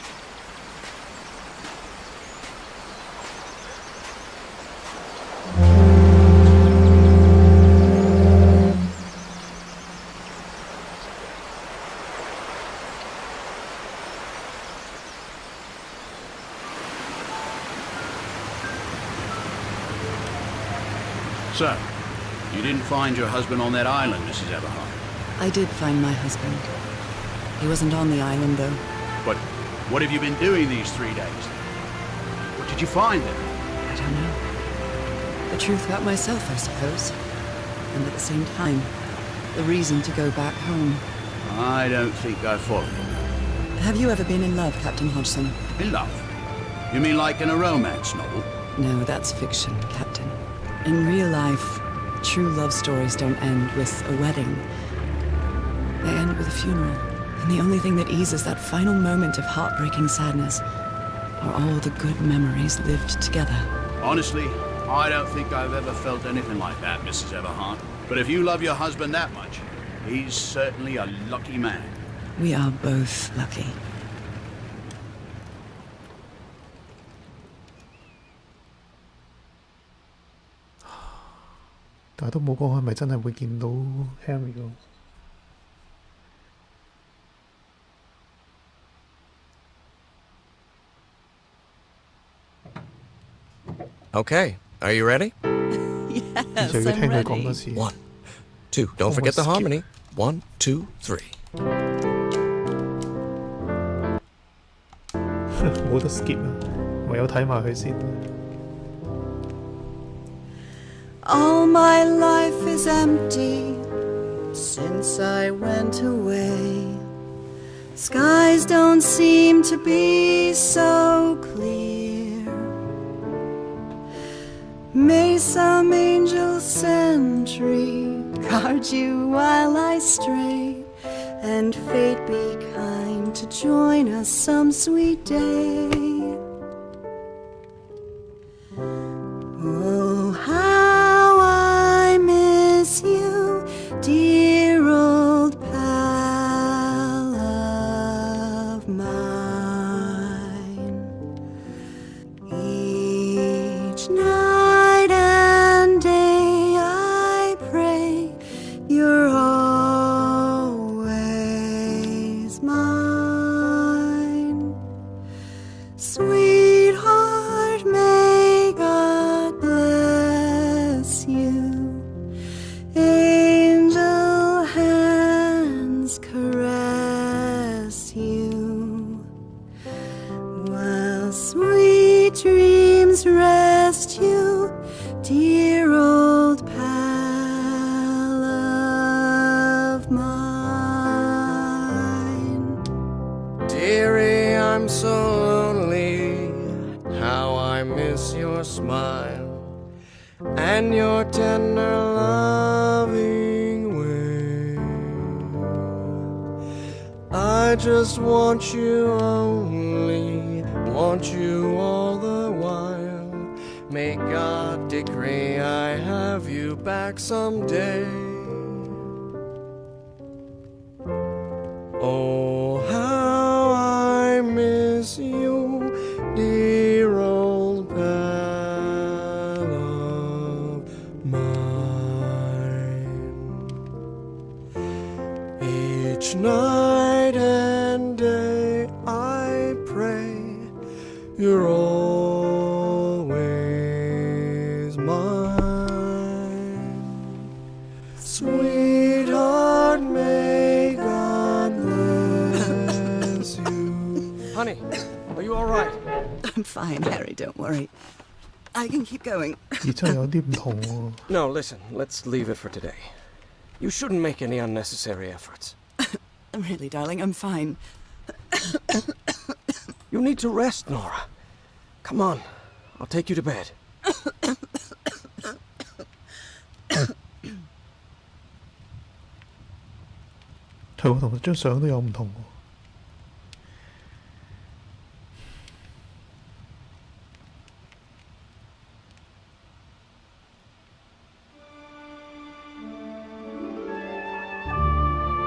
So, you didn't find your husband on that island, Mrs. Everhart. I did find my husband. He wasn't on the island, though. But what have you been doing these 3 days? What did you find there? I don't know. The truth about myself, I suppose. And at the same time, the reason to go back home. I don't think I follow you. Have you ever been in love, Captain Hodgson? In love? You mean like in a romance novel? No, that's fiction, Captain. In real life, true love stories don't end with a wedding. They end with a funeral. And the only thing that eases that final moment of heartbreaking sadness are all the good memories lived together. Honestly, I don't think I've ever felt anything like that, Mrs. Everhart. But if you love your husband that much, he's certainly a lucky man. We are both lucky. 但係都冇講係咪真係會見到 Harry 咯。Okay, are you ready? Yes, 就要 I'm 聽佢講多 ready. 次。 1, 2, don't forget the harmony. 1, 2, 3. 冇得 skip 啊，唯有睇埋佢先。All my life is empty since I went away. Skies don't seem to be so clear. May some angel sentry guard you while I stray, and fate be kind to join us some sweet day. Oh, how I miss you, dear old pal of mine. Each night and day I pray you're always mine. Sweetheart, may God bless you. Angel hands caress you, while sweet dreams rest you, dear old pal of mine. Dearie, I'm so lonely. How I miss your smile and your tender loving way. I just want you only, want you all the while. May God decree I have you back someday. Oh, how I miss you, dear old pal of mine. Each night and day I pray you're always mine. Sweetheart, may God bless you. Honey, are you all right? I'm fine, Harry, don't worry. I can keep going. 而真係有啲唔同喎。No, listen, let's leave it for today. You shouldn't make any unnecessary efforts. Really, darling, I'm fine. You need to rest, Nora. Come on, I'll take you to bed. 係喎，同張相都有唔同喎。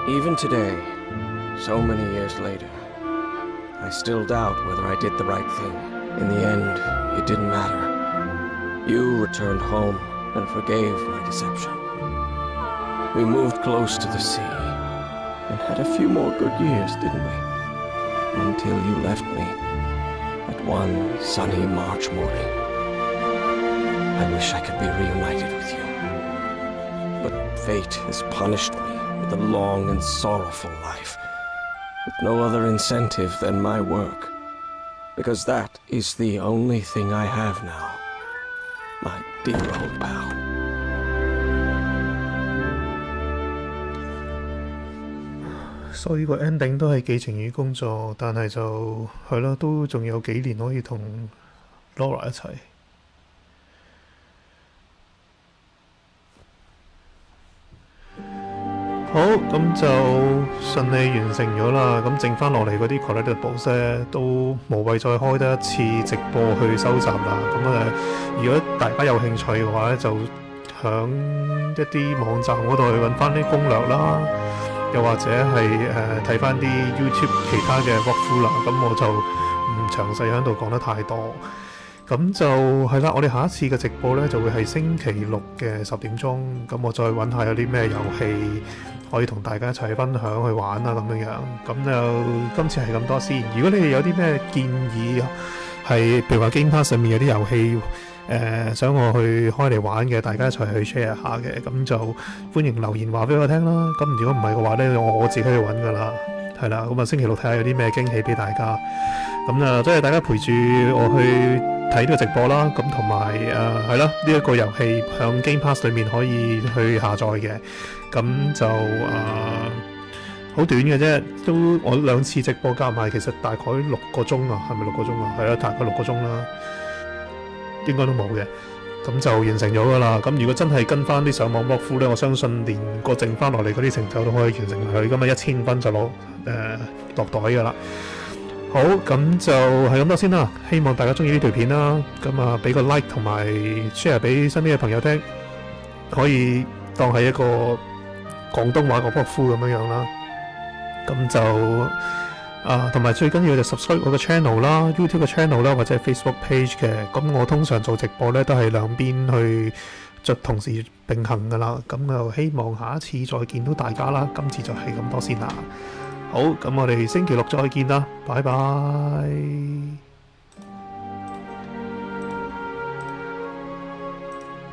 Even today, so many years later, I still doubt whether I did the right thing. In the end, it didn't matter. You returned home and forgave my deception. We moved close to the sea and had a few more good years, didn't we? Until you left me at one sunny March morning. I wish I could be reunited with you. But fate has punished me with a long and sorrowful life, with no other incentive than my work, because that is the only thing I have now, my dear old pal. 所以個 ending 都係寄情於工作，但係就係咯，都仲有幾年可以同 Laura 一齊。好，咁就順利完成咗啦。咁剩翻落嚟嗰啲 collectibles 咧，都無謂再開得一次直播去收集啦。咁如果大家有興趣嘅話咧，就響一啲網站嗰度去揾翻啲攻略啦，又或者係睇翻啲 YouTube 其他嘅 walkthrough 啦。咁我就唔詳細喺度講得太多。咁就係啦，我哋下一次嘅直播呢，就會係星期六嘅10點鐘。咁我再揾下有啲咩遊戲可以同大家一齊分享去玩啊咁樣。咁就今次係咁多先。如果你哋有啲咩建議，係譬如話 Game Pass 上面有啲遊戲想我去開嚟玩嘅，大家一齊去 share 下嘅，咁就歡迎留言話俾我聽啦。咁如果唔係嘅話呢，我自己去揾㗎啦。係啦，咁星期六睇下有啲咩驚喜俾大家。咁即係大家陪住我去睇呢個直播啦，咁同埋係啦，呢一個遊戲響 Game Pass 裏面可以去下載嘅，咁就好短嘅啫，都我2次直播加埋，其實大概6個鐘啊，係咪6個鐘啊？係啦，大概6個鐘啦，應該都冇嘅，咁就完成咗噶啦。咁如果真係跟翻啲上網 walkthrough 咧，我相信連個剩翻落嚟嗰啲成就都可以完成佢，咁啊1000分就落袋噶啦。好，咁就係咁多先啦。希望大家中意呢條片啦，咁啊俾個 like 同埋 share 俾身邊嘅朋友聽，可以當係一個廣東話個 walkthrough 咁樣啦。咁就同埋最緊要就 subscribe 我個 channel 啦 ，YouTube 嘅 channel 啦，或者 Facebook page 嘅。咁我通常做直播咧都係兩邊去同時並行噶啦。咁就希望下一次再見到大家啦。今次就係咁多先啦。好，咁我哋星期六再見啦，拜拜。